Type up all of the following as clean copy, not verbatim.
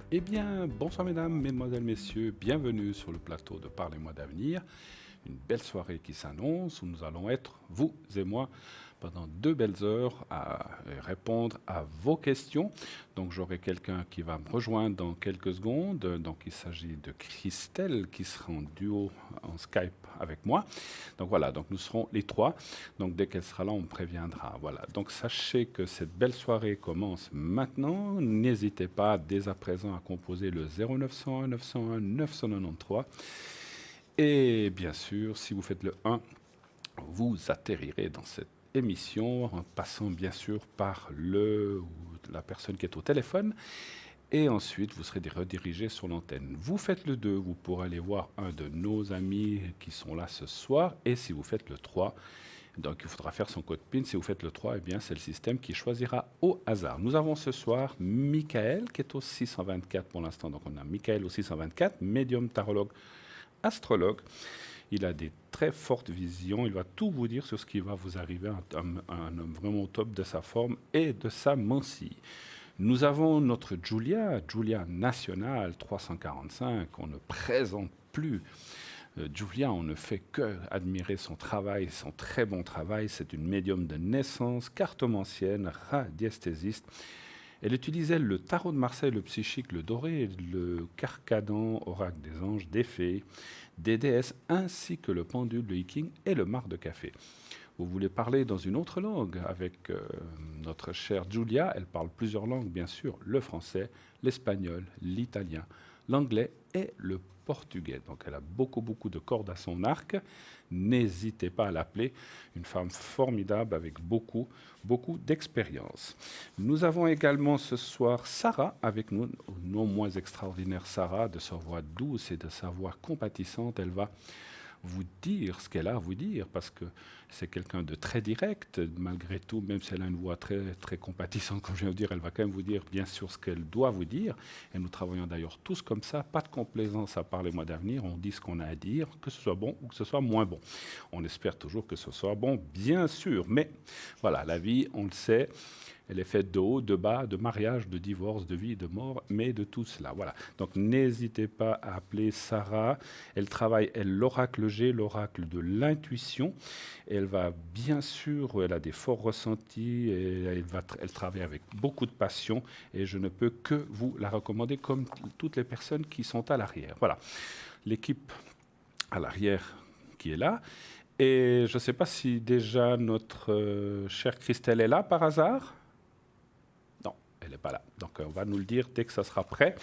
Eh bien, bonsoir mesdames, mesdemoiselles, messieurs, bienvenue sur le plateau de Parlez-moi d'avenir. Une belle soirée qui s'annonce où nous allons être, vous et moi, pendant 2 belles heures à répondre à vos questions. Donc j'aurai quelqu'un qui va me rejoindre dans quelques secondes. Donc il s'agit de Christelle qui sera en duo en Skype avec moi. Donc voilà, donc nous serons les trois. Donc dès qu'elle sera là, on me préviendra. Voilà. Donc sachez que cette belle soirée commence maintenant. N'hésitez pas dès à présent à composer le 0901 901 993. Et bien sûr, si vous faites le 1, vous atterrirez dans cette émission en passant bien sûr par le ou la personne qui est au téléphone et ensuite vous serez redirigé sur l'antenne. Vous faites le 2, vous pourrez aller voir un de nos amis qui sont là ce soir et si vous faites le 3, donc il faudra faire son code PIN. Si vous faites le 3, eh bien c'est le système qui choisira au hasard. Nous avons ce soir Michael qui est au 624 pour l'instant. Donc on a Michael au 624, médium tarologue astrologue. Il a des très fortes visions. Il va tout vous dire sur ce qui va vous arriver. Un homme vraiment au top de sa forme et de sa mancille. Nous avons notre Julia nationale 345. On ne présente plus. Julia, on ne fait que admirer son travail, son très bon travail. C'est une médium de naissance, cartomancienne, radiesthésiste. Elle utilisait le tarot de Marseille, le psychique, le doré, le carcadan, oracle des anges, des fées, des déesses, ainsi que le pendule, le hiking et le marc de café. Vous voulez parler dans une autre langue avec notre chère Julia. Elle parle plusieurs langues, bien sûr, le français, l'espagnol, l'italien, l'anglais et le portugais. Donc elle a beaucoup de cordes à son arc. N'hésitez pas à l'appeler. Une femme formidable avec beaucoup d'expérience. Nous avons également ce soir Sarah avec nous, non moins extraordinaire Sarah, de sa voix douce et de sa voix compatissante. Elle va vous dire ce qu'elle a à vous dire, parce que c'est quelqu'un de très direct, malgré tout, même si elle a une voix très compatissante, comme je viens de dire, elle va quand même vous dire bien sûr ce qu'elle doit vous dire, et nous travaillons d'ailleurs tous comme ça, pas de complaisance à Parlez-moi d'avenir, on dit ce qu'on a à dire, que ce soit bon ou que ce soit moins bon. On espère toujours que ce soit bon, bien sûr, mais voilà, la vie, on le sait, elle est faite de haut, de bas, de mariage, de divorce, de vie, de mort, mais de tout cela. Voilà. Donc n'hésitez pas à appeler Sarah. Elle travaille, l'oracle G, l'oracle de l'intuition. Elle va bien sûr, elle a des forts ressentis, et elle travaille avec beaucoup de passion et je ne peux que vous la recommander comme toutes les personnes qui sont à l'arrière. Voilà. L'équipe à l'arrière qui est là. Et je ne sais pas si déjà notre chère Christelle est là par hasard. Elle n'est pas là. Donc, on va nous le dire dès que ça sera prêt.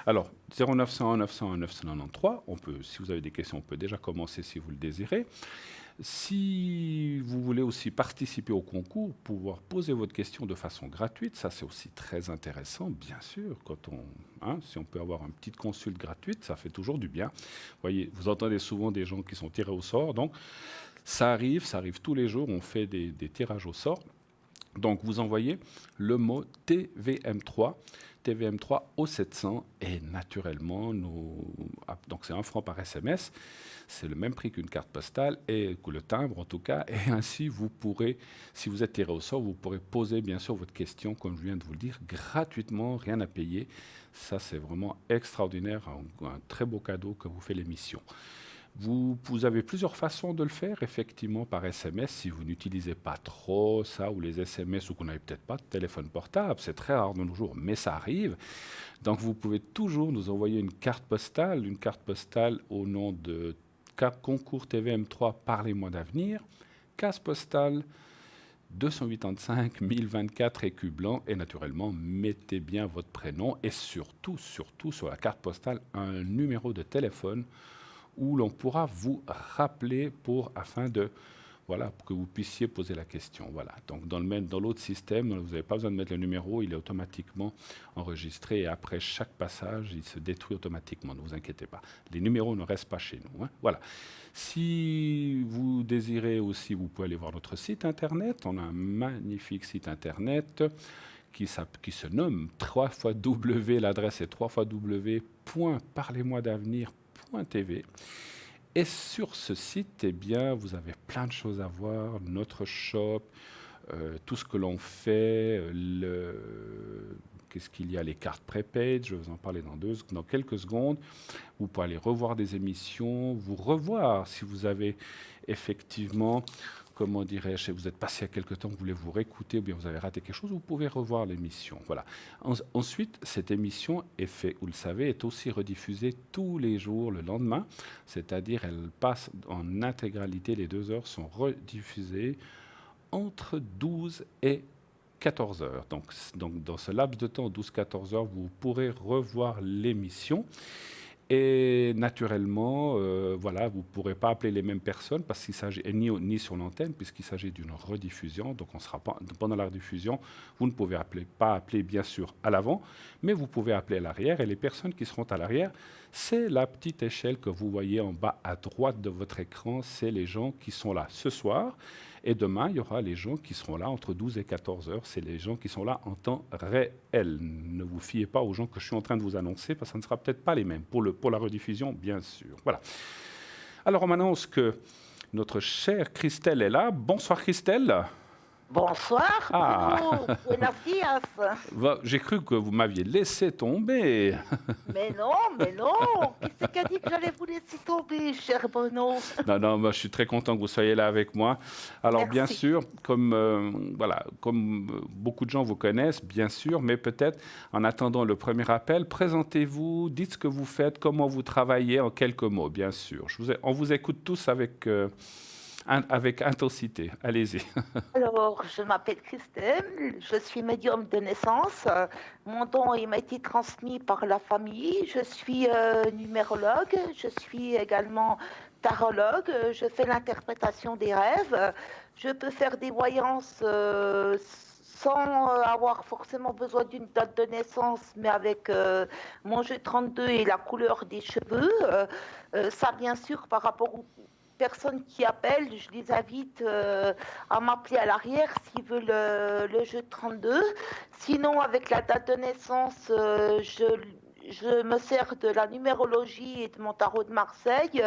Alors, 0901 901 993, si vous avez des questions, on peut déjà commencer si vous le désirez. Si vous voulez aussi participer au concours, pouvoir poser votre question de façon gratuite, ça c'est aussi très intéressant, bien sûr. Si on peut avoir une petite consulte gratuite, ça fait toujours du bien. Vous voyez, vous entendez souvent des gens qui sont tirés au sort, donc ça arrive tous les jours, on fait des tirages au sort. Donc, vous envoyez le mot TVM3 au 700 et naturellement, donc c'est 1 franc par SMS. C'est le même prix qu'une carte postale et que le timbre en tout cas. Et ainsi, vous pourrez, si vous êtes tiré au sort, vous pourrez poser bien sûr votre question, comme je viens de vous le dire, gratuitement, rien à payer. Ça, c'est vraiment extraordinaire, un très beau cadeau que vous fait l'émission. Vous avez plusieurs façons de le faire, effectivement, par SMS, si vous n'utilisez pas trop ça, ou les SMS, ou qu'on n'avez peut-être pas de téléphone portable. C'est très rare de nos jours, mais ça arrive. Donc, vous pouvez toujours nous envoyer une carte postale au nom de Concours TVM3 Parlez-moi d'avenir, case postale 285 1024 écus blancs, et naturellement, mettez bien votre prénom, et surtout, sur la carte postale, un numéro de téléphone où l'on pourra vous rappeler afin que vous puissiez poser la question. Voilà. Donc dans l'autre système, vous n'avez pas besoin de mettre le numéro, il est automatiquement enregistré et après chaque passage, il se détruit automatiquement. Ne vous inquiétez pas. Les numéros ne restent pas chez nous. Voilà. Si vous désirez aussi, vous pouvez aller voir notre site internet. On a un magnifique site internet qui se nomme 3xW, l'adresse est 3xW.parlez-moi-d'avenir.tv. Et sur ce site, eh bien, vous avez plein de choses à voir, notre shop, tout ce que l'on fait, qu'est-ce qu'il y a, les cartes prepaid, je vais vous en parler dans quelques secondes. Vous pouvez aller revoir des émissions, vous revoir si vous avez effectivement, comment dirais-je, si vous êtes passé il y a quelque temps, vous voulez vous réécouter ou bien vous avez raté quelque chose, vous pouvez revoir l'émission. Voilà. Ensuite, cette émission vous le savez, est aussi rediffusée tous les jours le lendemain, c'est-à-dire elle passe en intégralité, les 2 heures sont rediffusées entre 12 et 14 heures. Donc dans ce laps de temps, 12-14 heures, vous pourrez revoir l'émission. Et naturellement, voilà, vous ne pourrez pas appeler les mêmes personnes parce qu'il s'agit ni sur l'antenne puisqu'il s'agit d'une rediffusion. Donc, on sera pas, pendant la rediffusion, vous ne pouvez pas appeler bien sûr à l'avant, mais vous pouvez appeler à l'arrière. Et les personnes qui seront à l'arrière, c'est la petite échelle que vous voyez en bas à droite de votre écran. C'est les gens qui sont là ce soir. Et demain, il y aura les gens qui seront là entre 12 et 14 heures. C'est les gens qui sont là en temps réel. Ne vous fiez pas aux gens que je suis en train de vous annoncer, parce que ça ne sera peut-être pas les mêmes. Pour la rediffusion, bien sûr. Voilà. Alors, on m'annonce que notre chère Christelle est là. Bonsoir, Christelle. Bonsoir, Bruno. Buenos dias. J'ai cru que vous m'aviez laissé tomber. Mais non. Qui c'est qui a dit que j'allais vous laisser tomber, cher Bruno? Non, moi, je suis très content que vous soyez là avec moi. Alors, Merci. bien sûr, comme beaucoup de gens vous connaissent, bien sûr, mais peut-être, en attendant le premier appel, présentez-vous, dites ce que vous faites, comment vous travaillez en quelques mots, bien sûr. On vous écoute tous avec intensité. Allez-y. Alors, je m'appelle Christelle, je suis médium de naissance. Mon don il m'a été transmis par la famille. Je suis numérologue, je suis également tarologue, je fais l'interprétation des rêves. Je peux faire des voyances sans avoir forcément besoin d'une date de naissance, mais avec mon jeu 32 et la couleur des cheveux. Ça, bien sûr, par rapport aux personnes qui appellent, je les invite à m'appeler à l'arrière s'ils veulent le jeu 32. Sinon, avec la date de naissance, je me sers de la numérologie et de mon tarot de Marseille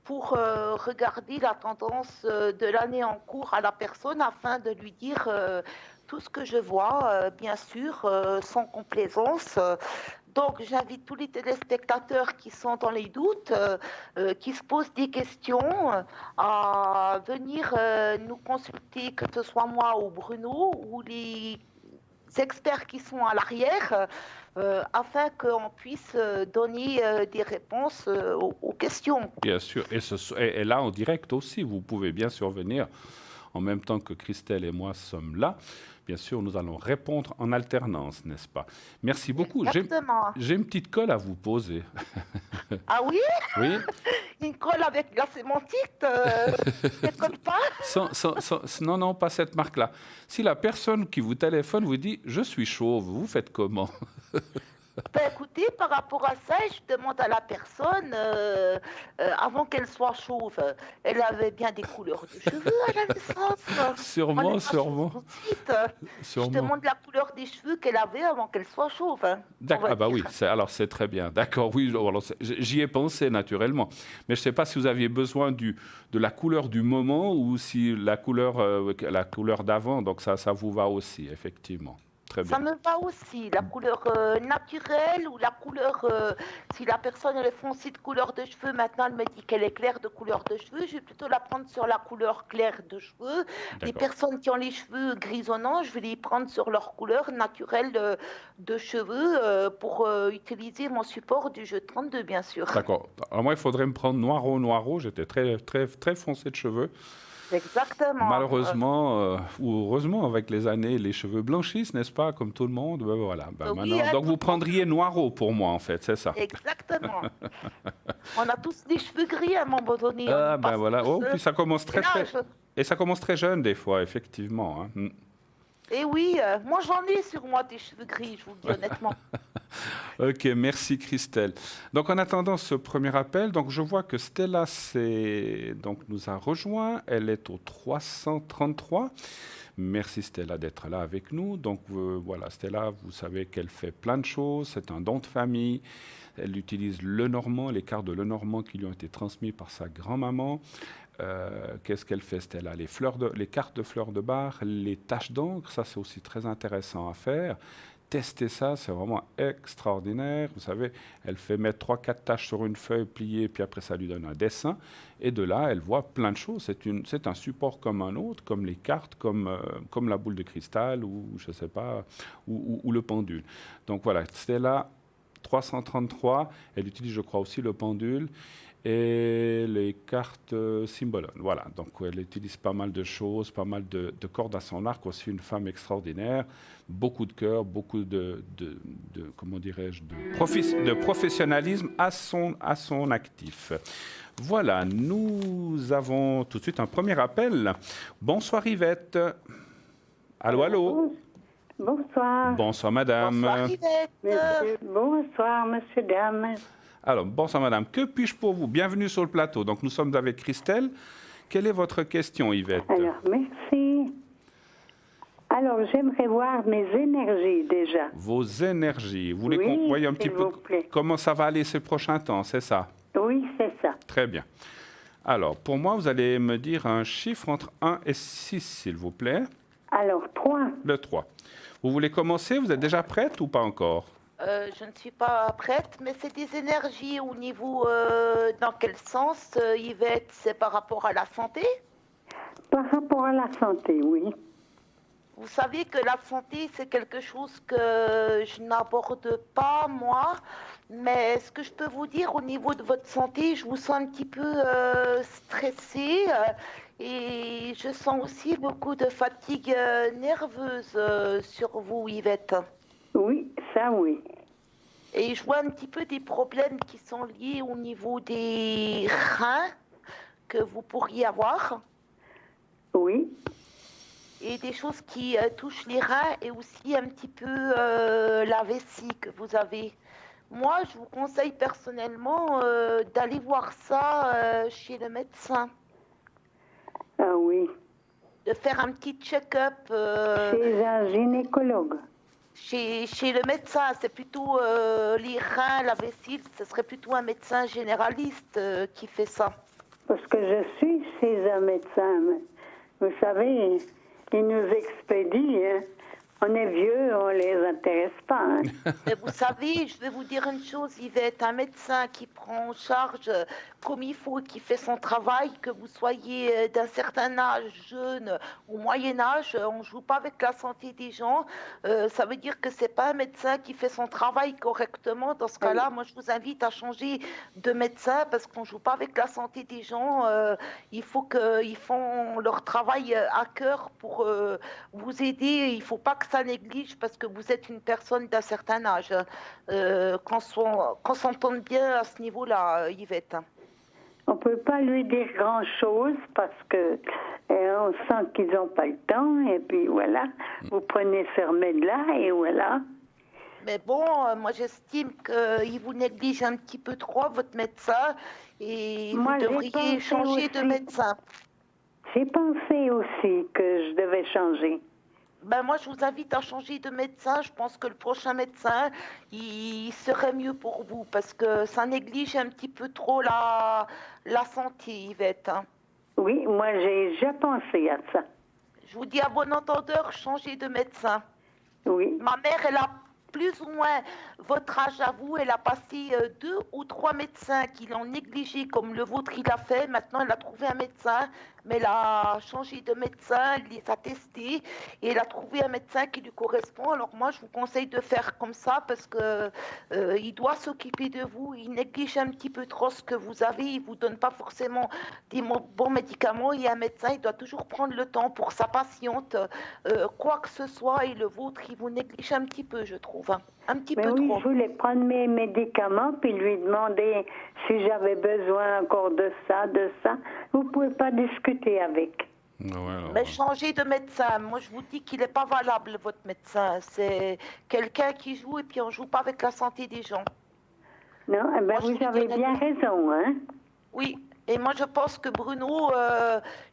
pour regarder la tendance de l'année en cours à la personne afin de lui dire tout ce que je vois, bien sûr, sans complaisance. Donc, j'invite tous les téléspectateurs qui sont dans les doutes, qui se posent des questions, à venir nous consulter, que ce soit moi ou Bruno, ou les experts qui sont à l'arrière, afin qu'on puisse donner des réponses aux questions. Bien sûr. Et là, en direct aussi, vous pouvez bien sûr venir en même temps que Christelle et moi sommes là. Bien sûr, nous allons répondre en alternance, n'est-ce pas? Merci beaucoup. J'ai une petite colle à vous poser. Ah oui? Oui. Une colle avec la sémantique, ne colle pas? Non, pas cette marque-là. Si la personne qui vous téléphone vous dit « je suis chauve », vous faites comment? Ben, écoutez, par rapport à ça, je demande à la personne, avant qu'elle soit chauve, elle avait bien des couleurs de cheveux à la naissance. Sûrement. Je demande la couleur des cheveux qu'elle avait avant qu'elle soit chauve. D'accord, ah bah oui, alors c'est très bien. D'accord, oui, alors j'y ai pensé naturellement. Mais je ne sais pas si vous aviez besoin de la couleur du moment ou si la couleur d'avant, donc ça vous va aussi, effectivement. Ça me va aussi, la couleur naturelle ou la couleur, si la personne elle est foncée de couleur de cheveux, maintenant elle me dit qu'elle est claire de couleur de cheveux, je vais plutôt la prendre sur la couleur claire de cheveux. Les personnes qui ont les cheveux grisonnants, je vais les prendre sur leur couleur naturelle de cheveux pour utiliser mon support du jeu 32, bien sûr. D'accord. Alors moi, il faudrait me prendre noiro, j'étais très foncé de cheveux. Exactement. Malheureusement, ou heureusement, avec les années, les cheveux blanchissent, n'est-ce pas, comme tout le monde. Ben voilà. Oui, maintenant, donc vous prendriez noiro pour moi, en fait, c'est ça. Exactement. On a tous des cheveux gris à un moment donné. Ah ben voilà. Oh, puis ça commence et ça commence très jeune des fois, effectivement. Hein. Et oui, moi j'en ai sur moi des cheveux gris, je vous le dis honnêtement. Ok, merci Christelle. Donc en attendant ce premier appel, donc je vois que Stella nous a rejoint, elle est au 333. Merci Stella d'être là avec nous. Donc voilà, Stella, vous savez qu'elle fait plein de choses, c'est un don de famille. Elle utilise le normand, les cartes de Lenormand qui lui ont été transmis par sa grand-maman. Qu'est-ce qu'elle fait, Stella? Les cartes de fleurs de bar, les taches d'encre, ça c'est aussi très intéressant à faire. tester ça, c'est vraiment extraordinaire. Vous savez, elle fait mettre 3-4 taches sur une feuille pliée, puis après ça lui donne un dessin. Et de là, elle voit plein de choses. C'est un support comme un autre, comme les cartes, comme la boule de cristal, ou je ne sais pas, ou le pendule. Donc voilà, Stella 333, elle utilise, je crois, aussi le pendule et les cartes Symbolon. Voilà, donc elle utilise pas mal de choses, pas mal de cordes à son arc, aussi une femme extraordinaire, beaucoup de cœur, beaucoup comment dirais-je, de professionnalisme à son actif. Voilà, nous avons tout de suite un premier appel. Bonsoir Yvette. Allô, allô. Bonsoir. Bonsoir madame. Bonsoir Yvette. Bonsoir monsieur, dame. Alors, bonsoir madame, que puis-je pour vous? Bienvenue sur le plateau. Donc nous sommes avec Christelle. Quelle est votre question, Yvette? Alors, merci. Alors, j'aimerais voir mes énergies déjà. Vos énergies. Vous voulez Oui, qu'on voie un petit s'il peu vous plaît. comment ça va aller ces prochains temps, c'est ça? Oui, c'est ça. Très bien. Alors, pour moi, vous allez me dire un chiffre entre 1 et 6, s'il vous plaît. Alors, 3. Le 3. Vous voulez commencer? Vous êtes déjà prête ou pas encore? Je ne suis pas prête, mais c'est des énergies au niveau, dans quel sens, Yvette? C'est par rapport à la santé? Par rapport à la santé, oui. Vous savez que la santé, c'est quelque chose que je n'aborde pas, moi. Mais ce que je peux vous dire au niveau de votre santé, je vous sens un petit peu stressée et je sens aussi beaucoup de fatigue nerveuse sur vous, Yvette. Oui, ça, oui. Et je vois un petit peu des problèmes qui sont liés au niveau des reins que vous pourriez avoir. Oui. Et des choses qui touchent les reins et aussi un petit peu la vessie que vous avez. Moi, je vous conseille personnellement d'aller voir ça chez le médecin. Ah oui. De faire un petit check-up. Chez un gynécologue. Chez le médecin, c'est plutôt les reins, la vessie, ce serait plutôt un médecin généraliste qui fait ça. Parce que je suis chez un médecin. Vous savez, il nous expédie. Hein. On est vieux, on ne les intéresse pas. Hein. Mais vous savez, je vais vous dire une chose, Yvette, un médecin qui prend en charge comme il faut, qui fait son travail, que vous soyez d'un certain âge, jeune ou moyen âge, on ne joue pas avec la santé des gens. Ça veut dire que ce n'est pas un médecin qui fait son travail correctement. Dans ce cas-là, moi, je vous invite à changer de médecin parce qu'on ne joue pas avec la santé des gens. Il faut qu'ils font leur travail à cœur pour vous aider. Il ne faut pas que ça néglige parce que vous êtes une personne d'un certain âge. Qu'on s'entende bien à ce niveau-là, Yvette. On ne peut pas lui dire grand-chose parce que on sent qu'ils n'ont pas le temps et puis voilà, vous prenez ce remède-là et voilà. Mais bon, moi j'estime qu'il vous néglige un petit peu trop, votre médecin, et Moi, vous devriez changer de médecin. J'ai pensé aussi que je devais changer. Ben moi, je vous invite à changer de médecin. Je pense que le prochain médecin, il serait mieux pour vous parce que ça néglige un petit peu trop la santé, Yvette. Hein. Oui, moi, j'ai déjà pensé à ça. Je vous dis à bon entendeur, changez de médecin. Oui. Ma mère, elle a plus ou moins votre âge à vous. Elle a passé 2 ou 3 médecins qui l'ont négligé comme le vôtre il a fait. Maintenant, elle a trouvé un médecin, mais elle a changé de médecin, elle les a testés et elle a trouvé un médecin qui lui correspond. Alors moi, je vous conseille de faire comme ça parce que il doit s'occuper de vous. Il néglige un petit peu trop ce que vous avez. Il vous donne pas forcément des bons médicaments. Et un médecin, il doit toujours prendre le temps pour sa patiente, quoi que ce soit. Et le vôtre, il vous néglige un petit peu, je trouve. Hein. Un petit peu oui, trop. Je voulais prendre mes médicaments puis lui demander si j'avais besoin encore de ça. Vous ne pouvez pas discuter avec. Mais changez de médecin. Moi, je vous dis qu'il n'est pas valable, votre médecin. C'est quelqu'un qui joue et puis on ne joue pas avec la santé des gens. Non, moi, vous avez bien raison, hein? Oui. Et moi, je pense que Bruno,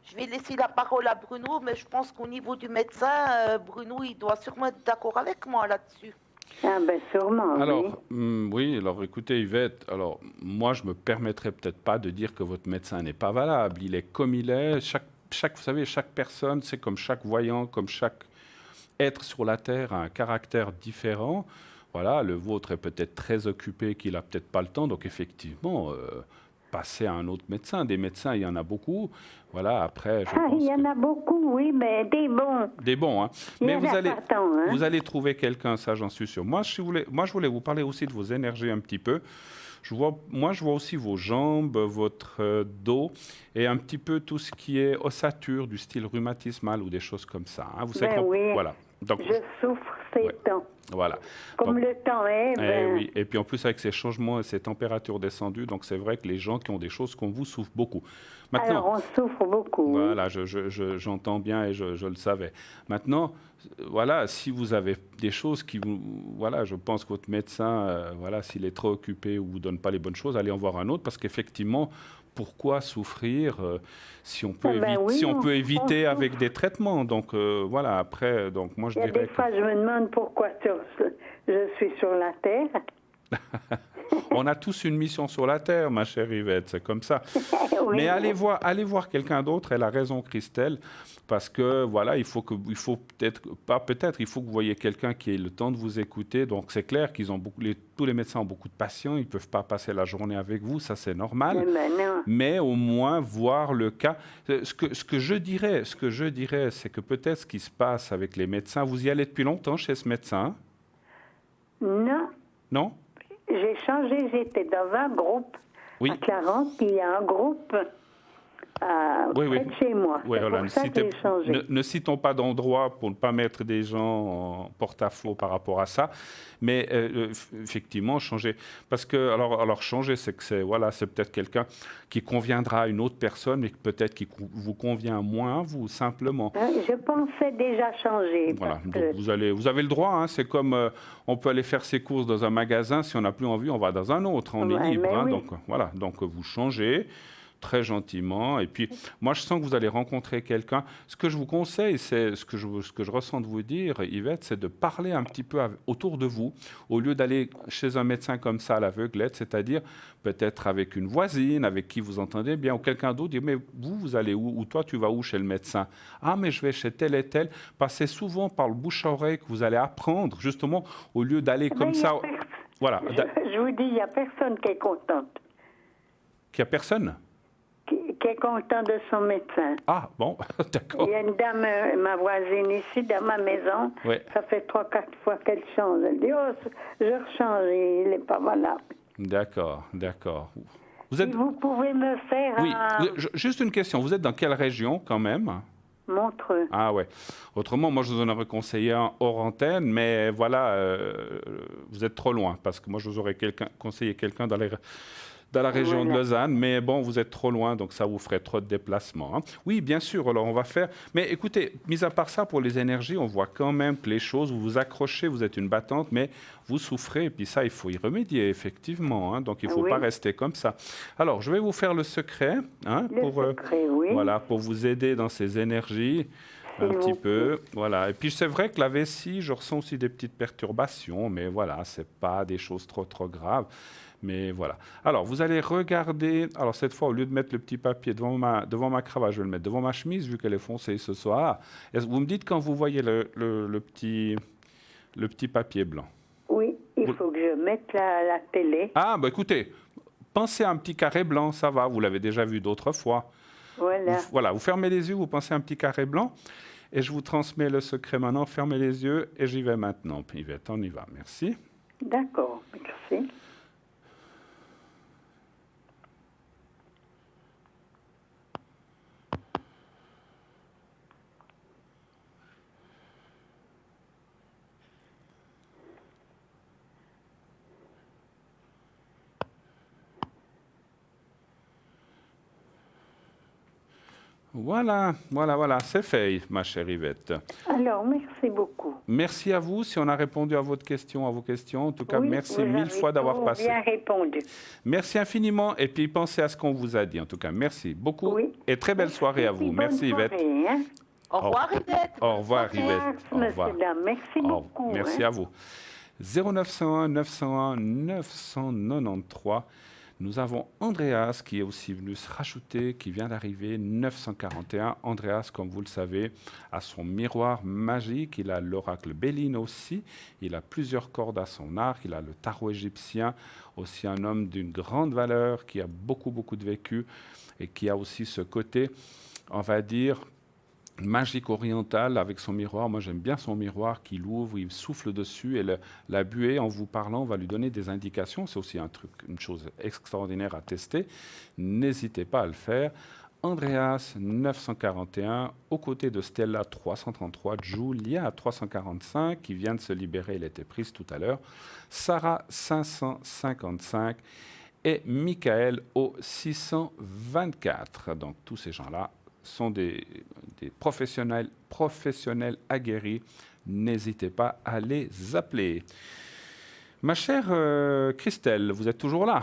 je vais laisser la parole à Bruno, mais je pense qu'au niveau du médecin, Bruno, il doit sûrement être d'accord avec moi là-dessus. Ah ben sûrement, alors, oui, alors écoutez Yvette, alors moi je me permettrais peut-être pas de dire que votre médecin n'est pas valable, il est comme il est, vous savez, chaque personne, c'est comme chaque voyant, comme chaque être sur la Terre a un caractère différent. Voilà, le vôtre est peut-être très occupé, qu'il n'a peut-être pas le temps. Donc effectivement, passer à un autre médecin. Des médecins, il y en a beaucoup. Voilà, après, je pense il y en a beaucoup, oui, mais des bons. Des bons, hein. Il y Mais en vous a allez, pas tant, hein. vous allez trouver quelqu'un, ça j'en suis sûr. Moi, je voulais vous parler aussi de vos énergies un petit peu. Je vois aussi vos jambes, votre dos et un petit peu tout ce qui est ossature du style rhumatismal ou des choses comme ça, hein. Vous savez Oui, voilà. Donc, je souffre ces ouais. temps. Voilà. Comme Donc, le temps est, oui. Et puis en plus avec ces changements et ces températures descendues, donc c'est vrai que les gens qui ont des choses comme vous souffrent beaucoup. Maintenant, alors on souffre beaucoup. voilà, j'entends bien et je le savais. Maintenant, voilà, si vous avez des choses qui vous... Voilà, je pense que votre médecin, voilà, s'il est trop occupé ou vous donne pas les bonnes choses, allez en voir un autre parce qu'effectivement, pourquoi souffrir si on peut, si on peut éviter avec des traitements. Donc voilà, après, donc moi je Il y a dirais des fois, je me demande pourquoi je suis sur la Terre. On a tous une mission sur la Terre, ma chère Yvette, c'est comme ça. Oui. Mais allez voir quelqu'un d'autre, elle a raison, Christelle, parce que voilà, il faut peut-être, il faut que vous voyez quelqu'un qui ait le temps de vous écouter. Donc c'est clair qu'ils ont tous les médecins ont beaucoup de patients, ils ne peuvent pas passer la journée avec vous, ça c'est normal. Mais au moins voir le cas. Ce que je dirais, c'est que peut-être ce qui se passe avec les médecins, vous y allez depuis longtemps chez ce médecin? Non. Non? J'ai changé, j'étais dans un groupe à Clarence, il y a un groupe près de chez moi. Oui, c'est voilà. pour ça que j'ai changé. Ne citons pas d'endroit pour ne pas mettre des gens en porte-à-faux par rapport à ça, mais effectivement, changer. Parce que, alors changer, c'est peut-être quelqu'un qui conviendra à une autre personne, mais peut-être qui vous convient moins à vous, simplement. Je pensais déjà changer. Voilà, donc vous avez le droit, hein, c'est comme on peut aller faire ses courses dans un magasin, si on n'a plus envie, on va dans un autre, on est libre. Hein, donc voilà, donc vous changez très gentiment. Et puis, moi, je sens que vous allez rencontrer quelqu'un. Ce que je vous conseille, c'est ce que je ressens de vous dire, Yvette, c'est de parler un petit peu autour de vous, au lieu d'aller chez un médecin comme ça à l'aveuglette, c'est-à-dire peut-être avec une voisine, avec qui vous entendez bien, ou quelqu'un d'autre, dire, mais vous allez où? Ou toi, tu vas où chez le médecin? Ah, mais je vais chez tel et tel. Passez souvent par le bouche à oreille que vous allez apprendre, justement, au lieu d'aller comme ça. Voilà. Je vous dis, il n'y a personne qui est contente. Qu'il n'y a personne? Qui est content de son médecin. Ah, bon, d'accord. Il y a une dame, ma voisine ici, dans ma maison, ça fait 3-4 fois qu'elle change. Elle dit, oh, je rechange, il n'est pas valable. D'accord. Vous pouvez me faire juste une question, vous êtes dans quelle région quand même? Montreux. Ah ouais. Autrement, moi je vous en aurais conseillé un hors antenne, mais voilà, vous êtes trop loin, parce que moi je vous aurais conseillé quelqu'un dans la région de Lausanne, mais bon, vous êtes trop loin, donc ça vous ferait trop de déplacements. Hein. Oui, bien sûr, alors on va faire... Mais écoutez, mis à part ça, pour les énergies, on voit quand même que les choses, vous vous accrochez, vous êtes une battante, mais vous souffrez, et puis ça, il faut y remédier, effectivement. Hein, donc il ne faut pas rester comme ça. Alors, je vais vous faire le secret, hein, voilà, pour vous aider dans ces énergies. Un petit peu, voilà. Et puis c'est vrai que la vessie, je ressens aussi des petites perturbations, mais voilà, c'est pas des choses trop graves. Mais voilà. Alors, vous allez regarder. Alors, cette fois, au lieu de mettre le petit papier devant ma cravate, je vais le mettre devant ma chemise, vu qu'elle est foncée ce soir. Vous me dites quand vous voyez le petit papier blanc. Oui, il faut que je mette la télé. Ah, bah écoutez, pensez à un petit carré blanc, ça va. Vous l'avez déjà vu d'autres fois. Voilà. Vous fermez les yeux, vous pensez à un petit carré blanc. Et je vous transmets le secret maintenant. Fermez les yeux et j'y vais maintenant. Yvette, on y va. Merci. D'accord, merci. Voilà, c'est fait, ma chère Yvette. Alors, merci beaucoup. Merci à vous, si on a répondu à vos questions. En tout cas, merci mille fois d'avoir passé. Bien répondu. Merci infiniment, et puis pensez à ce qu'on vous a dit. En tout cas, merci beaucoup, et très belle soirée à vous. Merci Yvette. Hein? Au revoir Yvette. Au revoir Yvette. Au revoir. Merci beaucoup. Merci à vous. 0901 901 993. Nous avons Andreas qui est aussi venu se rajouter, qui vient d'arriver, 941. Andreas, comme vous le savez, a son miroir magique, il a l'oracle Béline aussi, il a plusieurs cordes à son arc, il a le tarot égyptien, aussi un homme d'une grande valeur, qui a beaucoup de vécu et qui a aussi ce côté, on va dire, magique orientale avec son miroir. Moi, j'aime bien son miroir qu'il ouvre, il souffle dessus et la buée, en vous parlant, va lui donner des indications. C'est aussi une chose extraordinaire à tester. N'hésitez pas à le faire. Andreas, 941, aux côtés de Stella, 333, Julia, 345, qui vient de se libérer, elle était prise tout à l'heure, Sarah, 555, et Michael, au 624. Donc, tous ces gens-là sont des professionnels aguerris. N'hésitez pas à les appeler. Ma chère Christelle, vous êtes toujours là?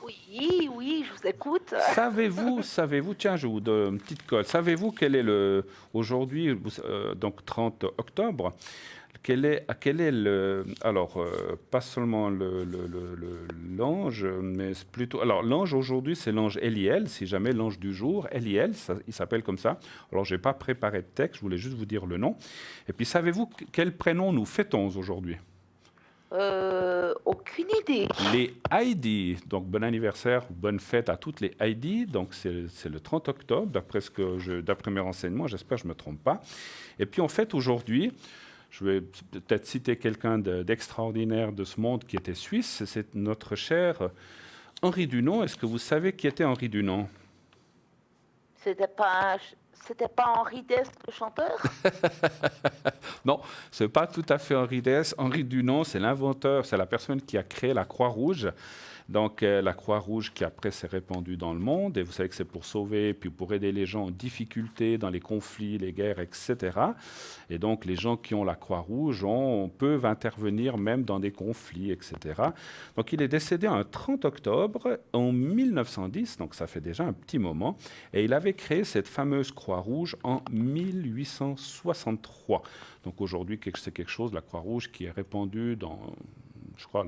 Oui, je vous écoute. Savez-vous, tiens, je vous donne une petite colle. Savez-vous quel est aujourd'hui, donc 30 octobre, quel est pas seulement l'ange, mais plutôt, alors l'ange aujourd'hui, c'est l'ange Eliel, si jamais l'ange du jour, Eliel, il s'appelle comme ça. Alors, je n'ai pas préparé de texte, je voulais juste vous dire le nom. Et puis, savez-vous quel prénom nous fêtons aujourd'hui? Aucune idée. Les Heidi. Donc, bon anniversaire, bonne fête à toutes les Heidi. Donc, c'est le 30 octobre, d'après mes renseignements, j'espère que je ne me trompe pas. Et puis, en fait, aujourd'hui, je vais peut-être citer quelqu'un d'extraordinaire de ce monde qui était suisse, c'est notre cher Henri Dunant. Est-ce que vous savez qui était Henri Dunant? C'était pas Henri Dess, le chanteur? Non, ce n'est pas tout à fait Henri Dess. Henri Dunant, c'est l'inventeur, c'est la personne qui a créé la Croix-Rouge. Donc, la Croix-Rouge qui après s'est répandue dans le monde. Et vous savez que c'est pour sauver, puis pour aider les gens en difficulté dans les conflits, les guerres, etc. Et donc, les gens qui ont la Croix-Rouge peuvent intervenir même dans des conflits, etc. Donc, il est décédé un 30 octobre en 1910, donc ça fait déjà un petit moment. Et il avait créé cette fameuse Croix-Rouge en 1863. Donc, aujourd'hui, c'est quelque chose, la Croix-Rouge, qui est répandue dans, je crois,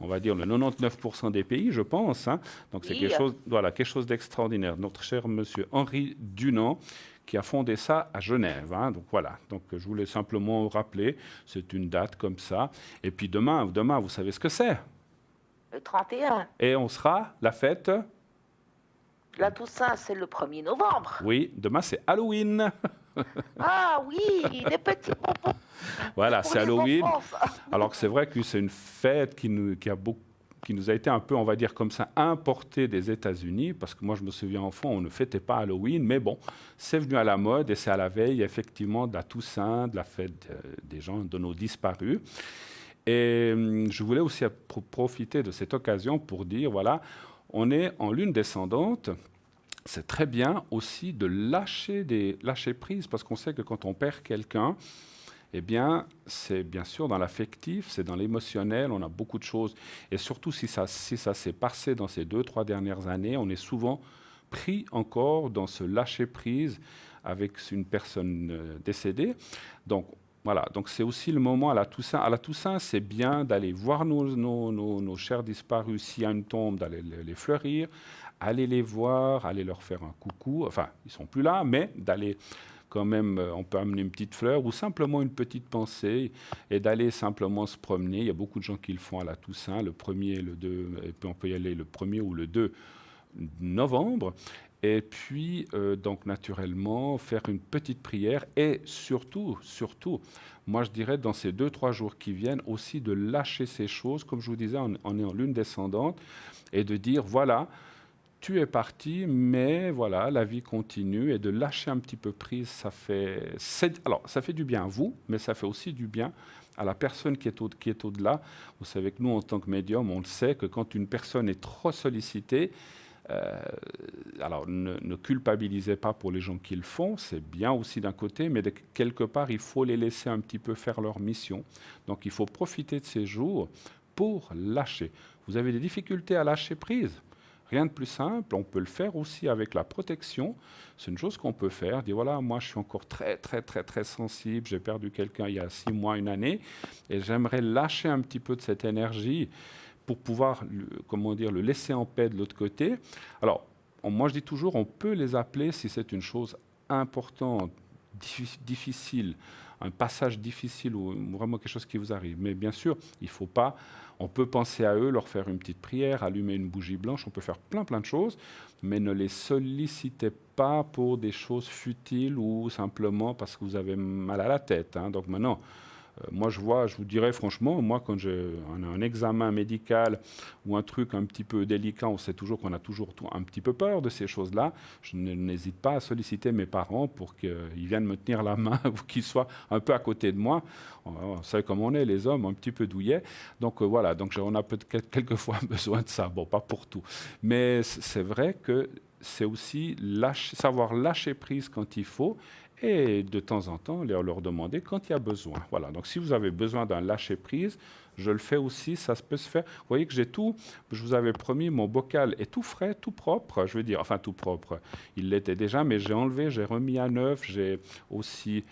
on va dire le 99% des pays, je pense. Hein. Donc c'est quelque chose d'extraordinaire. Notre cher monsieur Henri Dunant, qui a fondé ça à Genève. Hein. Donc voilà. Donc je voulais simplement vous rappeler, c'est une date comme ça. Et puis demain, vous savez ce que c'est? Le 31. Et on sera la fête? La Toussaint, c'est le 1er novembre. Oui, demain c'est Halloween. Ah oui, les petits bonbons. Voilà, c'est Halloween. Enfants, alors que c'est vrai que c'est une fête qui nous a été un peu, on va dire comme ça, importée des États-Unis, parce que moi je me souviens enfant, on ne fêtait pas Halloween, mais bon, c'est venu à la mode et c'est à la veille effectivement de la Toussaint, de la fête des gens, de nos disparus. Et je voulais aussi profiter de cette occasion pour dire, voilà, on est en lune descendante. C'est très bien aussi de lâcher prise, parce qu'on sait que quand on perd quelqu'un, eh bien, c'est bien sûr dans l'affectif, c'est dans l'émotionnel, on a beaucoup de choses. Et surtout, si ça s'est passé dans ces 2-3 dernières années, on est souvent pris encore dans ce lâcher-prise avec une personne décédée. Donc, voilà, donc c'est aussi le moment à la Toussaint. À la Toussaint, c'est bien d'aller voir nos chers disparus, s'il y a une tombe, d'aller les fleurir, aller les voir, aller leur faire un coucou. Enfin, ils ne sont plus là, mais d'aller quand même, on peut amener une petite fleur ou simplement une petite pensée et d'aller simplement se promener. Il y a beaucoup de gens qui le font à la Toussaint, le 1er, le 2, et puis on peut y aller le 1er ou le 2 novembre. Et puis, donc naturellement, faire une petite prière et surtout, moi je dirais dans ces 2-3 jours qui viennent aussi de lâcher ces choses, comme je vous disais, on est en lune descendante, et de dire voilà, tu es parti, mais voilà, la vie continue, et de lâcher un petit peu prise, ça fait du bien à vous, mais ça fait aussi du bien à la personne qui est au-delà. Vous savez que nous, en tant que médium, on le sait que quand une personne est trop sollicitée, alors ne culpabilisez pas pour les gens qui le font, c'est bien aussi d'un côté, mais quelque part, il faut les laisser un petit peu faire leur mission. Donc il faut profiter de ces jours pour lâcher. Vous avez des difficultés à lâcher prise? Rien de plus simple, on peut le faire aussi avec la protection. C'est une chose qu'on peut faire, dire voilà, moi je suis encore très sensible, j'ai perdu quelqu'un il y a 6 mois, 1 année, et j'aimerais lâcher un petit peu de cette énergie. pour pouvoir, comment dire, le laisser en paix de l'autre côté. Alors, moi je dis toujours, on peut les appeler si c'est une chose importante, difficile, un passage difficile ou vraiment quelque chose qui vous arrive. Mais bien sûr, il faut pas. On peut penser à eux, leur faire une petite prière, allumer une bougie blanche. On peut faire plein de choses, mais ne les sollicitez pas pour des choses futiles ou simplement parce que vous avez mal à la tête. Hein. Donc maintenant. Moi, je vous dirais franchement, moi, quand j'ai un examen médical ou un truc un petit peu délicat, on sait toujours qu'on a toujours un petit peu peur de ces choses-là. Je n'hésite pas à solliciter mes parents pour qu'ils viennent me tenir la main ou qu'ils soient un peu à côté de moi. On sait comment on est, les hommes, un petit peu douillets. Donc voilà, donc on a peut-être quelquefois besoin de ça. Bon, pas pour tout. Mais c'est vrai que c'est aussi savoir lâcher prise quand il faut. Et de temps en temps, leur demander quand il y a besoin. Voilà. Donc, si vous avez besoin d'un lâcher-prise, je le fais aussi, ça peut se faire. Vous voyez que j'ai tout, je vous avais promis, mon bocal est tout frais, tout propre, je veux dire, enfin tout propre, il l'était déjà, mais j'ai enlevé, j'ai remis à neuf, j'ai aussi,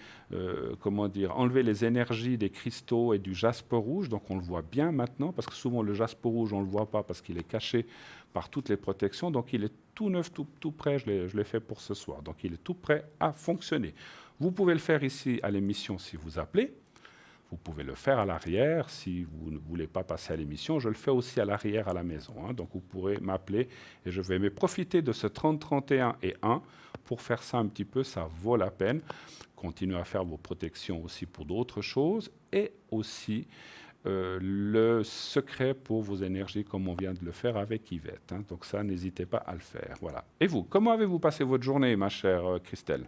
comment dire, enlevé les énergies des cristaux et du jaspe rouge, donc on le voit bien maintenant, parce que souvent le jaspe rouge, on ne le voit pas parce qu'il est caché par toutes les protections, donc il est tout neuf, tout prêt, je l'ai fait pour ce soir, donc il est tout prêt à fonctionner. Vous pouvez le faire ici à l'émission si vous appelez. Vous pouvez le faire à l'arrière si vous ne voulez pas passer à l'émission. Je le fais aussi à l'arrière à la maison. Hein. Donc vous pourrez m'appeler et je vais profiter de ce 30, 31 et 1 pour faire ça un petit peu. Ça vaut la peine. Continuez à faire vos protections aussi pour d'autres choses et aussi le secret pour vos énergies comme on vient de le faire avec Yvette. Hein. Donc ça, n'hésitez pas à le faire. Voilà. Et vous, comment avez-vous passé votre journée, ma chère Christelle?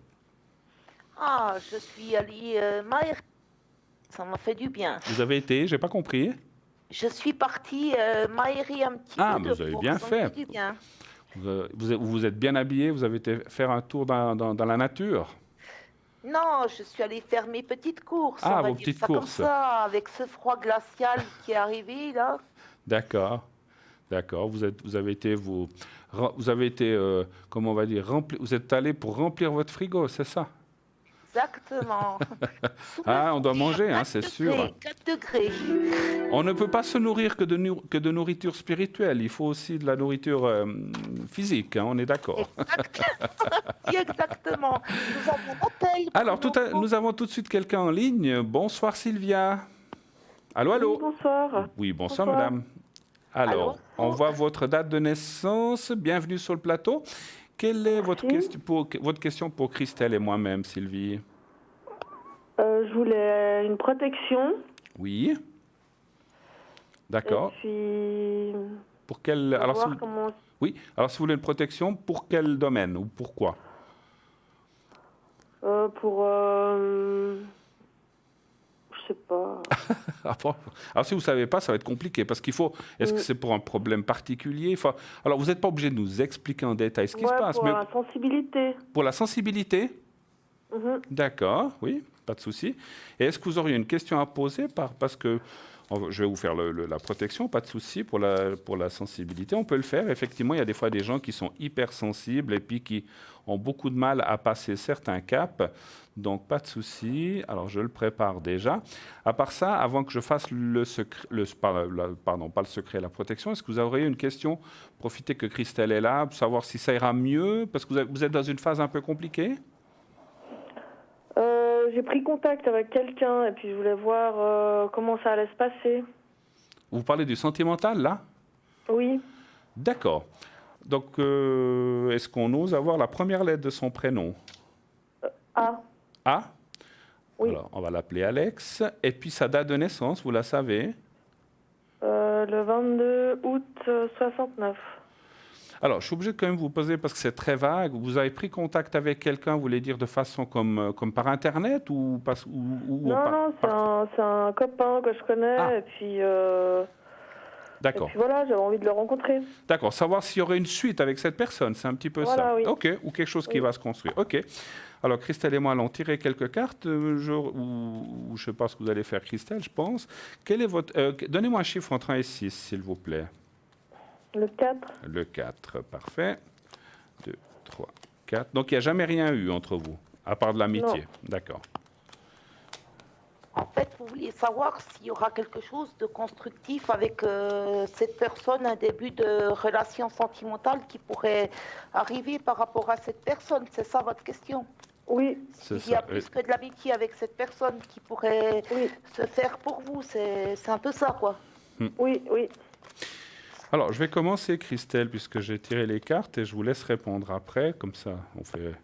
Ah, je suis allée m'aérer. Ça m'a fait du bien. Vous avez été, j'ai pas compris. Je suis partie m'aérer un petit Ah, peu mais de vous avez course, bien ça me fait. du bien. Vous êtes bien habillé, vous avez été faire un tour dans la nature. Non, je suis allée faire mes petites courses, on Ah, va vos dire petites ça comme courses. ça, avec ce froid glacial qui est arrivé là. D'accord, d'accord. Vous avez été, comment on va dire, vous êtes allé pour remplir votre frigo, c'est ça? Exactement. Sous le Ah, on doit soleil, manger, hein, 4 c'est sûr. degrés, 4 degrés. On ne peut pas se nourrir que de nourriture spirituelle. Il faut aussi de la nourriture physique, hein, on est d'accord. Oui, exactement. Nous avons un hôtel pour Alors, nos- nous avons tout de suite quelqu'un en ligne. Bonsoir Sylvia. Allô, Oui, allô. bonsoir. Oui, bonsoir Bonsoir. madame. Alors, Allô? on voit votre date de naissance. Bienvenue sur le plateau. Quelle est votre question pour Christelle et moi-même, Sylvie? Je voulais une protection. Oui. D'accord. Et puis, Pour quel... Alors, voir comment... oui. Alors, si vous voulez une protection, pour quel domaine ou pourquoi? Pour... je sais pas. Alors, si vous ne savez pas, ça va être compliqué parce qu'il faut... Est-ce que c'est pour un problème particulier? Alors, vous n'êtes pas obligé de nous expliquer en détail ce qui se passe, pour mais la sensibilité. pour la sensibilité? Mhm. D'accord, oui, pas de souci. Et est-ce que vous auriez une question à poser parce que je vais vous faire la protection, pas de souci pour la sensibilité. On peut le faire. Effectivement, il y a des fois des gens qui sont hypersensibles et puis qui ont beaucoup de mal à passer certains caps. Donc, pas de souci. Alors, je le prépare déjà. À part ça, avant que je fasse la protection, est-ce que vous auriez une question? Profitez que Christelle est là, pour savoir si ça ira mieux, parce que vous êtes dans une phase un peu compliquée. J'ai pris contact avec quelqu'un et puis je voulais voir comment ça allait se passer. Vous parlez du sentimental, là? Oui. D'accord. Donc, est-ce qu'on ose avoir la première lettre de son prénom? A. A? Oui. Alors, on va l'appeler Alex. Et puis, sa date de naissance, vous la savez? Le 22 août 69. Alors, je suis obligé de quand même vous poser, parce que c'est très vague, vous avez pris contact avec quelqu'un, vous voulez dire de façon comme par Internet ou Non, c'est un copain que je connais Ah. et puis... D'accord. Et puis voilà, j'avais envie de le rencontrer. D'accord, savoir s'il y aurait une suite avec cette personne, c'est un petit peu Voilà, ça. oui. OK, ou quelque chose qui va se construire. OK. Alors, Christelle et moi allons tirer quelques cartes, ou je ne sais pas ce que vous allez faire, Christelle, je pense. Quel est votre... donnez-moi un chiffre entre 1 et 6, s'il vous plaît. Le 4. Le 4, parfait. 2, 3, 4. Donc, il n'y a jamais rien eu entre vous, à part de l'amitié. Non. D'accord. En fait, vous vouliez savoir s'il y aura quelque chose de constructif avec cette personne, un début de relation sentimentale qui pourrait arriver par rapport à cette personne. C'est ça votre question? Oui, C'est Il y a ça. plus que de l'amitié avec cette personne qui pourrait oui, se faire pour vous. C'est un peu ça, quoi. oui, oui. Alors, je vais commencer, Christelle, puisque j'ai tiré les cartes et je vous laisse répondre après. Comme ça, on fait.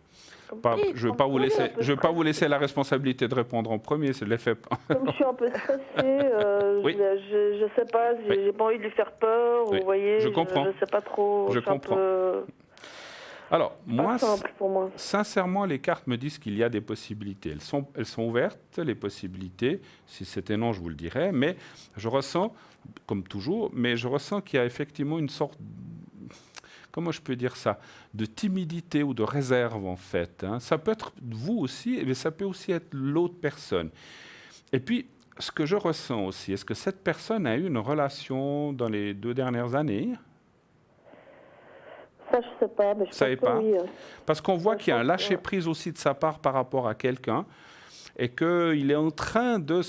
Oui, Je ne comme vous voulez, vais pas vous laisser la responsabilité de répondre en premier, je l'ai fait pas. Comme je suis un peu stressée, Oui. je sais pas, j'ai pas envie de lui faire peur, Oui, vous voyez. je comprends. Je sais pas trop. Je c'est un comprends. peu Alors, pas moi, simple pour moi. sincèrement, les cartes me disent qu'il y a des possibilités. Elles sont ouvertes, les possibilités. Si c'était non, je vous le dirais. Mais je ressens, comme toujours, mais je ressens qu'il y a effectivement une sorte, comment je peux dire ça, de timidité ou de réserve, en fait. Hein. Ça peut être vous aussi, mais ça peut aussi être l'autre personne. Et puis, ce que je ressens aussi, est-ce que cette personne a eu une relation dans les 2 dernières années ? Ça, je sais pas, mais je savez pense que pas. oui. Parce qu'on voit Ouais, qu'il y a un je pense, lâcher-prise aussi de sa part par rapport à quelqu'un et qu'il est en train de...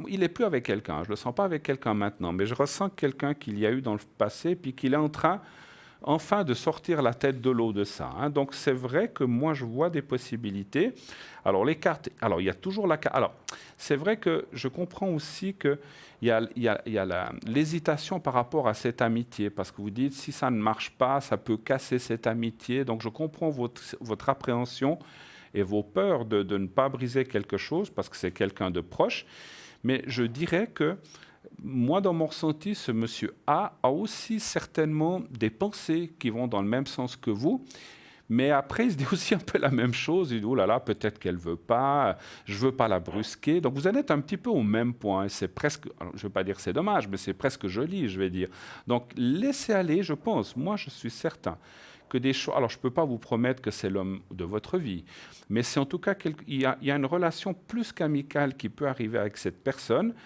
Il n'est plus avec quelqu'un, je ne le sens pas avec quelqu'un maintenant, mais je ressens quelqu'un qu'il y a eu dans le passé, puis qu'il est en train, enfin, de sortir la tête de l'eau de ça. Hein. Donc, c'est vrai que moi, je vois des possibilités. Alors, les cartes... Alors, il y a toujours la carte... Alors, c'est vrai que je comprends aussi que il y a l'hésitation par rapport à cette amitié, parce que vous dites, si ça ne marche pas, ça peut casser cette amitié. Donc, je comprends votre appréhension et vos peurs de ne pas briser quelque chose, parce que c'est quelqu'un de proche. Mais je dirais que, moi, dans mon ressenti, ce monsieur A aussi certainement des pensées qui vont dans le même sens que vous. Mais après, il se dit aussi un peu la même chose. Il dit, oh là là, peut-être qu'elle ne veut pas, je ne veux pas la brusquer. Donc, vous en êtes un petit peu au même point. C'est presque, alors, je ne veux pas dire que c'est dommage, mais c'est presque joli, je vais dire. Donc, laissez aller, je pense. Moi, je suis certain que des choses... Alors, je ne peux pas vous promettre que c'est l'homme de votre vie, mais c'est en tout cas, il y a une relation plus qu'amicale qui peut arriver avec cette personne.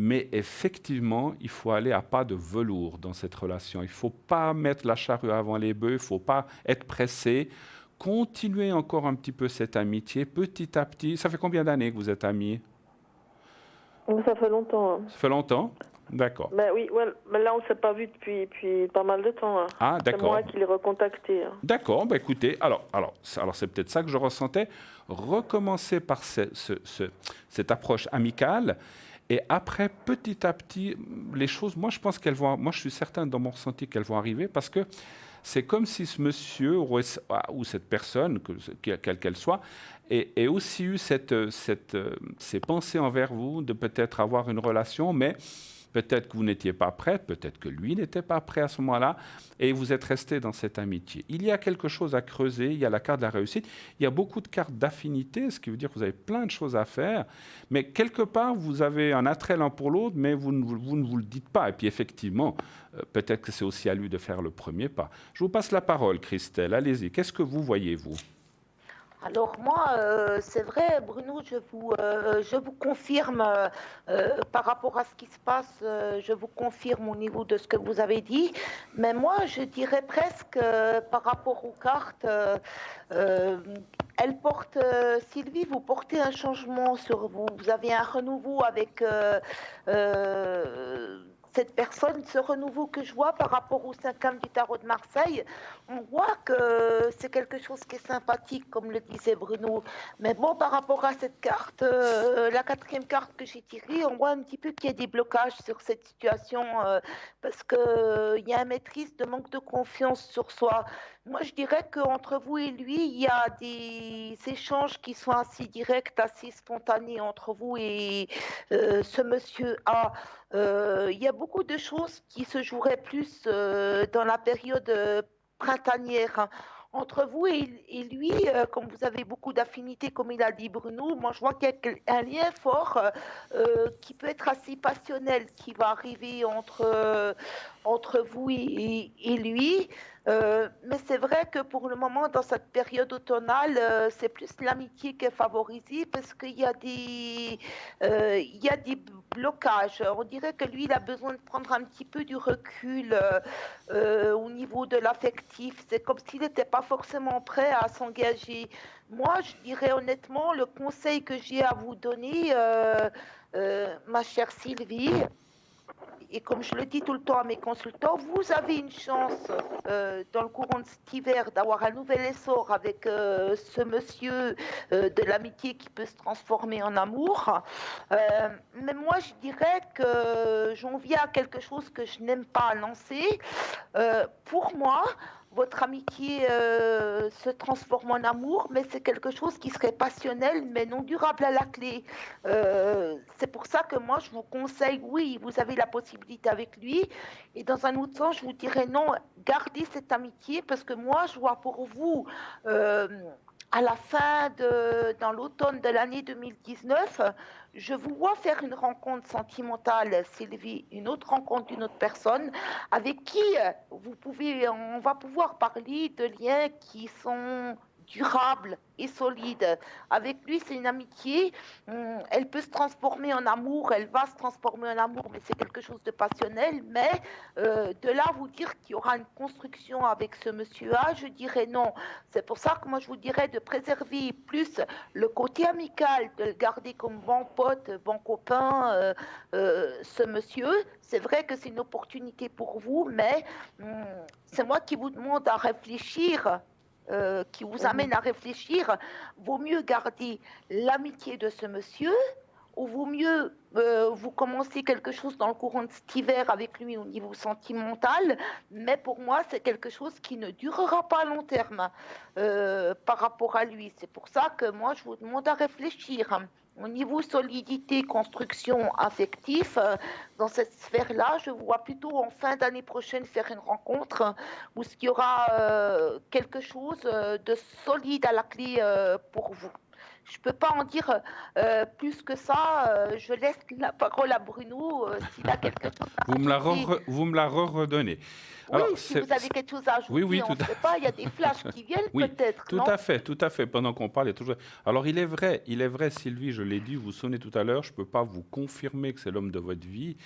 Mais effectivement, il faut aller à pas de velours dans cette relation. Il ne faut pas mettre la charrue avant les bœufs, il ne faut pas être pressé. Continuez encore un petit peu cette amitié, petit à petit. Ça fait combien d'années que vous êtes amis ? Ça fait longtemps. Hein. Ça fait longtemps ? D'accord. Mais oui, ouais, mais là, on ne s'est pas vu depuis pas mal de temps. Hein. Ah, C'est d'accord. moi qui l'ai recontacté. Hein. D'accord, bah écoutez, alors c'est peut-être ça que je ressentais. Recommencez par cette approche amicale. Et après, petit à petit, les choses, moi je pense qu'elles vont, moi je suis certain dans mon ressenti qu'elles vont arriver parce que c'est comme si ce monsieur ou cette personne, quelle qu'elle soit, ait aussi eu ces pensées envers vous de peut-être avoir une relation, mais peut-être que vous n'étiez pas prête, peut-être que lui n'était pas prêt à ce moment-là, et vous êtes resté dans cette amitié. Il y a quelque chose à creuser, il y a la carte de la réussite, il y a beaucoup de cartes d'affinité, ce qui veut dire que vous avez plein de choses à faire, mais quelque part, vous avez un attrait l'un pour l'autre, mais vous ne vous le dites pas. Et puis effectivement, peut-être que c'est aussi à lui de faire le premier pas. Je vous passe la parole, Christelle, allez-y. Qu'est-ce que vous voyez, vous ? Alors moi, c'est vrai, Bruno, je vous confirme par rapport à ce qui se passe, je vous confirme au niveau de ce que vous avez dit. Mais moi, je dirais presque par rapport aux cartes, elle porte, Sylvie, vous portez un changement sur vous. Vous avez un renouveau avec cette personne, ce renouveau que je vois par rapport au 5e du tarot de Marseille. On voit que c'est quelque chose qui est sympathique, comme le disait Bruno. Mais bon, par rapport à cette carte, la 4e carte que j'ai tirée, on voit un petit peu qu'il y a des blocages sur cette situation parce qu'il y a une maîtrise de manque de confiance sur soi. Moi, je dirais qu'entre vous et lui, il y a des échanges qui sont assez directs, assez spontanés entre vous et ce monsieur A. Il y a beaucoup de choses qui se joueraient plus dans la période printanière. Hein. Entre vous et lui, comme vous avez beaucoup d'affinités, comme il a dit Bruno, moi je vois qu'il y a un lien fort qui peut être assez passionnel qui va arriver entre vous et lui. Mais c'est vrai que pour le moment, dans cette période automnale, c'est plus l'amitié qui est favorisée parce qu'il y a des blocages. On dirait que lui, il a besoin de prendre un petit peu du recul au niveau de l'affectif. C'est comme s'il n'était pas forcément prêt à s'engager. Moi, je dirais honnêtement, le conseil que j'ai à vous donner, ma chère Sylvie, et comme je le dis tout le temps à mes consultants, vous avez une chance dans le courant de cet hiver d'avoir un nouvel essor avec ce monsieur de l'amitié qui peut se transformer en amour. Mais moi, je dirais que j'en viens à quelque chose que je n'aime pas lancer. Pour moi, votre amitié se transforme en amour, mais c'est quelque chose qui serait passionnel, mais non durable à la clé. C'est pour ça que moi, je vous conseille, oui, vous avez la possibilité avec lui. Et dans un autre sens, je vous dirais non, gardez cette amitié, parce que moi, je vois pour vous, euh, à la fin dans l'automne de l'année 2019, je vous vois faire une rencontre sentimentale, Sylvie, une autre rencontre d'une autre personne avec qui on va pouvoir parler de liens qui sont durables et solides. Avec lui, c'est une amitié. Elle peut se transformer en amour, elle va se transformer en amour, mais c'est quelque chose de passionnel. Mais de là à vous dire qu'il y aura une construction avec ce monsieur-là, je dirais non. C'est pour ça que moi, je vous dirais de préserver plus le côté amical, de le garder comme bon pote, bon copain, ce monsieur. C'est vrai que c'est une opportunité pour vous, mais c'est moi qui vous demande à réfléchir, qui vous amène à réfléchir. Vaut mieux garder l'amitié de ce monsieur ou vaut mieux vous commencer quelque chose dans le courant de cet hiver avec lui au niveau sentimental, mais pour moi, c'est quelque chose qui ne durera pas à long terme par rapport à lui. C'est pour ça que moi, je vous demande à réfléchir. Au niveau solidité, construction affective, dans cette sphère-là, je vois plutôt en fin d'année prochaine faire une rencontre où il y aura quelque chose de solide à la clé pour vous. Je ne peux pas en dire plus que ça. Je laisse la parole à Bruno s'il a quelque chose à ajouter. Vous me la redonnez. Oui, si vous avez quelque chose à ajouter, oui, on ne sait pas, il y a des flashs qui viennent peut-être, tout à fait. Pendant qu'on parle, il y a toujours... Alors, il est vrai, Sylvie, je l'ai dit, vous sonnez tout à l'heure, je ne peux pas vous confirmer que c'est l'homme de votre vie.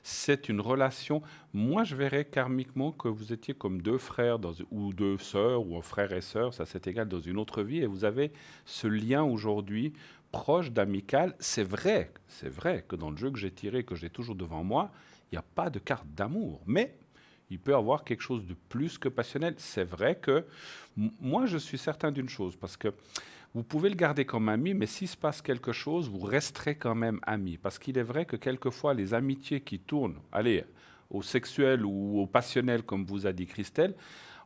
C'est une relation. Moi, je verrais karmiquement que vous étiez comme deux frères ou deux sœurs ou un frère et sœur, ça c'est égal dans une autre vie, et vous avez ce lien aujourd'hui proche d'amical. C'est vrai que dans le jeu que j'ai tiré, que j'ai toujours devant moi, il n'y a pas de carte d'amour, mais il peut y avoir quelque chose de plus que passionnel. C'est vrai que moi, je suis certain d'une chose, parce que vous pouvez le garder comme ami, mais s'il se passe quelque chose, vous resterez quand même amis. Parce qu'il est vrai que quelquefois, les amitiés qui tournent, allez, au sexuel ou au passionnel, comme vous a dit Christelle,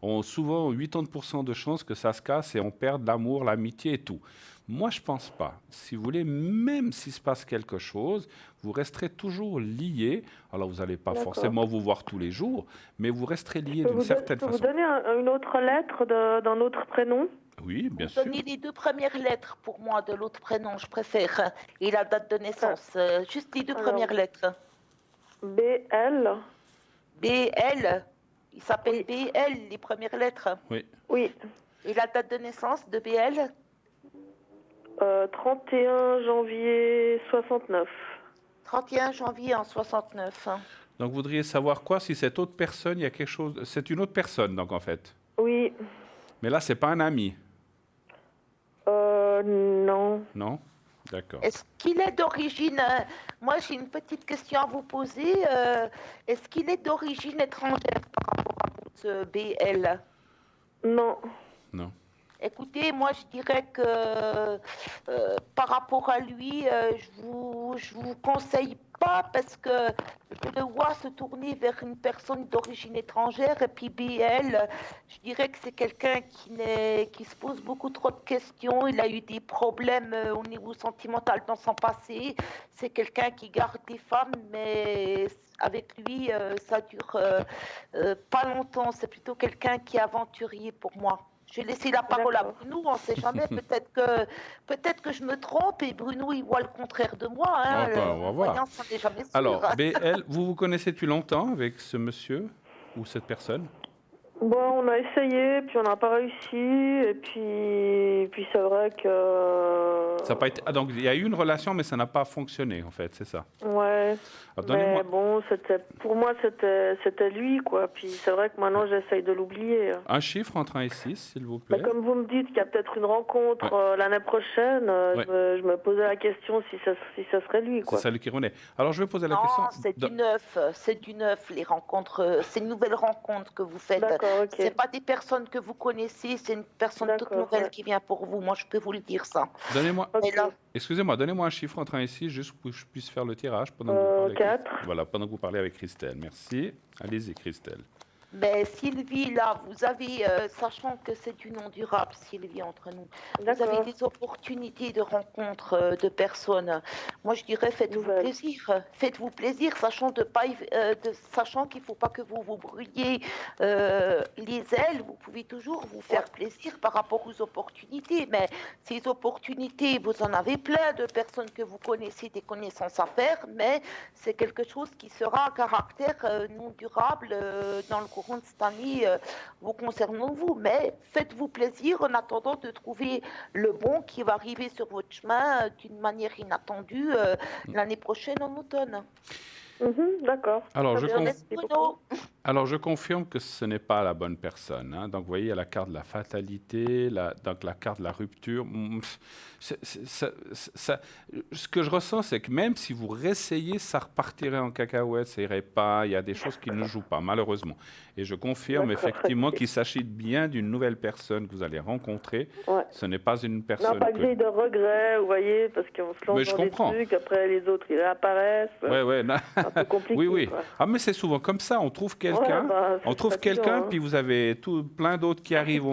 ont souvent 80% de chances que ça se casse et on perde l'amour, l'amitié et tout. Moi, je ne pense pas. Si vous voulez, même s'il se passe quelque chose, vous resterez toujours liés. Alors, vous n'allez pas forcément vous voir tous les jours, mais vous resterez liés d'une certaine façon. Je peux vous donner une autre lettre d'un autre prénom? Oui, bien sûr. Donnez les deux premières lettres pour moi de l'autre prénom, je préfère. Et la date de naissance. Juste les deux premières lettres. BL. BL. Il s'appelle BL, les premières lettres. Oui. Et la date de naissance de BL? 31 janvier 69. 31 janvier en 69. Donc, vous voudriez savoir quoi? Si cette autre personne, il y a quelque chose... C'est une autre personne, donc, en fait. Oui. Mais là, c'est pas un ami. Non. Non? D'accord. Est-ce qu'il est d'origine... moi, j'ai une petite question à vous poser. Est-ce qu'il est d'origine étrangère par rapport à votre BL? Non. Non. Écoutez, moi, je dirais que par rapport à lui, je vous conseille pas parce que je le vois se tourner vers une personne d'origine étrangère et puis BL, je dirais que c'est quelqu'un qui se pose beaucoup trop de questions. Il a eu des problèmes au niveau sentimental dans son passé. C'est quelqu'un qui garde des femmes, mais avec lui, ça dure pas longtemps. C'est plutôt quelqu'un qui est aventurier pour moi. Je vais laisser la parole à Bruno, on ne sait jamais, peut-être que je me trompe et Bruno il voit le contraire de moi. Hein, on va voir. Ça n'est jamais sûr. Alors, BL, vous connaissez depuis longtemps avec ce monsieur ou cette personne? Bon, on a essayé, puis on n'a pas réussi, et puis c'est vrai que... Ça a pas été... Ah, donc il y a eu une relation, mais ça n'a pas fonctionné, en fait, c'est ça. Ouais, Alors, donnez-moi... mais bon, pour moi, c'était lui, quoi. Puis c'est vrai que maintenant, j'essaye de l'oublier. Un chiffre entre 1 et 6, s'il vous Bah, plaît. comme vous me dites qu'il y a peut-être une rencontre l'année prochaine, Ouais. je me posais la question si ça serait lui, C'est quoi. ça qui renaît. Alors, je vais poser la Non, question... c'est du neuf, les rencontres, c'est une nouvelle rencontre que vous faites. D'accord, ok. C'est pas des personnes que vous connaissez, c'est une personne toute D'accord, nouvelle ouais. qui vient pour vous. Moi, je peux vous le dire ça. Donnez-moi... Ok. Et là, Excusez-moi, donnez-moi un chiffre entre 1 et 6, juste pour que je puisse faire le tirage pendant que vous parlez. 4. Voilà, pendant que vous parlez avec Christelle. Merci. Allez-y, Christelle. ben, Sylvie, là, vous avez, sachant que c'est du non durable, Sylvie, entre nous, vous D'accord. avez des opportunités de rencontre de personnes. Moi, je dirais, faites-vous Nouvelles. plaisir. Faites-vous plaisir, sachant qu'il ne faut pas que vous vous brouillez les ailes. Vous pouvez toujours vous faire plaisir par rapport aux opportunités. Mais ces opportunités, vous en avez plein de personnes que vous connaissez, des connaissances à faire, mais c'est quelque chose qui sera à caractère non durable dans le courant de cette année vous concernant vous. Mais faites-vous plaisir en attendant de trouver le bon qui va arriver sur votre chemin d'une manière inattendue l'année prochaine en automne. D'accord. Alors, Très je bien, conf- merci beaucoup. Bruno, Alors, je confirme que ce n'est pas la bonne personne. Hein. Donc, vous voyez, il y a la carte de la fatalité, donc la carte de la rupture. Ce que je ressens, c'est que même si vous réessayez, ça repartirait en cacahuète, ça irait pas. Il y a des choses qui ne jouent pas, malheureusement. Et je confirme D'accord, effectivement ok. qu'il s'agit bien d'une nouvelle personne que vous allez rencontrer. Ouais. Ce n'est pas une Non, personne pas que j'ai de regrets, vous voyez, parce qu'on se lance Mais je dans des comprends. trucs, après les autres, ils apparaissent. Ouais, non. C'est un peu compliqué. Oui, oui. quoi. Ah, mais c'est souvent comme ça. On trouve quelqu'un, Ouais, bah, c'est on trouve fatigant, quelqu'un, hein. puis vous avez plein d'autres qui arrivent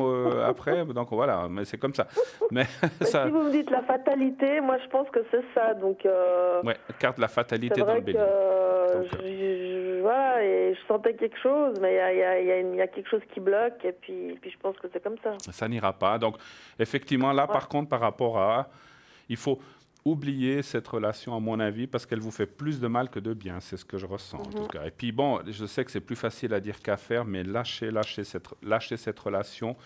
après. Donc voilà, mais c'est comme ça. Mais Mais ça, si vous me dites la fatalité, moi je pense que c'est ça. Donc, ouais, carte de la c'est fatalité dans le vrai bélier. que Donc, voilà, et je sentais quelque chose, mais il y a quelque chose qui bloque, et puis je pense que c'est comme ça. ça n'ira pas. Donc effectivement, là, par contre, par rapport à, il faut oublier cette relation, à mon avis, parce qu'elle vous fait plus de mal que de bien. C'est ce que je ressens, en tout cas. Et puis bon, je sais que c'est plus facile à dire qu'à faire, mais lâchez cette relation.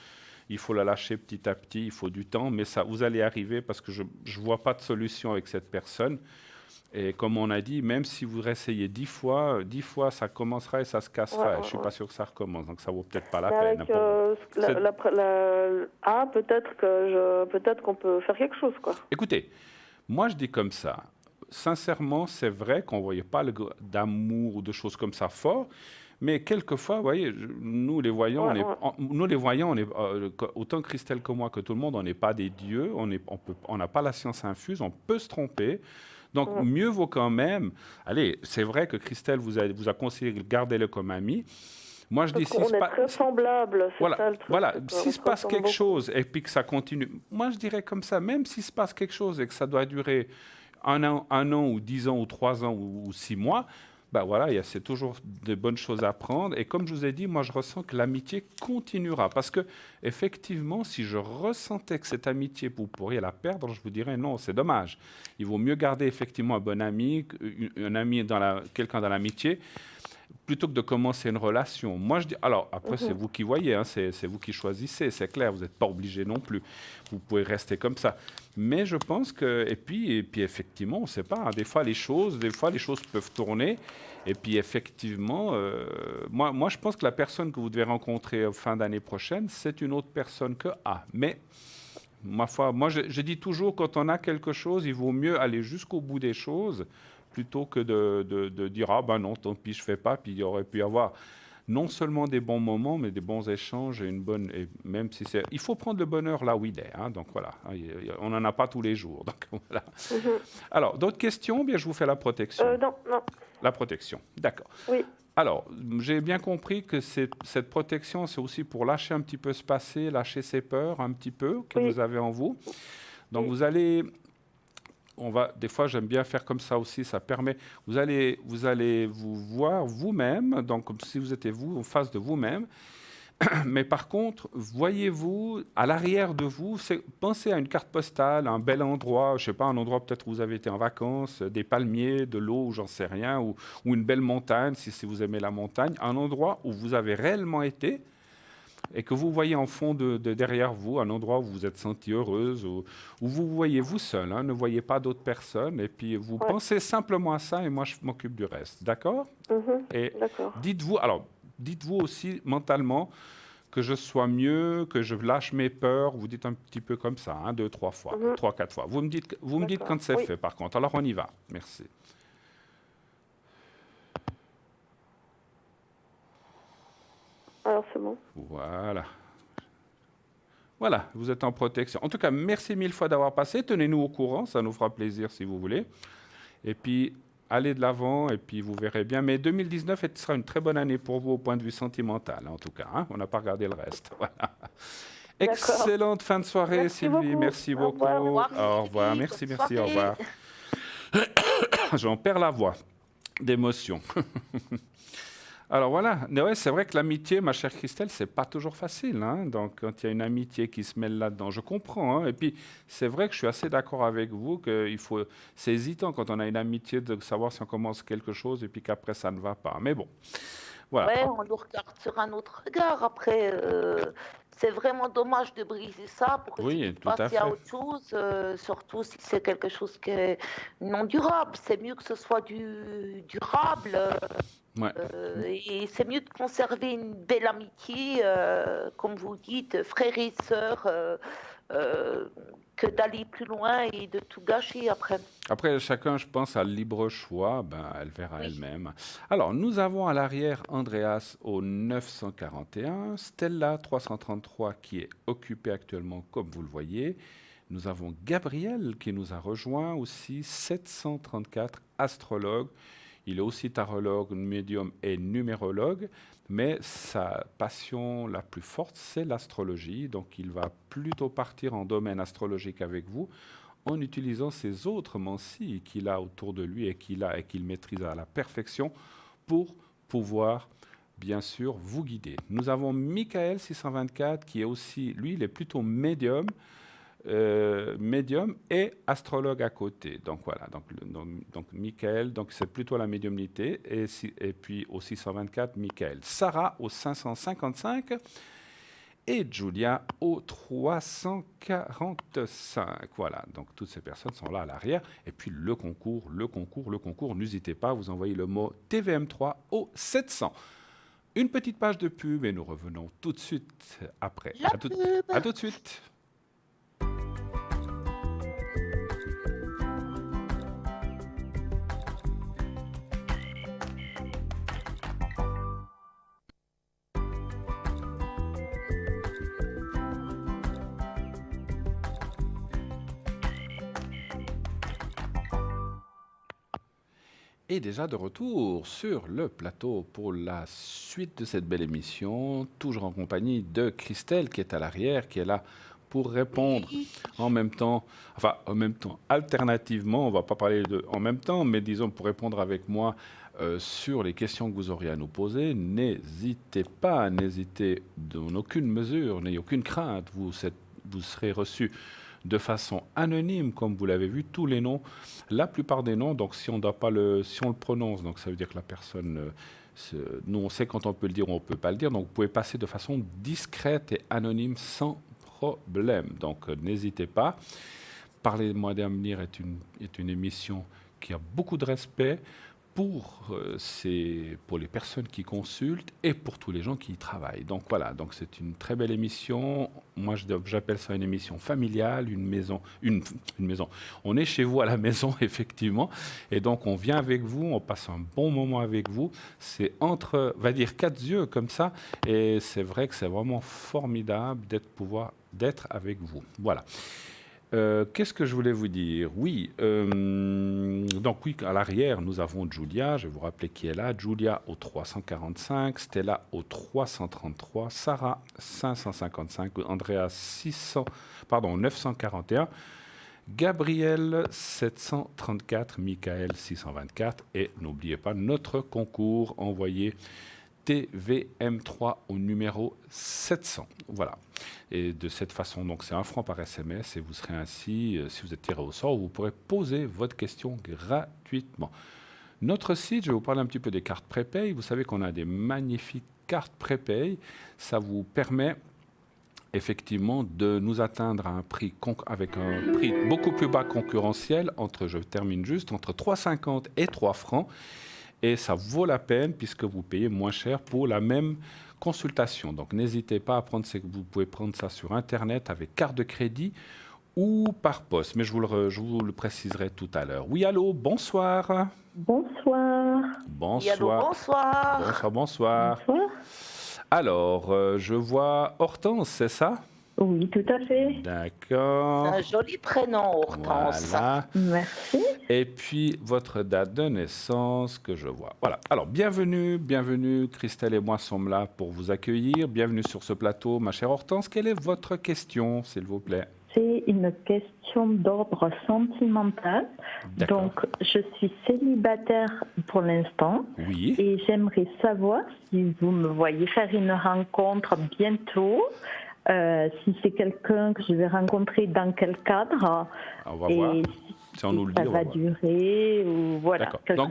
Il faut la lâcher petit à petit, il faut du temps, mais ça, vous allez arriver parce que je ne vois pas de solution avec cette personne. Et comme on a dit, même si vous réessayez 10 fois, ça commencera et ça se cassera. Ouais, Je ne suis pas sûr que ça recommence, donc ça vaut peut-être pas la Mais peine. avec peut-être qu'on peut faire quelque chose, quoi. Écoutez, moi je dis comme ça. Sincèrement, c'est vrai qu'on ne voyait pas d'amour ou de choses comme ça fort. Mais quelquefois, vous voyez, nous les voyants, autant Christelle que moi, que tout le monde, on n'est pas des dieux, on n'a pas la science infuse, on peut se tromper. Donc, mieux vaut quand même... Allez, c'est vrai que Christelle vous a conseillé de garder-le comme ami. Moi, je dis... On est très semblables, c'est ça le truc. Voilà, c'est qu'on s'il se passe ressemble quelque beaucoup. chose et puis que ça continue... Moi, je dirais comme ça, même s'il se passe quelque chose et que ça doit durer un an ou 10 ans ou 3 ans ou 6 mois... Ben voilà, c'est toujours de bonnes choses à prendre. Et comme je vous ai dit, moi, je ressens que l'amitié continuera. Parce que, effectivement, si je ressentais que cette amitié, vous pourriez la perdre, je vous dirais non, c'est dommage. Il vaut mieux garder effectivement un bon ami, quelqu'un dans l'amitié, plutôt que de commencer une relation. Moi, je dis... Alors, après, c'est vous qui voyez, hein, c'est vous qui choisissez, c'est clair, vous n'êtes pas obligé non plus. Vous pouvez rester comme ça. Mais je pense que... Et puis effectivement, on ne sait pas, hein, des fois, les choses peuvent tourner. Et puis, effectivement, moi, je pense que la personne que vous devez rencontrer fin d'année prochaine, c'est une autre personne que A. Mais... Ma foi, moi, je dis toujours, quand on a quelque chose, il vaut mieux aller jusqu'au bout des choses plutôt que de dire « Ah ben non, tant pis, je ne fais pas ». Puis il y aurait pu y avoir non seulement des bons moments, mais des bons échanges et même si c'est... Il faut prendre le bonheur là où il est. Hein, donc voilà, on n'en a pas tous les jours. Donc, voilà. Alors, d'autres questions? Bien, je vous fais la protection. Non. La protection, d'accord. Oui. Alors, j'ai bien compris que cette protection, c'est aussi pour lâcher un petit peu ce passé, lâcher ses peurs un petit peu que vous avez en vous. Donc, vous allez... des fois, j'aime bien faire comme ça aussi, ça permet... Vous allez vous voir vous-même, donc comme si vous étiez vous en face de vous-même. Mais par contre, voyez-vous, à l'arrière de vous, pensez à une carte postale, un bel endroit, je ne sais pas, un endroit peut-être où vous avez été en vacances, des palmiers, de l'eau, j'en sais rien, ou une belle montagne, si vous aimez la montagne, un endroit où vous avez réellement été, et que vous voyez en fond de derrière vous un endroit où vous vous êtes senti heureuse, où vous voyez vous seul, hein, ne voyez pas d'autres personnes, et puis vous pensez simplement à ça et moi je m'occupe du reste, d'accord? Et D'accord. dites-vous aussi mentalement que je sois mieux, que je lâche mes peurs, vous dites un petit peu comme ça, hein, 2, 3 fois, 3, 4 fois. Vous me dites quand c'est fait par contre, alors on y va, merci. Alors c'est bon. Voilà. Voilà, vous êtes en protection. En tout cas, merci mille fois d'avoir passé. Tenez-nous au courant, ça nous fera plaisir si vous voulez. Et puis, allez de l'avant et puis vous verrez bien. Mais 2019 sera une très bonne année pour vous au point de vue sentimental, en tout cas. Hein. On n'a pas regardé le reste. Voilà. Excellente fin de soirée, Merci Sylvie. beaucoup. Merci Au beaucoup. revoir. Au revoir. Merci, merci. Au revoir. J'en perds la voix d'émotion. Alors voilà, ouais, c'est vrai que l'amitié, ma chère Christelle, c'est pas toujours facile. Hein. Donc quand il y a une amitié qui se mêle là-dedans, je comprends. Hein. Et puis c'est vrai que je suis assez d'accord avec vous que c'est hésitant quand on a une amitié de savoir si on commence quelque chose et puis qu'après ça ne va pas. Mais bon, voilà. Ouais, on le regarde sur un autre regard. Après, c'est vraiment dommage de briser ça pour essayer de passer à autre chose, surtout si c'est quelque chose qui est non durable. C'est mieux que ce soit durable. Ouais. Et c'est mieux de conserver une belle amitié, comme vous dites, frères et sœurs, que d'aller plus loin et de tout gâcher après. Après, chacun, je pense, a le libre choix, elle verra elle-même. Alors, nous avons à l'arrière Andreas au 941, Stella 333 qui est occupée actuellement, comme vous le voyez. Nous avons Gabriel qui nous a rejoint aussi, 734, astrologue. Il est aussi tarologue, médium et numérologue, mais sa passion la plus forte, c'est l'astrologie. Donc, il va plutôt partir en domaine astrologique avec vous en utilisant ces autres mancies qu'il a autour de lui et qu'il maîtrise à la perfection pour pouvoir, bien sûr, vous guider. Nous avons Michael 624 qui est aussi, lui, il est plutôt médium et astrologue à côté. Donc voilà, donc Michael, donc c'est plutôt la médiumnité, et puis au 624, Michael. Sarah au 555 et Julia au 345. Voilà, donc toutes ces personnes sont là à l'arrière. Et puis le concours, n'hésitez pas, vous envoyez le mot TVM3 au 700. Une petite page de pub et nous revenons tout de suite après. À tout de suite. Et déjà de retour sur le plateau pour la suite de cette belle émission, toujours en compagnie de Christelle qui est à l'arrière, qui est là pour répondre en même temps, alternativement, on ne va pas parler de en même temps, mais disons pour répondre avec moi sur les questions que vous auriez à nous poser. N'hésitez pas, n'hésitez dans aucune mesure, n'ayez aucune crainte, vous serez reçu de façon anonyme, comme vous l'avez vu, tous les noms, la plupart des noms, donc si on le prononce, donc ça veut dire que la personne, nous on sait quand on peut le dire ou on ne peut pas le dire, donc vous pouvez passer de façon discrète et anonyme sans problème. Donc n'hésitez pas. Parlez-moi d'avenir est une émission qui a beaucoup de respect pour les personnes qui consultent et pour tous les gens qui y travaillent. Donc voilà, donc c'est une très belle émission. Moi, j'appelle ça une émission familiale, une maison. On est chez vous à la maison, effectivement. Et donc, on vient avec vous, on passe un bon moment avec vous. C'est va dire, 4 yeux comme ça. Et c'est vrai que c'est vraiment formidable d'être avec vous. Voilà. Qu'est-ce que je voulais vous dire? Oui, donc oui, à l'arrière, nous avons Julia, je vais vous rappeler qui est là, Julia au 345, Stella au 333, Sarah 555, Andrea 941, Gabriel 734, Michael 624, et n'oubliez pas notre concours, envoyé TVM3 au numéro 700. Voilà. Et de cette façon, donc c'est 1 franc par SMS et vous serez ainsi, si vous êtes tiré au sort, vous pourrez poser votre question gratuitement. Notre site, je vais vous parler un petit peu des cartes prépay. Vous savez qu'on a des magnifiques carte prépay, ça vous permet effectivement de nous atteindre à un prix avec un prix beaucoup plus bas concurrentiel, je termine juste, entre 3,50 et 3 francs. Et ça vaut la peine puisque vous payez moins cher pour la même consultation. Donc n'hésitez pas à prendre vous pouvez prendre ça sur Internet avec carte de crédit ou par poste. Mais je vous le préciserai tout à l'heure. Oui, allô, bonsoir. Bonsoir. Bonsoir. Oui, allô, bonsoir. Bonsoir, bonsoir. Bonsoir. Alors, je vois Hortense, c'est ça? Oui, tout à fait. D'accord. C'est un joli prénom, Hortense. Voilà. Merci. Et puis, votre date de naissance que je vois. Voilà. Alors, bienvenue. Christelle et moi sommes là pour vous accueillir. Bienvenue sur ce plateau, ma chère Hortense. Quelle est votre question, s'il vous plaît? C'est une question d'ordre sentimental. D'accord. Donc, je suis célibataire pour l'instant. Oui. Et j'aimerais savoir si vous me voyez faire une rencontre bientôt. Si c'est quelqu'un que je vais rencontrer, dans quel cadre? On va voir. Si on nous le dit, ça on va va voir. durer ou voilà. D'accord.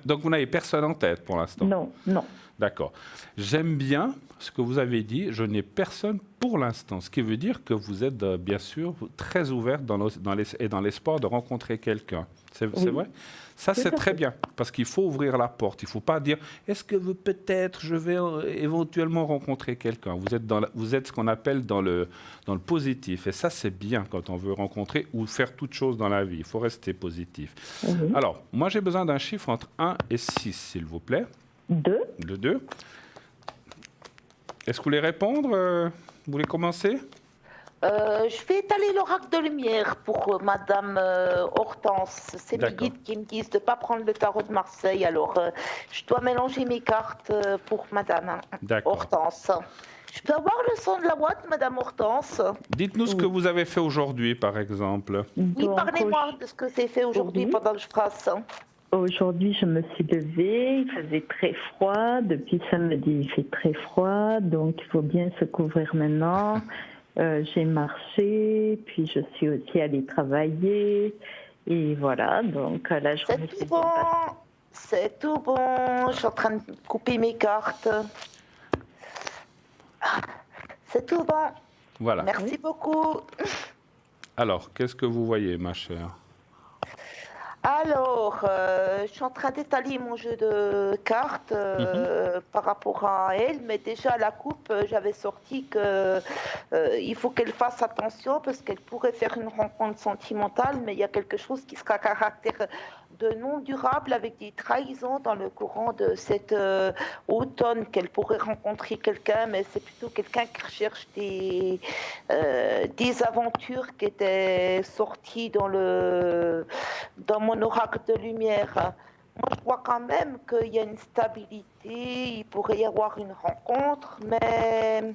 Donc, vous n'avez personne en tête pour l'instant? Non. D'accord. J'aime bien ce que vous avez dit. Je n'ai personne pour l'instant. Ce qui veut dire que vous êtes, bien sûr, très ouverte dans l'espoir de rencontrer quelqu'un. C'est vrai? Ça, c'est très bien. Parce qu'il faut ouvrir la porte. Il ne faut pas dire « Est-ce que peut-être je vais éventuellement rencontrer quelqu'un ?» Vous êtes ce qu'on appelle dans le positif. Et ça, c'est bien quand on veut rencontrer ou faire toute chose dans la vie. Il faut rester positif. Alors, moi, j'ai besoin d'un chiffre entre 1 et 6, s'il vous plaît. 2. Le 2. Est-ce que vous voulez répondre? Vous voulez commencer? Je vais étaler l'oracle de lumière pour Madame Hortense. C'est mes guides qui me disent de ne pas prendre le tarot de Marseille. Alors, je dois mélanger mes cartes pour Madame Hortense. Je peux avoir le son de la boîte, Madame Hortense? Dites-nous ce que vous avez fait aujourd'hui, par exemple. Oui, parlez-moi de ce que j'ai fait aujourd'hui pendant que je passe. Aujourd'hui, je me suis levée, il faisait très froid. Depuis samedi, il fait très froid, donc il faut bien se couvrir maintenant. J'ai marché, puis je suis aussi allée travailler. Et voilà, donc la journée s'est bien passée. C'est tout bon. Je suis en train de couper mes cartes. C'est tout bon. Voilà. Merci beaucoup. Alors, qu'est-ce que vous voyez, ma chère? Alors, je suis en train d'étaler mon jeu de cartes par rapport à elle, mais déjà à la coupe, j'avais sorti qu'il faut qu'elle fasse attention parce qu'elle pourrait faire une rencontre sentimentale, mais il y a quelque chose qui sera à caractère de non durable avec des trahisons dans le courant de cet automne, qu'elle pourrait rencontrer quelqu'un, mais c'est plutôt quelqu'un qui recherche des aventures qui étaient sorties dans mon oracle de lumière. Moi, je vois quand même qu'il y a une stabilité, il pourrait y avoir une rencontre, mais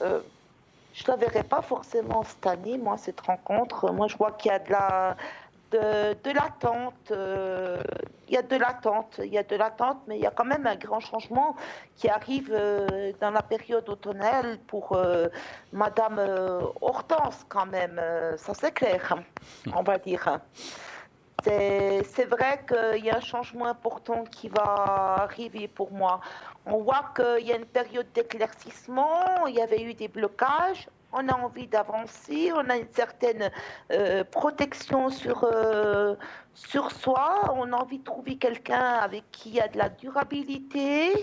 je ne la verrai pas forcément cette année, moi, cette rencontre. Moi, je vois qu'il y a de l'attente. Il y a de l'attente, mais il y a quand même un grand changement qui arrive dans la période automnale pour Madame Hortense, quand même. Ça, c'est clair, on va dire. C'est vrai qu'il y a un changement important qui va arriver pour moi. On voit qu'il y a une période d'éclaircissement, il y avait eu des blocages, on a envie d'avancer, on a une certaine protection sur soi, on a envie de trouver quelqu'un avec qui il y a de la durabilité,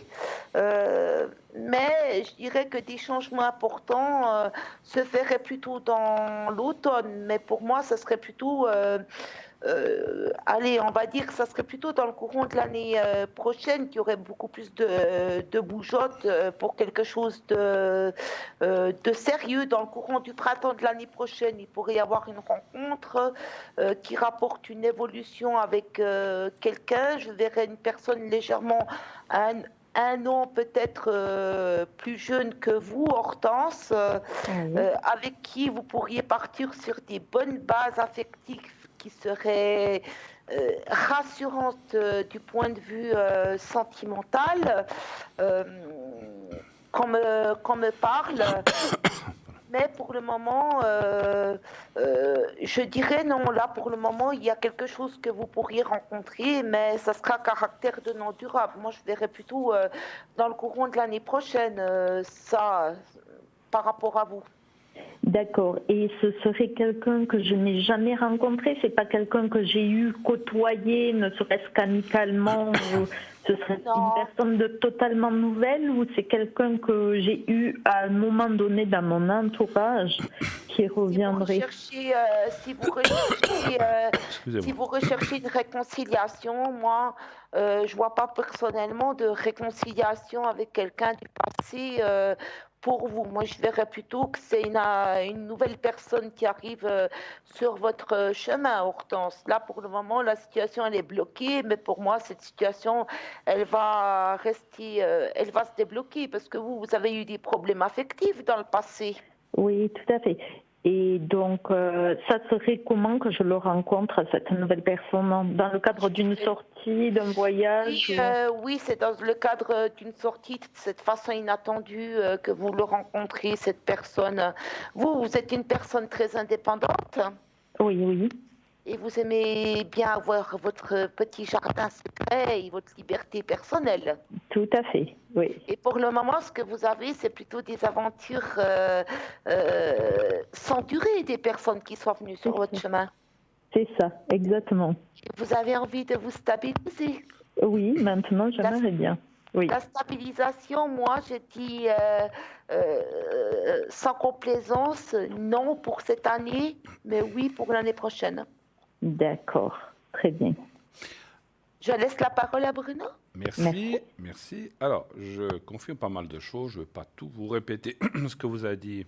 mais je dirais que des changements importants se feraient plutôt dans l'automne, mais pour moi, ça serait plutôt... allez, on va dire que ça serait plutôt dans le courant de l'année prochaine qu'il y aurait beaucoup plus de bougeotte pour quelque chose de sérieux. Dans le courant du printemps de l'année prochaine, il pourrait y avoir une rencontre qui rapporte une évolution avec quelqu'un. Je verrais une personne légèrement... un an peut-être plus jeune que vous, Hortense, avec qui vous pourriez partir sur des bonnes bases affectives qui seraient rassurantes du point de vue sentimental, qu'on me parle. Mais pour le moment, je dirais non. Là, pour le moment, il y a quelque chose que vous pourriez rencontrer, mais ça sera à caractère de non durable. Moi, je verrais plutôt dans le courant de l'année prochaine, ça, par rapport à vous. D'accord. Et ce serait quelqu'un que je n'ai jamais rencontré? C'est pas quelqu'un que j'ai eu côtoyé, ne serait-ce qu'amicalement? Ce serait une personne totalement nouvelle, ou c'est quelqu'un que j'ai eu à un moment donné dans mon entourage qui reviendrait? Si vous recherchez une réconciliation, moi, je vois pas personnellement de réconciliation avec quelqu'un du passé. Pour vous, moi je verrais plutôt que c'est une nouvelle personne qui arrive sur votre chemin, Hortense. Là, pour le moment, la situation elle est bloquée, mais pour moi, cette situation, elle va rester, elle va se débloquer parce que vous avez eu des problèmes affectifs dans le passé. Oui, tout à fait. Et donc, ça serait comment que je le rencontre, cette nouvelle personne? Dans le cadre d'une sortie, d'un voyage? Oui, c'est dans le cadre d'une sortie, de cette façon inattendue que vous le rencontrez, cette personne. Vous êtes une personne très indépendante. Oui, oui. Et vous aimez bien avoir votre petit jardin secret et votre liberté personnelle. Tout à fait, oui. Et pour le moment, ce que vous avez, c'est plutôt des aventures sans durée, des personnes qui sont venues sur votre chemin. C'est ça, exactement. Vous avez envie de vous stabiliser? Oui, maintenant, j'aimerais bien. Oui. La stabilisation, moi, je dis sans complaisance, non pour cette année, mais oui pour l'année prochaine. D'accord, très bien. Je laisse la parole à Bruno. Merci. Alors, je confirme pas mal de choses. Je ne vais pas tout vous répéter ce que vous a dit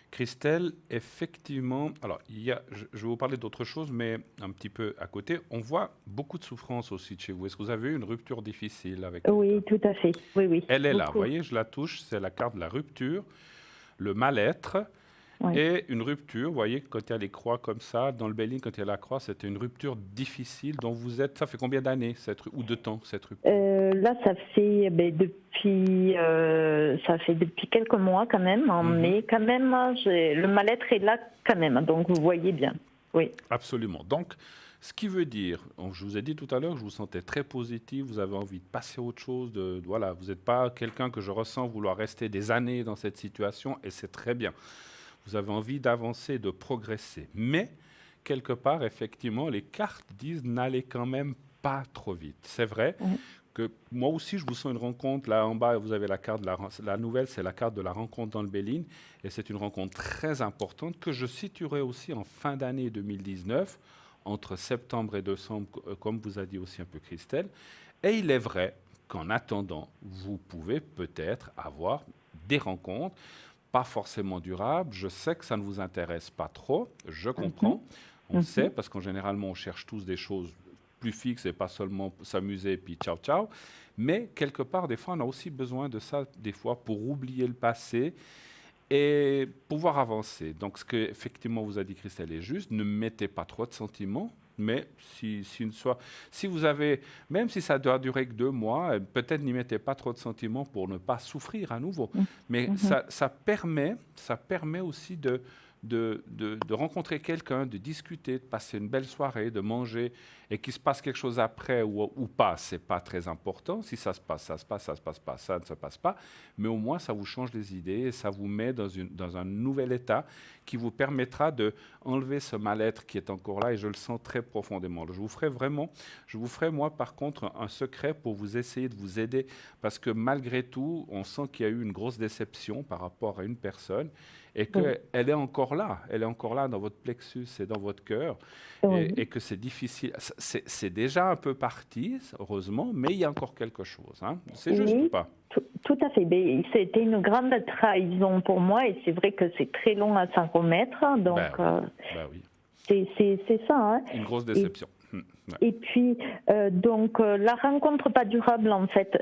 Christelle. Effectivement, alors, je vais vous parler d'autre chose, mais un petit peu à côté. On voit beaucoup de souffrance aussi de chez vous. Est-ce que vous avez eu une rupture difficile avec Oui, tout à fait. Oui. Elle est là, vous voyez, je la touche. C'est la carte de la rupture, le mal-être. Oui. Et une rupture, vous voyez, quand il y a les croix comme ça, dans le Béline, quand il y a la croix, c'était une rupture difficile dont vous êtes. Ça fait combien d'années ou de temps cette rupture? Là, ça fait depuis quelques mois quand même, mais quand même, le mal-être est là quand même. Donc vous voyez bien, oui. Absolument. Donc, ce qui veut dire, je vous ai dit tout à l'heure que je vous sentais très positif, vous avez envie de passer à autre chose. Voilà, vous n'êtes pas quelqu'un que je ressens vouloir rester des années dans cette situation, et c'est très bien. Vous avez envie d'avancer, de progresser. Mais, quelque part, effectivement, les cartes disent n'allez quand même pas trop vite. C'est vrai que moi aussi, je vous sens une rencontre. Là, en bas, vous avez la carte de la nouvelle, c'est la carte de la rencontre dans le Béline. Et c'est une rencontre très importante que je situerai aussi en fin d'année 2019, entre septembre et décembre, comme vous a dit aussi un peu Christelle. Et il est vrai qu'en attendant, vous pouvez peut-être avoir des rencontres pas forcément durable. Je sais que ça ne vous intéresse pas trop, je comprends. On sait, parce qu'en généralement, on cherche tous des choses plus fixes et pas seulement s'amuser puis ciao, ciao. Mais quelque part, des fois, on a aussi besoin de ça, des fois, pour oublier le passé et pouvoir avancer. Donc, ce qu'effectivement vous a dit Christelle est juste, ne mettez pas trop de sentiments. Mais si vous avez, même si ça doit durer que 2 mois, peut-être n'y mettez pas trop de sentiments pour ne pas souffrir à nouveau. Mais ça permet aussi de rencontrer quelqu'un, de discuter, de passer une belle soirée, de manger, et qu'il se passe quelque chose après ou pas, c'est pas très important. Si ça se passe, ça se passe, ça se passe pas, ça ne se passe pas. Mais au moins, ça vous change les idées et ça vous met dans un nouvel état qui vous permettra d'enlever ce mal-être qui est encore là, et je le sens très profondément. Je vous ferai moi par contre un secret pour vous essayer de vous aider, parce que malgré tout, on sent qu'il y a eu une grosse déception par rapport à une personne, et qu'elle est encore là, dans votre plexus et dans votre cœur, et que c'est difficile. C'est déjà un peu parti, heureusement, mais il y a encore quelque chose. Hein. C'est juste ou pas? Tout à fait. C'était une grande trahison pour moi, et c'est vrai que c'est très long à s'en remettre. Donc, oui. C'est ça. Hein. Une grosse déception. Et puis, la rencontre pas durable, en fait,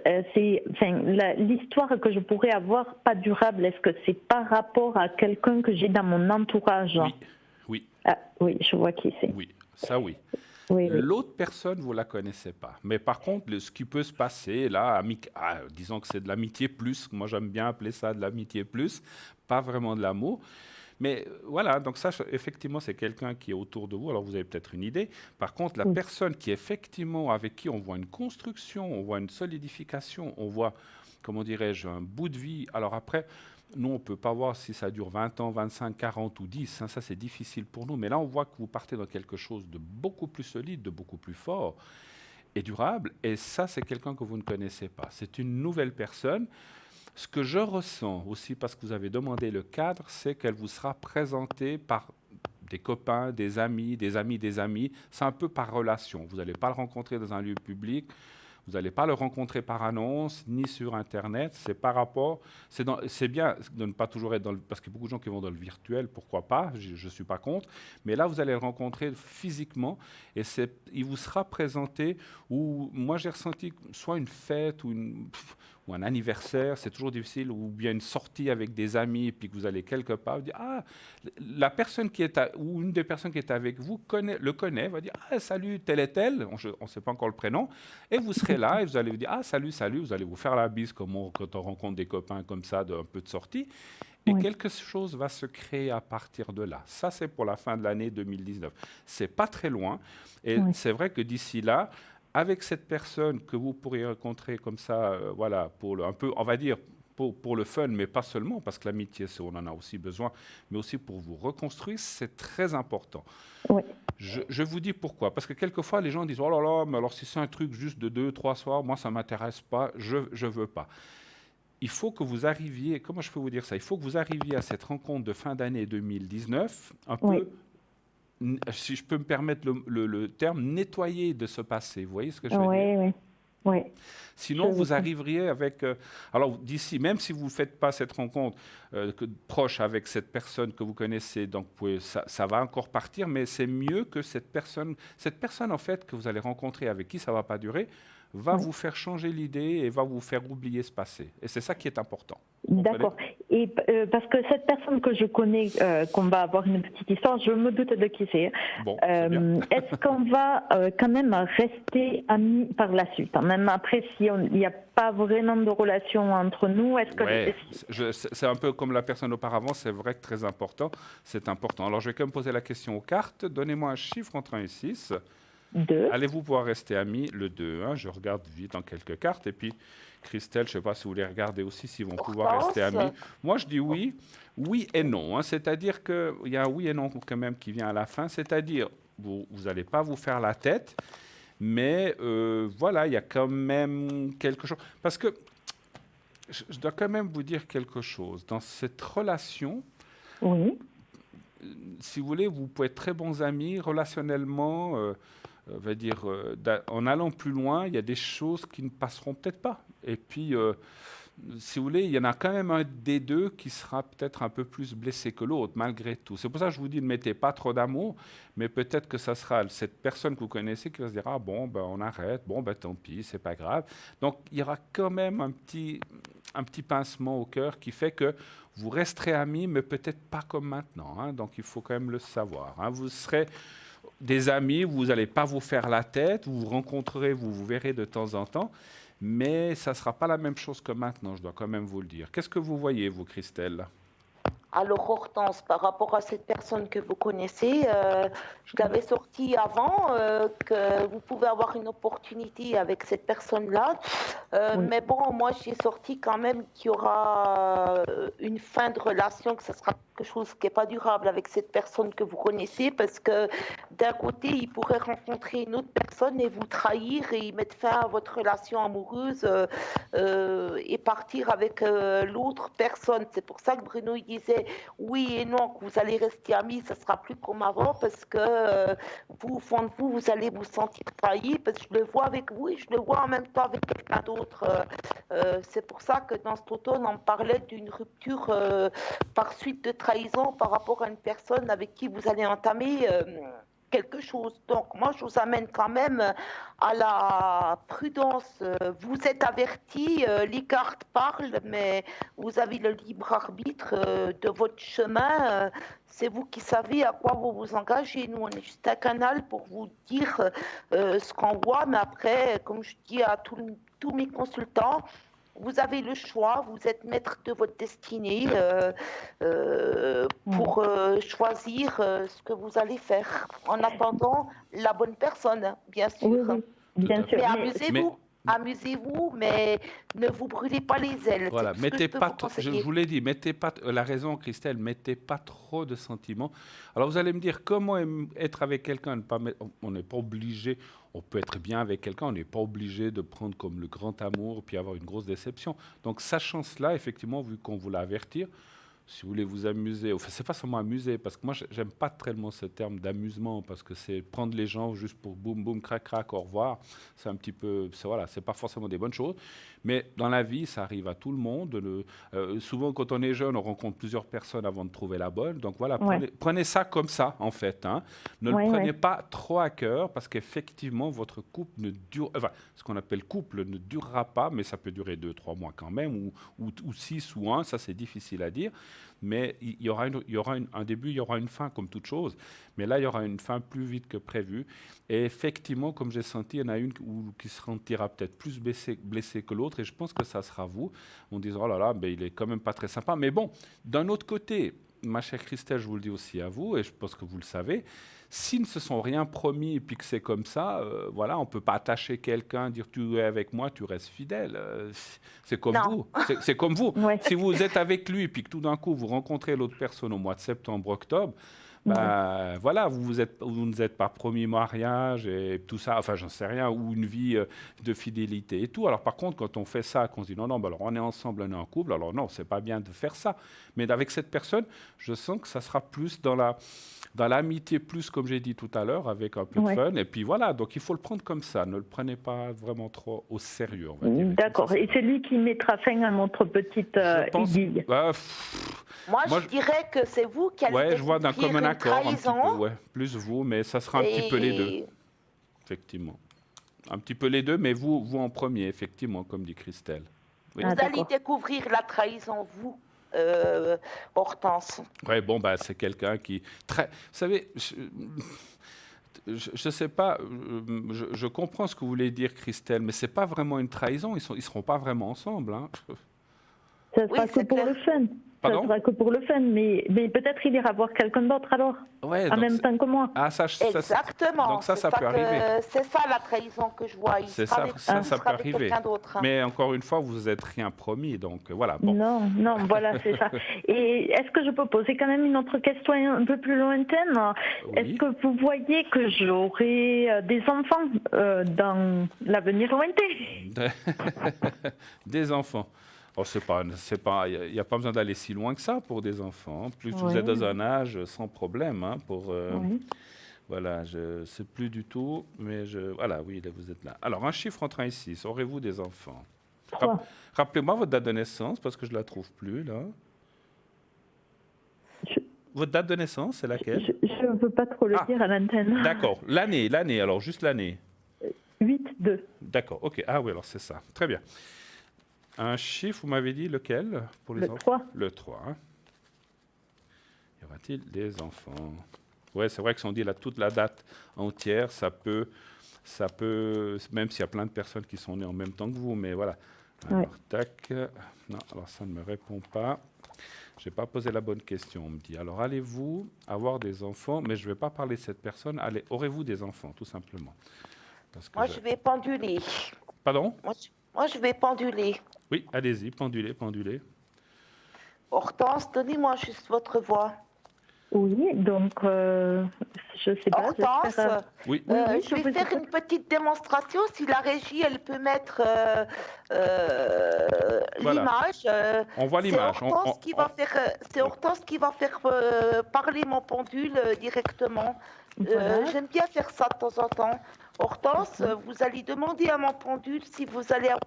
l'histoire que je pourrais avoir pas durable, est-ce que c'est par rapport à quelqu'un que j'ai dans mon entourage? Oui. Ah, oui, je vois qui c'est. Oui, ça oui. L'autre personne, vous ne la connaissez pas. Mais par contre, ce qui peut se passer, là, disons que c'est de l'amitié plus, moi j'aime bien appeler ça de l'amitié plus, pas vraiment de l'amour. Mais voilà, donc ça, effectivement, c'est quelqu'un qui est autour de vous. Alors, vous avez peut-être une idée. Par contre, la personne qui, effectivement, avec qui on voit une construction, on voit une solidification, on voit, comment dirais-je, un bout de vie. Alors après, nous, on ne peut pas voir si ça dure 20 ans, 25, 40 ou 10. Hein, ça, c'est difficile pour nous. Mais là, on voit que vous partez dans quelque chose de beaucoup plus solide, de beaucoup plus fort et durable. Et ça, c'est quelqu'un que vous ne connaissez pas. C'est une nouvelle personne. Ce que je ressens aussi, parce que vous avez demandé le cadre, c'est qu'elle vous sera présentée par des copains, des amis, des amis, des amis. C'est un peu par relation. Vous n'allez pas le rencontrer dans un lieu public. Vous n'allez pas le rencontrer par annonce, ni sur Internet. C'est par rapport... C'est bien de ne pas toujours être dans le... Parce qu'il y a beaucoup de gens qui vont dans le virtuel, pourquoi pas, je ne suis pas contre. Mais là, vous allez le rencontrer physiquement et il vous sera présenté où... Moi, j'ai ressenti soit une fête ou un anniversaire, c'est toujours difficile, ou bien une sortie avec des amis, et puis que vous allez quelque part, vous dites, ah, la personne qui est, ou une des personnes qui est avec vous le connaît, va dire, ah, salut, tel et tel, on ne sait pas encore le prénom, et vous serez là, et vous allez vous dire, ah, salut, salut, vous allez vous faire la bise, comme quand on rencontre des copains comme ça, un peu de sortie, et quelque chose va se créer à partir de là. Ça, c'est pour la fin de l'année 2019. C'est pas très loin, et c'est vrai que d'ici là, avec cette personne que vous pourriez rencontrer comme ça, voilà, pour un peu, on va dire, pour le fun, mais pas seulement, parce que l'amitié, on en a aussi besoin, mais aussi pour vous reconstruire, c'est très important. Oui. Je vous dis pourquoi. Parce que quelquefois, les gens disent, oh là là, mais alors si c'est un truc juste de 2-3 soirs, moi, ça ne m'intéresse pas, je ne veux pas. Il faut que vous arriviez, comment je peux vous dire ça? Il faut que vous arriviez à cette rencontre de fin d'année 2019, un peu... Si je peux me permettre le terme, nettoyer de ce passé. Vous voyez ce que je veux dire? Oui. Sinon, vous arriveriez avec... alors, d'ici, même si vous ne faites pas cette rencontre proche avec cette personne que vous connaissez, donc ça va encore partir, mais c'est mieux que cette personne, en fait, que vous allez rencontrer, avec qui ça ne va pas durer, va vous faire changer l'idée et va vous faire oublier ce passé. Et c'est ça qui est important. D'accord. Et parce que cette personne que je connais, qu'on va avoir une petite histoire, je me doute de qui c'est. Bon, est-ce qu'on va quand même rester amis par la suite, hein? Même après, si il n'y a pas vraiment de relation entre nous, est-ce que... c'est un peu comme la personne auparavant, c'est vrai que très important, c'est important. Alors, je vais quand même poser la question aux cartes. Donnez-moi un chiffre entre 1 et 6. 2. Allez-vous pouvoir rester amis? Le 2. Hein, je regarde vite en quelques cartes. Et puis, Christelle, je ne sais pas si vous voulez regarder aussi s'ils vont pouvoir rester amis. Moi, je dis oui. Oui et non. Hein, c'est-à-dire qu'il y a un oui et non quand même qui vient à la fin. C'est-à-dire, vous n'allez pas vous faire la tête, mais voilà, il y a quand même quelque chose. Parce que je dois quand même vous dire quelque chose. Dans cette relation... Si vous voulez, vous pouvez être très bons amis relationnellement. Va dire, en allant plus loin, il y a des choses qui ne passeront peut-être pas. Et puis, si vous voulez, il y en a quand même un des deux qui sera peut-être un peu plus blessé que l'autre, malgré tout. C'est pour ça que je vous dis, ne mettez pas trop d'amour, mais peut-être que ça sera cette personne que vous connaissez qui va se dire, ah bon, ben, on arrête, bon, ben, tant pis, c'est pas grave. Donc, il y aura quand même un petit pincement au cœur qui fait que vous resterez amis, mais peut-être pas comme maintenant. Hein. Donc, il faut quand même le savoir. Hein. Vous serez des amis, vous n'allez pas vous faire la tête, vous vous rencontrerez, vous vous verrez de temps en temps, mais ça ne sera pas la même chose que maintenant, je dois quand même vous le dire. Qu'est-ce que vous voyez, vous, Christelle? Alors, Hortense, par rapport à cette personne que vous connaissez, je l'avais sorti avant, que vous pouvez avoir une opportunité avec cette personne-là. Mais bon, moi, j'ai sorti quand même qu'il y aura une fin de relation, que ce sera quelque chose qui n'est pas durable avec cette personne que vous connaissez, parce que d'un côté, il pourrait rencontrer une autre personne et vous trahir et mettre fin à votre relation amoureuse et partir avec l'autre personne. C'est pour ça que Bruno il disait oui et non, que vous allez rester amis, ça sera plus comme avant, parce que vous, au fond de vous, vous allez vous sentir trahi, parce que je le vois avec vous et je le vois en même temps avec quelqu'un d'autre. C'est pour ça que dans cet automne, on parlait d'une rupture par suite de trahison par rapport à une personne avec qui vous allez entamer quelque chose. Donc, moi, je vous amène quand même à la prudence. Vous êtes avertis, les cartes parlent, mais vous avez le libre arbitre de votre chemin. C'est vous qui savez à quoi vous vous engagez. Nous, on est juste un canal pour vous dire ce qu'on voit, mais après, comme je dis à tous mes consultants, vous avez le choix, vous êtes maître de votre destinée pour choisir ce que vous allez faire. En attendant la bonne personne, bien sûr. Oui, oui, bien sûr. Mais Mais- amusez-vous. Amusez-vous, mais ne vous brûlez pas les ailes. Voilà, C'est tout ce que mettez je peux pas, vous je conseiller. vous l'ai dit, mettez pas, la raison, Christelle, mettez pas trop de sentiments. Alors vous allez me dire, comment être avec quelqu'un, on n'est pas obligé, on peut être bien avec quelqu'un, on n'est pas obligé de prendre comme le grand amour puis avoir une grosse déception. Donc sachant cela, effectivement, vu qu'on vous l'a avertir, si vous voulez vous amuser, enfin c'est pas seulement amuser, parce que moi j'aime pas tellement ce terme d'amusement, parce que c'est prendre les gens juste pour boum boum crac crac au revoir, c'est un petit peu, voilà, c'est pas forcément des bonnes choses, mais dans la vie ça arrive à tout le monde. Souvent quand on est jeune on rencontre plusieurs personnes avant de trouver la bonne, donc voilà, Ouais. prenez ça comme ça en fait, hein. Ne le Ouais, prenez ouais. pas trop à cœur, parce qu'effectivement votre couple ne dure, enfin ce qu'on appelle couple ne durera pas, mais ça peut durer 2-3 mois quand même, ou 6 ou 1, ça c'est difficile à dire. Mais il y aura, un début, il y aura une fin, comme toute chose. Mais là, il y aura une fin plus vite que prévu. Et effectivement, comme j'ai senti, il y en a une qui se sentira peut-être plus blessée que l'autre. Et je pense que ça sera vous, en disant, oh là là, ben, il est quand même pas très sympa. Mais bon, d'un autre côté, ma chère Christelle, je vous le dis aussi à vous, et je pense que vous le savez, s'ils ne se sont rien promis et puis que c'est comme ça, voilà, on ne peut pas attacher quelqu'un, dire tu es avec moi, tu restes fidèle. C'est comme Non. vous. C'est comme vous. Ouais. Si vous êtes avec lui et puis que tout d'un coup vous rencontrez l'autre personne au mois de septembre, octobre, ben, voilà, vous ne êtes pas promis mariage et tout ça, enfin j'en sais rien, ou une vie de fidélité et tout. Alors par contre, quand on fait ça, qu'on se dit non, non, ben, alors on est ensemble, on est en couple, alors non, c'est pas bien de faire ça. Mais avec cette personne, je sens que ça sera plus dans l'amitié, plus comme j'ai dit tout à l'heure, avec un peu de Ouais. fun. Et puis voilà, donc il faut le prendre comme ça, ne le prenez pas vraiment trop au sérieux, on va dire. D'accord. Et c'est lui qui mettra fin à notre petite Je pense, idylle. Moi, Moi, je dirais que c'est vous qui allez ouais, je vois d'un découvrir commun une accord, un petit peu, trahison. ouais, plus vous, mais ça sera un petit peu les deux, Et effectivement. Un petit peu les deux, mais vous en premier, effectivement, comme dit Christelle. Oui. Ah, vous allez d'accord. découvrir la trahison, vous, Hortense. Ouais, bon, bah, c'est quelqu'un qui... Vous savez, je sais pas, je comprends ce que vous voulez dire, Christelle, mais c'est pas vraiment une trahison, ils seront pas vraiment ensemble, hein. Ça Oui, sera que c'est pour clair. le fun. Pardon? Ça sera que pour le fun, mais peut-être il ira voir quelqu'un d'autre alors, Ouais, en donc même temps que moi. Ah, Exactement. donc ça C'est peut arriver. C'est ça la trahison que je vois. Il C'est sera ça, avec, ça il peut sera avec arriver. quelqu'un d'autre. Mais encore une fois, vous vous êtes rien promis, donc voilà. Bon. Non, non, voilà, c'est ça. Et est-ce que je peux poser quand même une autre question un peu plus lointaine? Oui. Est-ce que vous voyez que j'aurai des enfants dans l'avenir lointain? Des enfants. Oh, il n'y a pas besoin d'aller si loin que ça pour des enfants. Plus vous Oui. êtes dans un âge sans problème, hein, Oui. voilà, je ne sais plus du tout, mais voilà, oui, là, vous êtes là. Alors, un chiffre entre 1 et 6, aurez-vous des enfants? 3. Rappelez-moi votre date de naissance, parce que je ne la trouve plus, là. Votre date de naissance, c'est laquelle? Je ne veux pas trop le Ah. dire à l'antenne. D'accord, l'année, alors juste l'année. 8-2. D'accord, ok. Ah oui, alors c'est ça. Très bien. Un chiffre, vous m'avez dit lequel pour les Le enfants? 3. Le 3. Hein. Y aura-t-il des enfants? Oui, c'est vrai que si on dit toute la date entière, ça peut, même s'il y a plein de personnes qui sont nées en même temps que vous, mais voilà. Alors, Ouais. tac. Non, alors ça ne me répond pas. Je n'ai pas posé la bonne question, on me dit. Alors, allez-vous avoir des enfants? Mais je ne vais pas parler de cette personne. Allez, aurez-vous des enfants, tout simplement? Parce que Moi, je vais penduler. Pardon? Moi, je vais penduler. Oui, allez-y, pendulez. Hortense, donnez-moi juste votre voix. Oui, donc je sais pas. Hortense, j'espère, Oui. Oui, je je vais vous faire écoute. une petite démonstration. Si la régie, elle peut mettre Voilà. l'image. On voit l'image. C'est Hortense qui va faire, parler mon pendule directement. Voilà. J'aime bien faire ça de temps en temps. Hortense, vous allez demander à mon pendule si vous allez avoir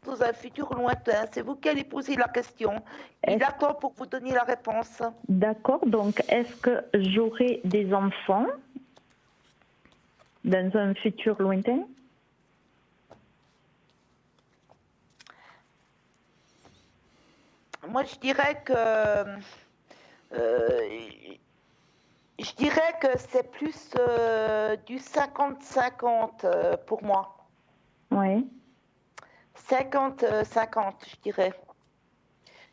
dans un futur lointain. C'est vous qui allez poser la question. Il Est-ce- attend pour vous donner la réponse. D'accord, donc est-ce que j'aurai des enfants dans un futur lointain? Moi, je dirais que c'est plus du 50-50 pour moi. Oui. 50-50, je dirais.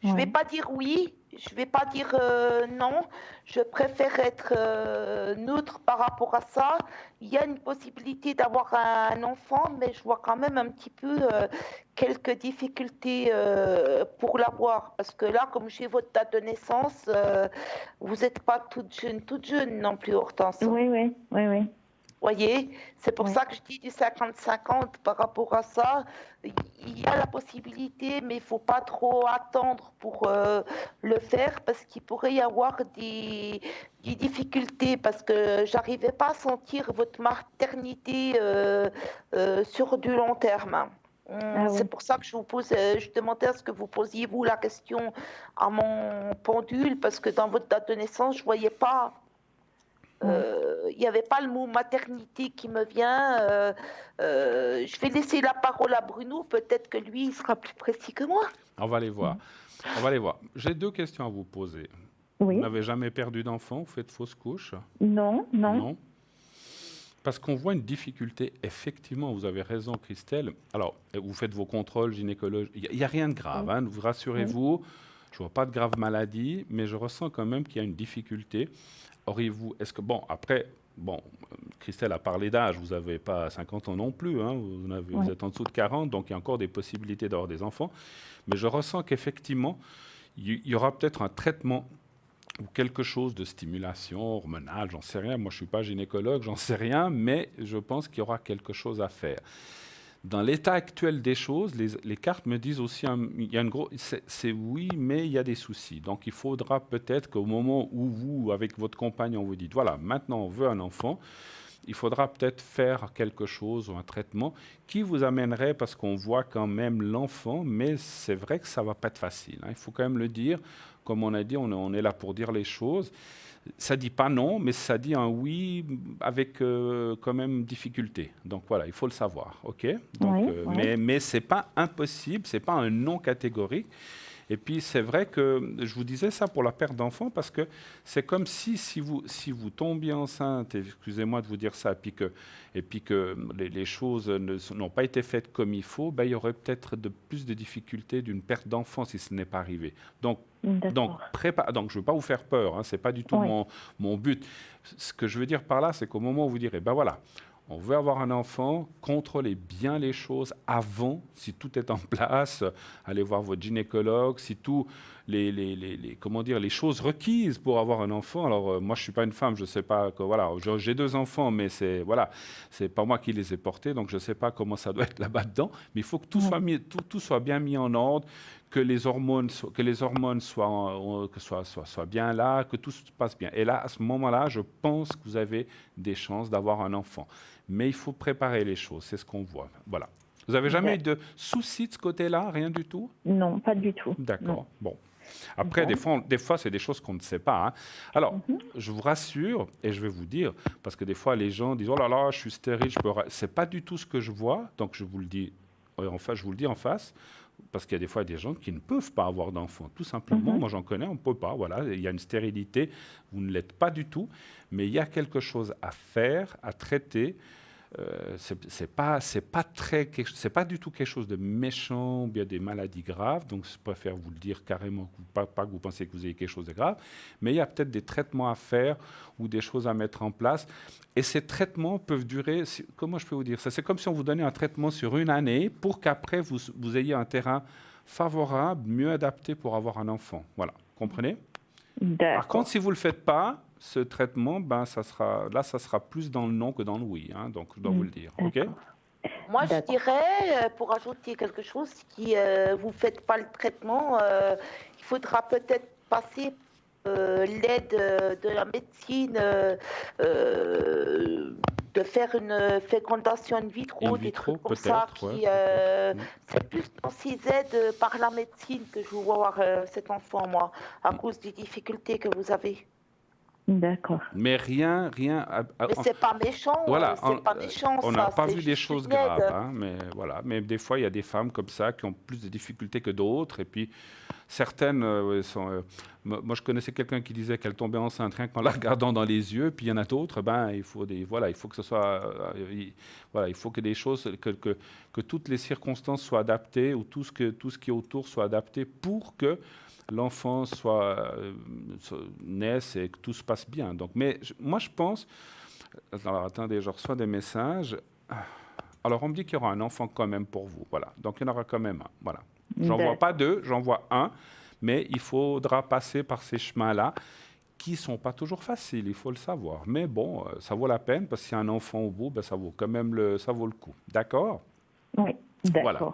Je ne vais pas dire oui, je ne vais pas dire non. Je préfère être neutre par rapport à ça. Il y a une possibilité d'avoir un enfant, mais je vois quand même un petit peu quelques difficultés pour l'avoir. Parce que là, comme j'ai votre date de naissance, vous n'êtes pas toute jeune non plus, Hortense. Oui. Voyez, c'est pour Oui. ça que je dis du 50-50 par rapport à ça. Il y a la possibilité, mais il ne faut pas trop attendre pour le faire parce qu'il pourrait y avoir des difficultés parce que j'arrivais pas à sentir votre maternité sur du long terme. C'est pour ça que je demandais à ce que vous posiez vous la question à mon pendule parce que dans votre date de naissance, je voyais pas. Il n'y avait pas le mot maternité qui me vient. Je vais laisser la parole à Bruno. Peut-être que lui, il sera plus précis que moi. On va aller voir. On va aller voir. J'ai 2 questions à vous poser. Oui. Vous n'avez jamais perdu d'enfant? Vous faites fausse couche? Non. Parce qu'on voit une difficulté. Effectivement, vous avez raison, Christelle. Alors, vous faites vos contrôles gynécologiques. Il n'y a rien de grave, hein, vous rassurez-vous. Je ne vois pas de grave maladie, mais je ressens quand même qu'il y a une difficulté. Auriez-vous, Christelle a parlé d'âge, vous n'avez pas 50 ans non plus, hein, vous êtes en dessous de 40, donc il y a encore des possibilités d'avoir des enfants. Mais je ressens qu'effectivement, il y aura peut-être un traitement ou quelque chose de stimulation hormonale, j'en sais rien. Moi, je ne suis pas gynécologue, j'en sais rien, mais je pense qu'il y aura quelque chose à faire. Dans l'état actuel des choses, les cartes me disent aussi, il y a c'est oui, mais il y a des soucis. Donc, il faudra peut-être qu'au moment où vous, avec votre compagnon, vous dites, voilà, maintenant on veut un enfant, il faudra peut-être faire quelque chose ou un traitement qui vous amènerait, parce qu'on voit quand même l'enfant, mais c'est vrai que ça ne va pas être facile, hein. Il faut quand même le dire. Comme on a dit, on est là pour dire les choses. Ça ne dit pas non, mais ça dit un oui avec quand même difficulté. Donc voilà, il faut le savoir, ok? Donc, mais ce n'est pas impossible, ce n'est pas un non catégorique. Et puis c'est vrai que je vous disais ça pour la perte d'enfant parce que c'est comme si vous tombiez enceinte, excusez-moi de vous dire ça, et puis que les choses n'ont pas été faites comme il faut, ben, il y aurait peut-être plus de difficultés d'une perte d'enfant si ce n'est pas arrivé. Donc je ne veux pas vous faire peur, hein, ce n'est pas du tout mon but. Ce que je veux dire par là, c'est qu'au moment où vous direz, ben voilà, on veut avoir un enfant, contrôlez bien les choses avant, si tout est en place, allez voir votre gynécologue, si tout les choses requises pour avoir un enfant. Alors moi je suis pas une femme, je sais pas que voilà, j'ai 2 enfants, mais c'est pas moi qui les ai portés, donc je sais pas comment ça doit être là-bas dedans, mais il faut que tout soit bien mis en ordre, que les hormones soient bien là, que tout se passe bien. Et là, à ce moment-là, je pense que vous avez des chances d'avoir un enfant. Mais il faut préparer les choses, c'est ce qu'on voit. Voilà. Vous n'avez jamais eu de soucis de ce côté-là, rien du tout? Non, pas du tout. D'accord, bon. Après, des fois, c'est des choses qu'on ne sait pas, hein. Alors, je vous rassure, et je vais vous dire, parce que des fois, les gens disent « Oh là là, je suis stérile, ce n'est pas du tout ce que je vois. » Donc, je vous le dis en face. Parce qu'il y a des fois des gens qui ne peuvent pas avoir d'enfants, tout simplement. Moi, j'en connais, on ne peut pas. Voilà, il y a une stérilité, vous ne l'êtes pas du tout, mais il y a quelque chose à faire, à traiter. C'est pas du tout quelque chose de méchant ou bien des maladies graves. Donc, je préfère vous le dire carrément, pas que vous pensiez que vous ayez quelque chose de grave, mais il y a peut-être des traitements à faire ou des choses à mettre en place. Et ces traitements peuvent durer, comment je peux vous dire ça? C'est comme si on vous donnait un traitement sur 1 année pour qu'après vous ayez un terrain favorable, mieux adapté pour avoir un enfant. Voilà, comprenez? Par contre, si vous ne le faites pas, ce traitement, ben, ça sera plus dans le non que dans le oui, hein, donc je dois vous le dire. Ok? Moi, je dirais, pour ajouter quelque chose, si vous ne faites pas le traitement, il faudra peut-être passer l'aide de la médecine, de faire une fécondation in vitro, des trucs comme ça. C'est plus dans ces aides par la médecine que je veux avoir cet enfant, moi, à cause des difficultés que vous avez. D'accord. Mais rien. Mais c'est pas méchant. Voilà, pas méchant. On n'a pas vu des choses graves, hein, mais voilà. Mais des fois, il y a des femmes comme ça qui ont plus de difficultés que d'autres, et puis certaines moi, je connaissais quelqu'un qui disait qu'elle tombait enceinte rien qu'en la regardant dans les yeux. Puis il y en a d'autres, il faut il faut que ce soit, il faut que des choses, que toutes les circonstances soient adaptées ou tout ce qui est autour soit adapté pour que l'enfant naisse et que tout se passe bien. Donc, moi, je pense. Alors, attendez, je reçois des messages. Alors, on me dit qu'il y aura un enfant quand même pour vous. Voilà. Donc, il y en aura quand même un. Voilà. J'en vois pas deux, j'en vois un. Mais il faudra passer par ces chemins-là qui ne sont pas toujours faciles, il faut le savoir. Mais bon, ça vaut la peine parce qu'il y a un enfant au bout, ça vaut quand même ça vaut le coup. D'accord? Oui, d'accord. Voilà.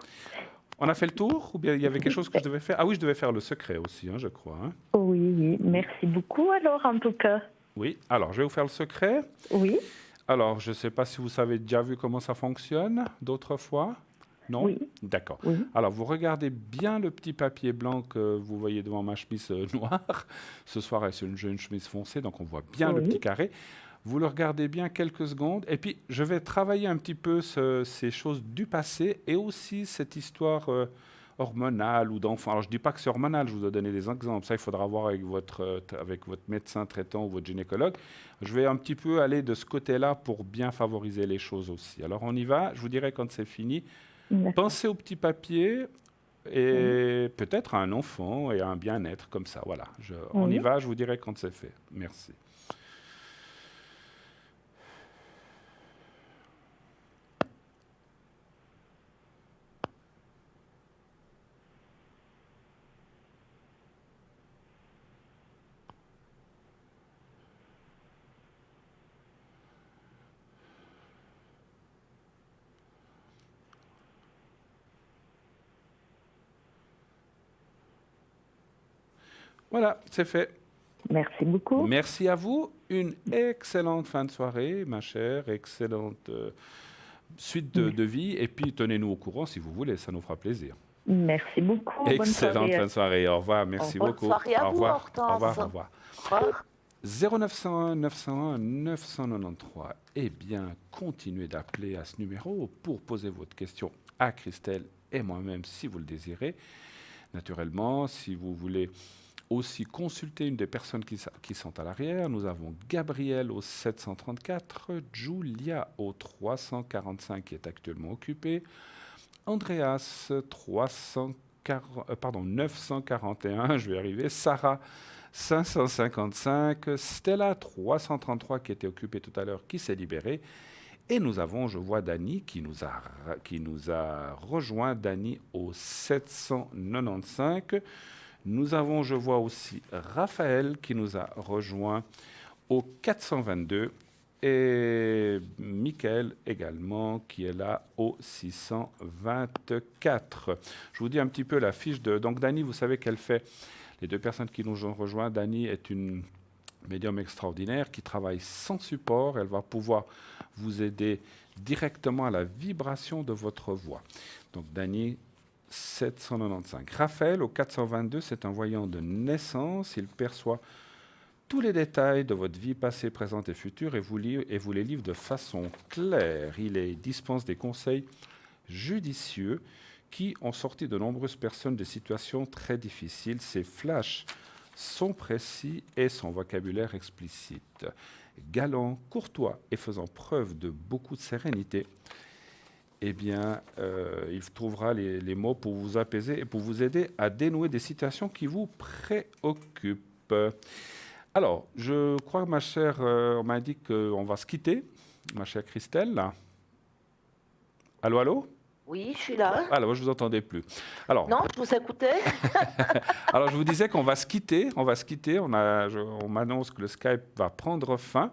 On a fait le tour ou bien il y avait quelque chose que je devais faire? Ah oui, je devais faire le secret aussi, je crois. Oui, merci beaucoup alors en tout cas. Oui, alors je vais vous faire le secret. Oui. Alors, je ne sais pas si vous avez déjà vu comment ça fonctionne d'autres fois. Non? Oui. D'accord. Oui. Alors, vous regardez bien le petit papier blanc que vous voyez devant ma chemise noire. Ce soir, c'est une chemise foncée, donc on voit bien le petit carré. Vous le regardez bien quelques secondes. Et puis, je vais travailler un petit peu ces choses du passé et aussi cette histoire hormonale ou d'enfant. Alors, je ne dis pas que c'est hormonal, je vous ai donné des exemples. Ça, il faudra voir avec votre médecin traitant ou votre gynécologue. Je vais un petit peu aller de ce côté-là pour bien favoriser les choses aussi. Alors, on y va. Je vous dirai quand c'est fini. Pensez au petit papier et peut-être à un enfant et à un bien-être comme ça. Voilà, on y va, je vous dirai quand c'est fait. Merci. Voilà, c'est fait. Merci beaucoup. Merci à vous. Une excellente fin de soirée, ma chère. Excellente suite de vie. Et puis, tenez-nous au courant si vous voulez, ça nous fera plaisir. Merci beaucoup. Excellente fin de soirée. Au revoir. Merci beaucoup. Bonne soirée à vous, Hortense. Au revoir. Au revoir. 0901 901 993. Eh bien, continuez d'appeler à ce numéro pour poser votre question à Christelle et moi-même si vous le désirez. Naturellement, si vous voulez aussi consulter une des personnes qui sont à l'arrière, nous avons Gabriel au 734, Julia au 345 qui est actuellement occupée, Andreas 941, je vais arriver, Sarah 555, Stella 333 qui était occupée tout à l'heure, qui s'est libérée. Et nous avons, je vois Dany qui nous a rejoint, Dany au 795. Nous avons, je vois aussi Raphaël qui nous a rejoint au 422 et Michael également qui est là au 624. Je vous dis un petit peu la fiche de... Donc Dany, vous savez qu'elle fait... Les deux personnes qui nous ont rejoint, Dany est une médium extraordinaire qui travaille sans support. Elle va pouvoir vous aider directement à la vibration de votre voix. Donc Dany, 795. Raphaël, au 422, c'est un voyant de naissance. Il perçoit tous les détails de votre vie passée, présente et future et vous les livre de façon claire. Il dispense des conseils judicieux qui ont sorti de nombreuses personnes de situations très difficiles. Ses flashs sont précis et son vocabulaire explicite. Galant, courtois et faisant preuve de beaucoup de sérénité, eh bien, il trouvera les mots pour vous apaiser et pour vous aider à dénouer des situations qui vous préoccupent. Alors, je crois, ma chère, on m'a dit qu'on va se quitter, ma chère Christelle. Allô, allô? Oui, je suis là. Alors, je ne vous entendais plus. Alors, non, je vous écoutais. Alors, je vous disais qu'on va se quitter. On m'annonce que le Skype va prendre fin.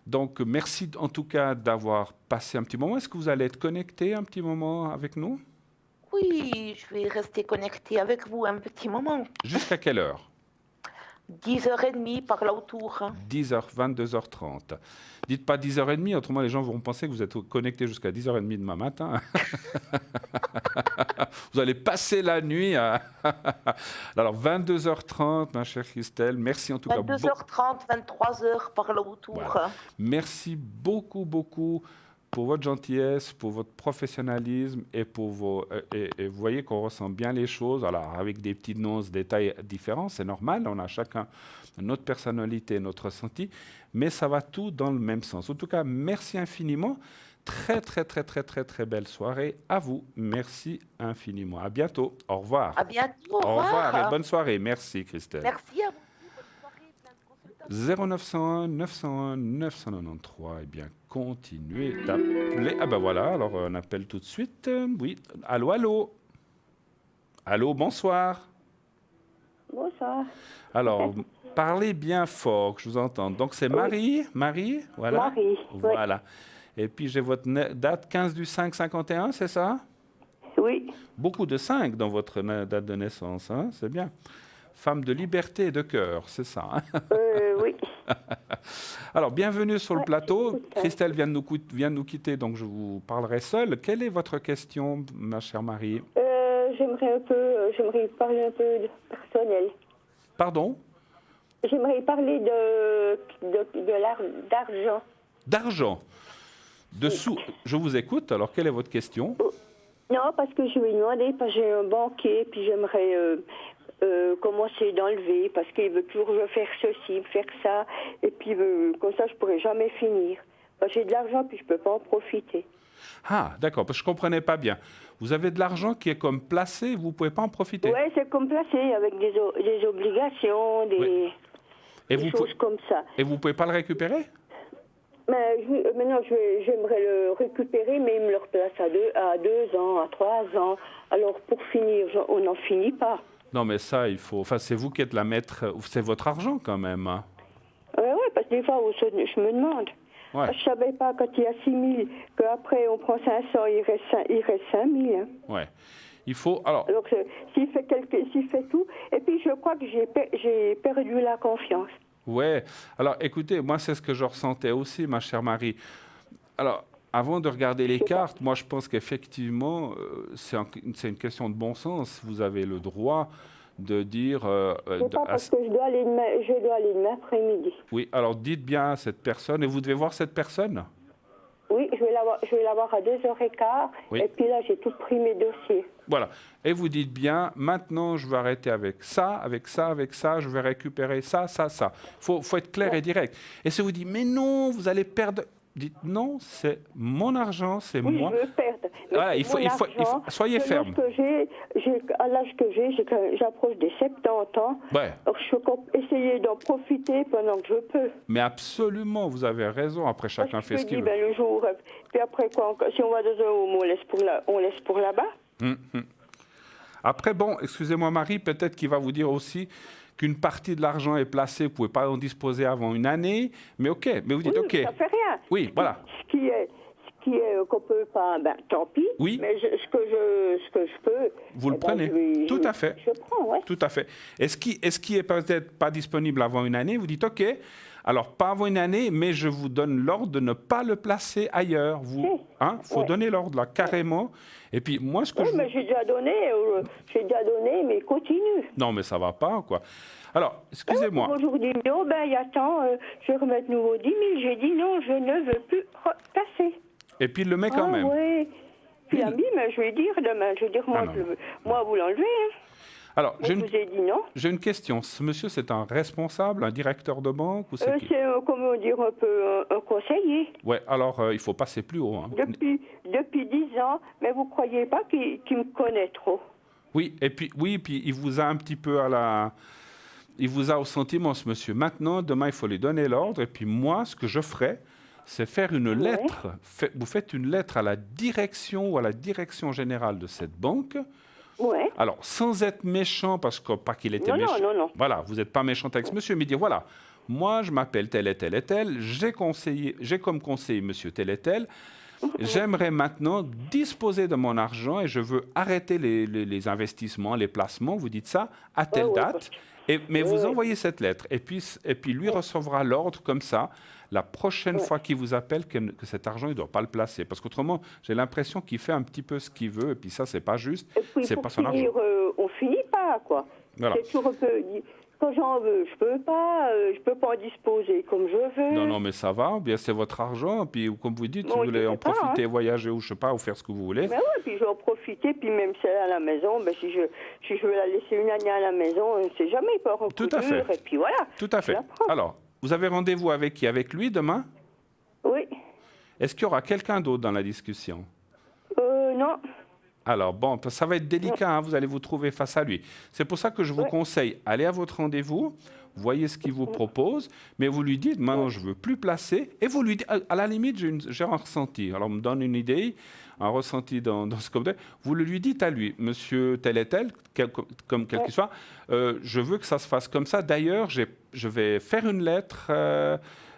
Donc, merci en tout cas d'avoir passé un petit moment. Est-ce que vous allez être connecté un petit moment avec nous? Oui, je vais rester connecté avec vous un petit moment. Jusqu'à quelle heure? 10h30 par là autour. 10h, 22h30. Dites pas 10h30, autrement les gens vont penser que vous êtes connecté jusqu'à 10h30 demain matin. Vous allez passer la nuit à... Alors 22h30, ma chère Christelle, merci en tout cas. 22h30, 23h par là autour. Voilà. Merci beaucoup, beaucoup pour votre gentillesse, pour votre professionnalisme et pour et vous voyez qu'on ressent bien les choses. Alors, avec des petites nuances, détails différents, c'est normal. On a chacun notre personnalité, notre ressenti, mais ça va tout dans le même sens. En tout cas, merci infiniment. Très, très, très, très, très, très belle soirée à vous. Merci infiniment. À bientôt. Au revoir. À bientôt. Au Au revoir et revoir. bonne soirée. Merci, Christelle. Merci à vous. Bonne soirée, plein de consultations. 0901 901 993. Eh bien, continuez d'appeler. Ah ben voilà, alors on appelle tout de suite. Oui, allô, allô. Allô, bonsoir. Bonsoir. Alors, parlez bien fort, que je vous entende. Donc, c'est Marie. Marie, voilà. Marie, oui. Voilà. Et puis, j'ai votre date 15 du 5 51, c'est ça? Oui. Beaucoup de 5 dans votre date de naissance, hein? C'est bien. Femme de liberté et de cœur, c'est ça, hein? Oui. Alors, bienvenue sur le plateau. j'écoute. Christelle vient de nous quitter, donc je vous parlerai seule. Quelle est votre question, ma chère Marie? J'aimerais parler un peu de personnel. Pardon? J'aimerais parler d'argent. D'argent. De sous. Je vous écoute. Alors, quelle est votre question? Non, parce que je lui ai demandé, parce que j'ai un banquier, puis j'aimerais commencer d'enlever, parce qu'il veut toujours faire ceci, faire ça, et puis comme ça, je pourrais jamais finir. Parce que j'ai de l'argent, puis je peux pas en profiter. Ah, d'accord, parce que je ne comprenais pas bien. Vous avez de l'argent qui est comme placé, vous ne pouvez pas en profiter? Oui, c'est comme placé, avec des obligations, Oui. Et des choses comme ça. Et vous ne pouvez pas le récupérer? Mais maintenant, j'aimerais le récupérer, mais il me le replace à 2 ans, à 3 ans. Alors, pour finir, on n'en finit pas. Non, mais ça, il faut... Enfin, c'est vous qui êtes la maître... C'est votre argent, quand même. Hein. Oui, parce que des fois, je me demande. Ouais. Je ne savais pas, quand il y a 6 000, qu'après, on prend 500, il reste 5 000. Hein. Ouais. Il faut... Alors, s'il fait tout... Et puis, je crois que j'ai perdu la confiance. ouais. Alors, écoutez, moi, c'est ce que je ressentais aussi, ma chère Marie. Alors, avant de regarder les cartes, moi, je pense qu'effectivement, c'est une question de bon sens. Vous avez le droit de dire... C'est pas parce que je dois aller demain après-midi. Oui, alors dites bien à cette personne, et vous devez voir cette personne? Oui, je vais l'avoir à 2h15, Oui. et puis là, j'ai tout pris mes dossiers. Voilà. Et vous dites bien, maintenant, je vais arrêter avec ça, avec ça, avec ça, je vais récupérer ça, ça, ça. Faut être clair et direct. Et si vous dites, mais non, vous allez perdre... Dites non, c'est mon argent, c'est Oui, moi. je veux perdre. Mais Voilà, c'est mon argent. soyez ferme. À l'âge que j'ai, j'approche des 70 ans. Ouais. Alors, je peux essayer d'en profiter pendant que je peux. Mais absolument, vous avez raison. Après, chacun fait ce qu'il veut. Le jour, puis après, si on va dans un home, on laisse pour là-bas. Après, bon, excusez-moi Marie, peut-être qu'il va vous dire aussi qu'une partie de l'argent est placée, vous ne pouvez pas en disposer avant une année, mais OK, mais vous dites OK. Ça fait rien. Oui, voilà. Ce qui est qu'on peut pas, ben tant pis. Oui. Mais ce que je peux. Vous le prenez. Tout à fait. Je prends, ouais. Tout à fait. Et ce qui est peut-être pas disponible avant une année, vous dites OK. Alors, pas avant une année, mais je vous donne l'ordre de ne pas le placer ailleurs. Faut donner l'ordre là, carrément. Et puis, moi, ce que mais j'ai déjà donné, mais continue. Non, mais ça va pas, quoi. Alors, excusez-moi. Aujourd'hui, il y a temps, je vais remettre nouveau 10 000. J'ai dit non, je ne veux plus passer. Et puis, il le met quand même. Oui. Puis, mais je vais dire demain, moi, vous l'enlevez. Hein. Alors, je vous ai dit non. J'ai une question. Ce monsieur, c'est un responsable, un directeur de banque ou c'est qui? C'est, comment dire, un peu un conseiller. Oui, alors il faut passer plus haut. Hein. Depuis 10 ans, mais vous ne croyez pas qu'il me connaît trop? Oui, et puis il vous a un petit peu il vous a au sentiment, ce monsieur. Maintenant, demain, il faut lui donner l'ordre. Et puis moi, ce que je ferai, c'est faire une lettre. Vous faites une lettre à la direction ou à la direction générale de cette banque. Ouais. Alors, sans être méchant, parce que pas qu'il était méchant. Non. Voilà, vous n'êtes pas méchant avec ce monsieur, mais dire, voilà, moi, je m'appelle tel et tel et tel, j'ai comme conseiller monsieur tel et tel, j'aimerais maintenant disposer de mon argent et je veux arrêter les investissements, les placements, vous dites ça, à telle date, mais vous envoyez cette lettre, et puis lui recevra l'ordre comme ça, la prochaine fois qu'il vous appelle, que cet argent, il ne doit pas le placer. Parce qu'autrement, j'ai l'impression qu'il fait un petit peu ce qu'il veut, et puis ça, c'est pas juste, c'est pas son argent. On finit pas, quoi. Voilà. C'est toujours un peu... quand j'en veux. Je peux pas en disposer comme je veux. Non, non, mais ça va. Bien, c'est votre argent. Puis, comme vous dites, si Bon, vous voulez je en sais pas, profiter, voyager ou je sais pas, ou faire ce que vous voulez. Mais oui, puis je vais en profiter, puis même si elle est à la maison, ben, si je veux la laisser une année à la maison, on ne sait jamais, il peut avoir un Tout coup à fait. dur, et puis voilà. Tout à je fait. la prends. Alors, vous avez rendez-vous avec qui? Avec lui demain? Oui. Est-ce qu'il y aura quelqu'un d'autre dans la discussion? Non. Alors, bon, ça va être délicat, hein, vous allez vous trouver face à lui. C'est pour ça que je vous conseille, allez à votre rendez-vous, voyez ce qu'il vous propose, mais vous lui dites, maintenant, je ne veux plus placer, et vous lui dites, à la limite, j'ai un ressenti. Alors, on me donne une idée, un ressenti dans ce que vous le lui dites à lui, monsieur tel et tel, comme quel qu'il soit, je veux que ça se fasse comme ça. D'ailleurs, je vais faire une lettre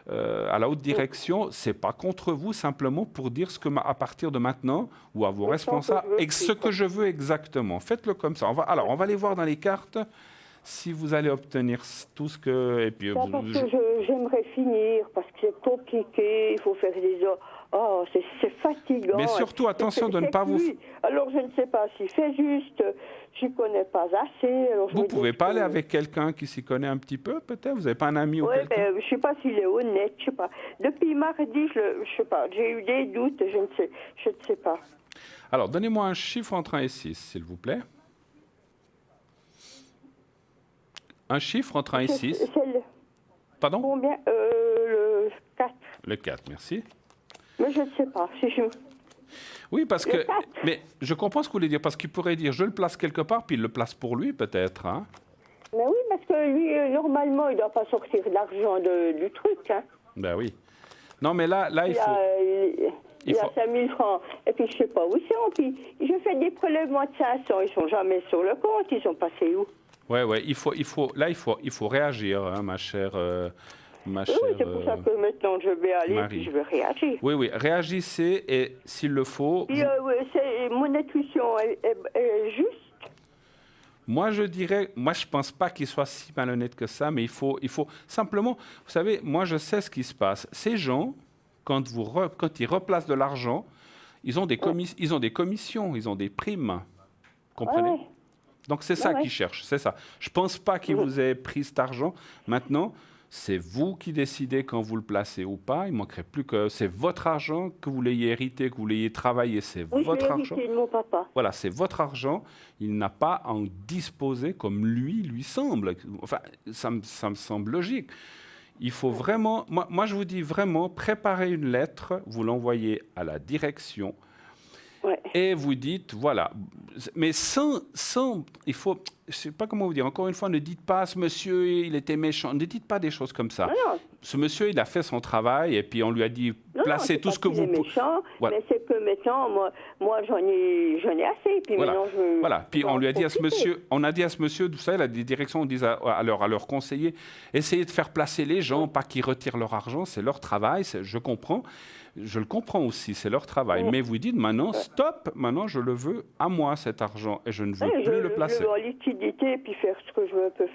à la haute direction, c'est pas contre vous, simplement pour dire ce que à partir de maintenant, ou à vos responsables, et ce que je veux exactement. Faites-le comme ça. On va aller voir dans les cartes si vous allez obtenir tout ce que... Et puis, Ça, parce que j'aimerais finir, parce que c'est compliqué, il faut faire des heures. Oh, c'est fatigant. Mais surtout, attention de ne pas vous... Alors, je ne sais pas s'il fait juste, je ne connais pas assez. Alors vous ne pouvez pas aller avec quelqu'un qui s'y connaît un petit peu, peut-être? Vous n'avez pas un ami ou quelqu'un? Oui, je ne sais pas s'il est honnête, je ne sais pas. Depuis mardi, je sais pas, j'ai eu des doutes, je ne sais pas. Alors, donnez-moi un chiffre entre 1 et 6, s'il vous plaît. Un chiffre entre 1 et 6. Pardon? Combien? Le 4. Le 4, merci. Mais je ne sais pas. Si je... Oui, parce que... Mais je comprends ce que vous voulez dire, parce qu'il pourrait dire, je le place quelque part, puis il le place pour lui, peut-être. Hein? Mais oui, parce que lui, normalement, il ne doit pas sortir de l'argent du truc. Hein. Ben oui. Non, mais là il faut... Il a 5 000 francs. Et puis, je ne sais pas où ils sont. Puis, je fais des prélèvements de 500. Ils ne sont jamais sur le compte. Ils sont passés où? Oui, il faut réagir, hein, ma chère... Oui, c'est pour ça que maintenant je vais aller et je vais réagir. Oui, réagissez et s'il le faut... Puis, mon intuition est juste. Moi, je ne pense pas qu'il soit si malhonnête que ça, mais il faut simplement... Vous savez, moi, je sais ce qui se passe. Ces gens, quand ils replacent de l'argent, ils ont des commissions, ils ont des primes. Comprenez? Ouais. Donc, c'est ça qu'ils cherchent, c'est ça. Je ne pense pas qu'ils vous aient pris cet argent. Maintenant... C'est vous qui décidez quand vous le placez ou pas. Il ne manquerait plus que c'est votre argent, que vous l'ayez hérité, que vous l'ayez travaillé, c'est votre argent. Oui, je l'ai hérité de mon papa. Voilà, c'est votre argent. Il n'a pas à en disposer comme lui semble. Enfin, ça me semble logique. Il faut vraiment... Moi, je vous dis vraiment, préparez une lettre, vous l'envoyez à la direction et vous dites, voilà. Mais sans il faut... Je ne sais pas comment vous dire. Encore une fois, ne dites pas, ce monsieur, il était méchant. Ne dites pas des choses comme ça. Non. Ce monsieur, il a fait son travail et puis on lui a dit, placez tout ce que vous pouvez. Méchant, mais c'est que maintenant, moi j'en ai assez. Puis voilà. Maintenant, voilà. Puis on lui a dit à ce monsieur, vous savez, la direction, on dit à leurs conseillers, essayez de faire placer les gens, pas qu'ils retirent leur argent, c'est leur travail, je comprends. Je le comprends aussi, c'est leur travail. Mais vous dites maintenant, stop, maintenant je le veux à moi cet argent et je ne veux plus le placer. Je veux en liquidité et puis faire ce que je peux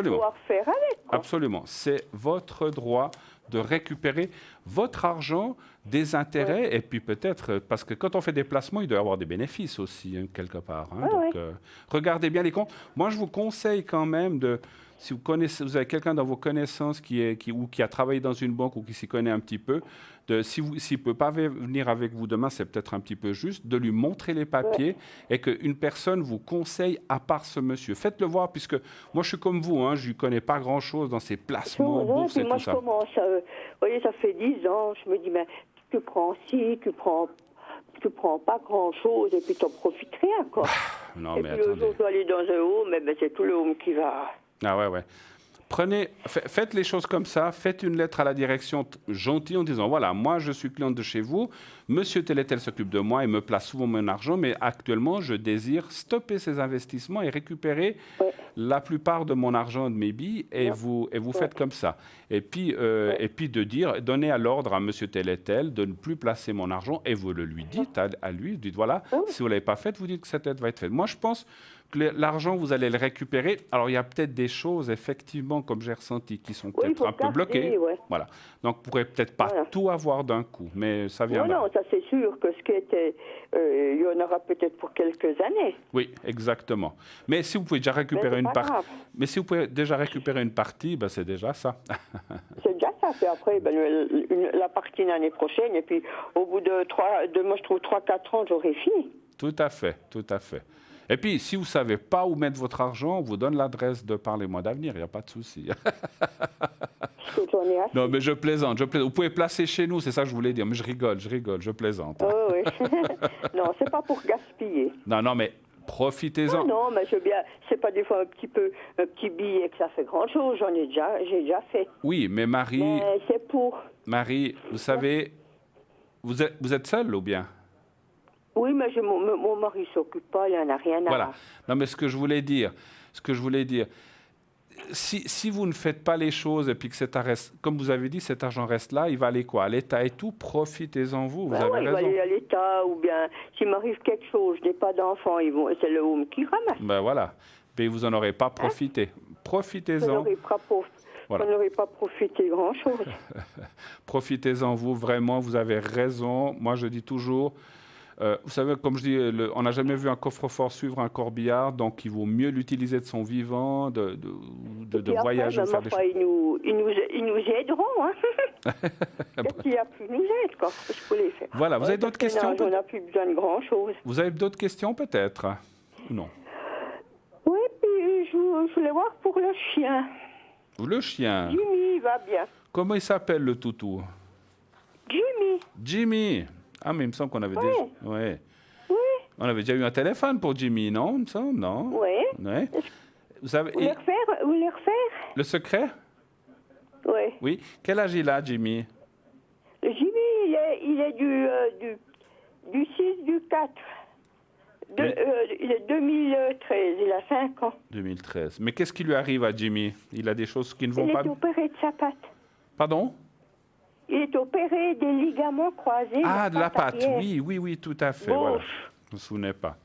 pouvoir faire avec. Quoi. Absolument. C'est votre droit de récupérer votre argent, des intérêts et puis peut-être, parce que quand on fait des placements, il doit y avoir des bénéfices aussi, hein, quelque part. Hein. Donc, regardez bien les comptes. Moi, je vous conseille quand même de... Si vous avez quelqu'un dans vos connaissances qui a travaillé dans une banque ou qui s'y connaît un petit peu, s'il ne peut pas venir avec vous demain, c'est peut-être un petit peu juste, de lui montrer les papiers et qu'une personne vous conseille à part ce monsieur. Faites-le voir, puisque moi je suis comme vous, hein, je ne connais pas grand-chose dans ces placements en bourse et tout ça. Moi je commence, vous voyez, ça fait 10 ans, je me dis, mais tu prends ci, tu prends pas grand-chose et puis tu n'en profites rien, quoi. Non, et mais puis attendez. le jour où je dois aller dans un home, mais c'est tout le home qui va... Ah ouais. Faites les choses comme ça, faites une lettre à la direction gentille en disant, voilà, moi je suis cliente de chez vous, monsieur tel et tel s'occupe de moi et me place souvent mon argent, mais actuellement je désire stopper ces investissements et récupérer la plupart de mon argent, de mes billes, et vous faites comme ça. Et puis de dire, donnez à l'ordre à monsieur tel et tel de ne plus placer mon argent, et vous le lui dites à lui, vous dites, voilà, si vous ne l'avez pas fait, vous dites que cette aide va être faite. Moi je pense que l'argent, vous allez le récupérer. Alors, il y a peut-être des choses, effectivement, comme j'ai ressenti, qui sont peut-être un peu bloquées. Voilà. Donc, vous ne pourrez peut-être pas tout avoir d'un coup, mais ça viendra. Non, ça c'est sûr que ce qui était... Il y en aura peut-être pour quelques années. Oui, exactement. Mais si vous pouvez déjà récupérer une partie, mais si vous pouvez déjà récupérer une partie, ben c'est déjà ça. C'est déjà ça. Puis après, la partie l'année prochaine, et puis au bout de moi je trouve 3-4 ans, j'aurai fini. Tout à fait, tout à fait. Et puis, si vous ne savez pas où mettre votre argent, on vous donne l'adresse de Parlez-moi d'avenir, il n'y a pas de souci. Non, mais je plaisante, Vous pouvez placer chez nous, c'est ça que je voulais dire. Mais je rigole, je plaisante. Oh, oui. Non, c'est pas pour gaspiller. Non, mais profitez-en. Non, mais c'est pas des fois un petit billet que ça fait grand-chose. J'ai déjà fait. Oui, mais Marie... Mais c'est pour... Marie, vous savez, vous êtes seule ou bien? Oui, mais mon mari s'occupe pas, il n'en a rien à Voilà. voir. Non, mais ce que je voulais dire, si vous ne faites pas les choses et puis que comme vous avez dit, cet argent reste là, il va aller quoi? À l'État et tout, profitez-en vous avez raison. Il va aller à l'État, ou bien s'il m'arrive quelque chose, je n'ai pas d'enfant, c'est le home qui ramasse. Ben voilà, mais vous n'en aurez pas profité. Profitez-en. Voilà. On n'aurait pas profité grand-chose. Profitez-en vous, vraiment, vous avez raison. Moi, je dis toujours... vous savez, comme je dis, on n'a jamais vu un coffre-fort suivre un corbillard, donc il vaut mieux l'utiliser de son vivant, de voyager, de faire des choses. Ils nous aideront, hein. Qu'est-ce qu'il y a plus nous aide, quoi. Je peux les faire. Voilà, vous avez d'autres questions? On n'a plus besoin de grand-chose. Vous avez d'autres questions, peut-être? Non. Oui, puis je voulais voir pour le chien. Le chien? Jimmy, il va bien. Comment il s'appelle, le toutou? Jimmy. Ah, mais il me semble qu'on avait déjà... Ouais. Oui. On avait déjà eu un téléphone pour Jimmy, non? Il me semble, non? Oui. Ouais. Vous savez... Vous voulez refaire? Le secret? Oui. Oui. Quel âge il a, Jimmy? Jimmy, il est du 6 du 4. Il est 2013, il a 5 ans. 2013. Mais qu'est-ce qui lui arrive à Jimmy? Il a des choses qui ne vont pas... Il est opéré de sa patte. Pardon? Il est opéré des ligaments croisés. Ah, de la patte. Oui, tout à fait. Voilà. Je ne me souvenais pas.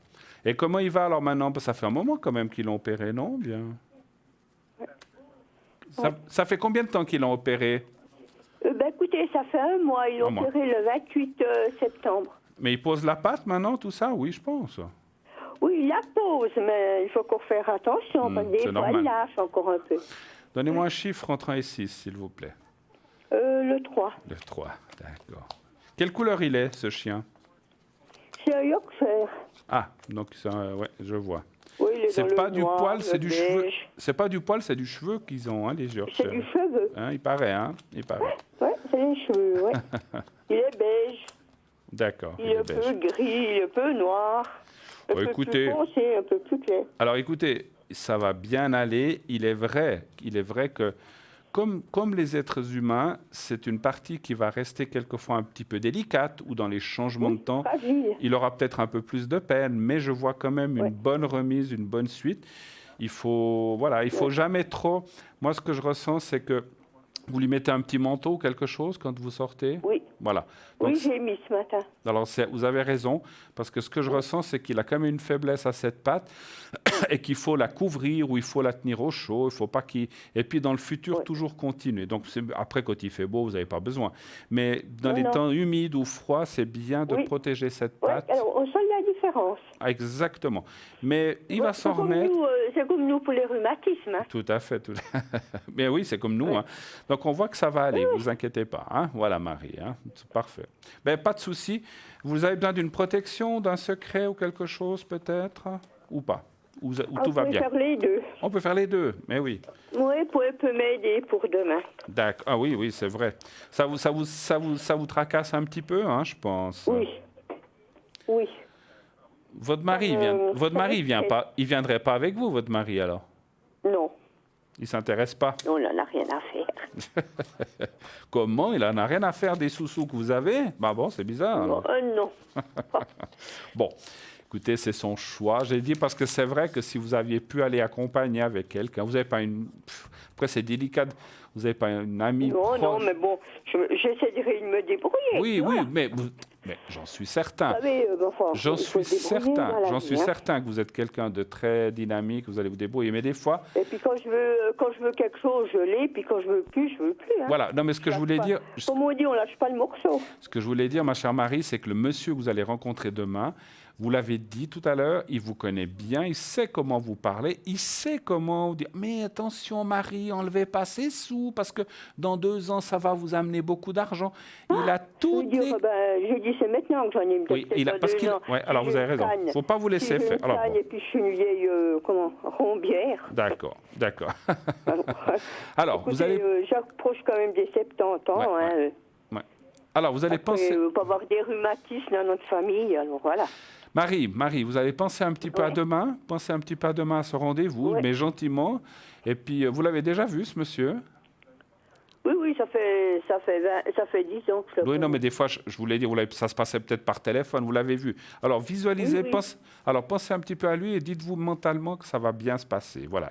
Et comment il va alors maintenant? Ça fait un moment quand même qu'ils l'ont opéré, non? Bien. Ça fait combien de temps qu'ils l'ont opéré? Écoutez, ça fait un mois. Ils l'ont opéré le 28 septembre. Mais il pose la patte maintenant, tout ça? Oui, je pense. Oui, il la pose, mais il faut encore faire attention, parce que des fois, il lâche encore un peu. Donnez-moi un chiffre entre 1 et 6, s'il vous plaît. Le 3. Le 3, d'accord. Quelle couleur il est, ce chien? C'est un Yorkshire. Ah, donc ouais, je vois. Oui, il est c'est pas du noir, poil, c'est du beige. cheveu. C'est pas du poil, c'est du cheveu qu'ils ont, hein, les Yorkshire. C'est du cheveu. Hein, il paraît. Oui, c'est les cheveux, oui. Il est beige. D'accord. Il est un peu gris, il est un peu noir. Un peu plus foncé, un peu plus clair. Alors écoutez, ça va bien aller. Il est vrai que comme les êtres humains, c'est une partie qui va rester quelquefois un petit peu délicate ou dans les changements de temps, il aura peut-être un peu plus de peine, mais je vois quand même une bonne remise, une bonne suite. Il faut jamais trop... Moi, ce que je ressens, c'est que vous lui mettez un petit manteau ou quelque chose quand vous sortez? Oui. Voilà. Donc, oui, j'ai mis ce matin. Alors, vous avez raison, parce que ce que je ressens, c'est qu'il a quand même une faiblesse à cette patte et qu'il faut la couvrir ou il faut la tenir au chaud. Il faut pas qu'il... Et puis, dans le futur, toujours continuer. Donc, après, quand il fait beau, vous n'avez pas besoin. Mais dans les temps humides ou froids, c'est bien de protéger cette patte. Alors, on sent la différence. Ah, exactement. Mais il va s'en remettre. C'est comme nous pour les rhumatismes. Hein. Tout à fait. Mais oui, c'est comme nous. Hein. Donc, on voit que ça va aller. Ne vous inquiétez pas. Hein. Voilà, Marie. Hein. C'est parfait. Ben, pas de souci. Vous avez besoin d'une protection, d'un secret ou quelque chose peut-être? Ou pas? Ou tout va bien? On peut faire les deux. On peut faire les deux, mais oui. Oui, peut m'aider pour demain. D'accord. Ah oui, c'est vrai. Ça vous tracasse un petit peu, hein, je pense. Oui. Votre mari vient pas. Il viendrait pas avec vous, votre mari, alors? Non. Il s'intéresse pas? Non, il n'en a rien à faire. Comment? Il n'en a rien à faire des sous-sous que vous avez? Bah bon, c'est bizarre. Non. Bon, écoutez, c'est son choix. J'ai dit parce que c'est vrai que si vous aviez pu aller accompagner avec quelqu'un, vous n'avez pas une... Après, c'est délicat. Vous n'avez pas une amie proche. Non, mais bon, j'essaierai de me débrouiller. Oui, mais j'en suis certain. J'en suis certain que vous êtes quelqu'un de très dynamique, vous allez vous débrouiller. Mais des fois... Et puis quand je veux quelque chose, je l'ai. Puis quand je veux plus, je veux plus. Hein. Voilà. Non, mais ce que je voulais dire... Comme on dit, on lâche pas le morceau. Ce que je voulais dire, ma chère Marie, c'est que le monsieur que vous allez rencontrer demain, Vous l'avez dit tout à l'heure, il vous connaît bien, il sait comment vous parler, il sait comment vous dire « Mais attention Marie, enlevez pas ces sous, parce que dans 2 ans, ça va vous amener beaucoup d'argent. » Il a tout... Je dis c'est maintenant que j'en ai Oui, parce qu'il... Ouais, alors vous avez raison, il ne faut pas vous laisser faire. Alors, bon. Et puis je suis une vieille rombière. D'accord. Alors, écoutez, vous allez... j'approche quand même des 70 ans. Ouais. Alors, vous allez penser... pas avoir des rhumatismes dans notre famille, alors voilà. Marie, vous allez penser un petit peu à demain, pensez un petit peu à demain à ce rendez-vous, mais gentiment. Et puis, vous l'avez déjà vu, ce monsieur ? Oui, ça fait 10 ans que je le Oui, non, mais des fois, je vous l'ai dit, ça se passait peut-être par téléphone, vous l'avez vu. Alors, visualisez, pensez un petit peu à lui et dites-vous mentalement que ça va bien se passer. Voilà,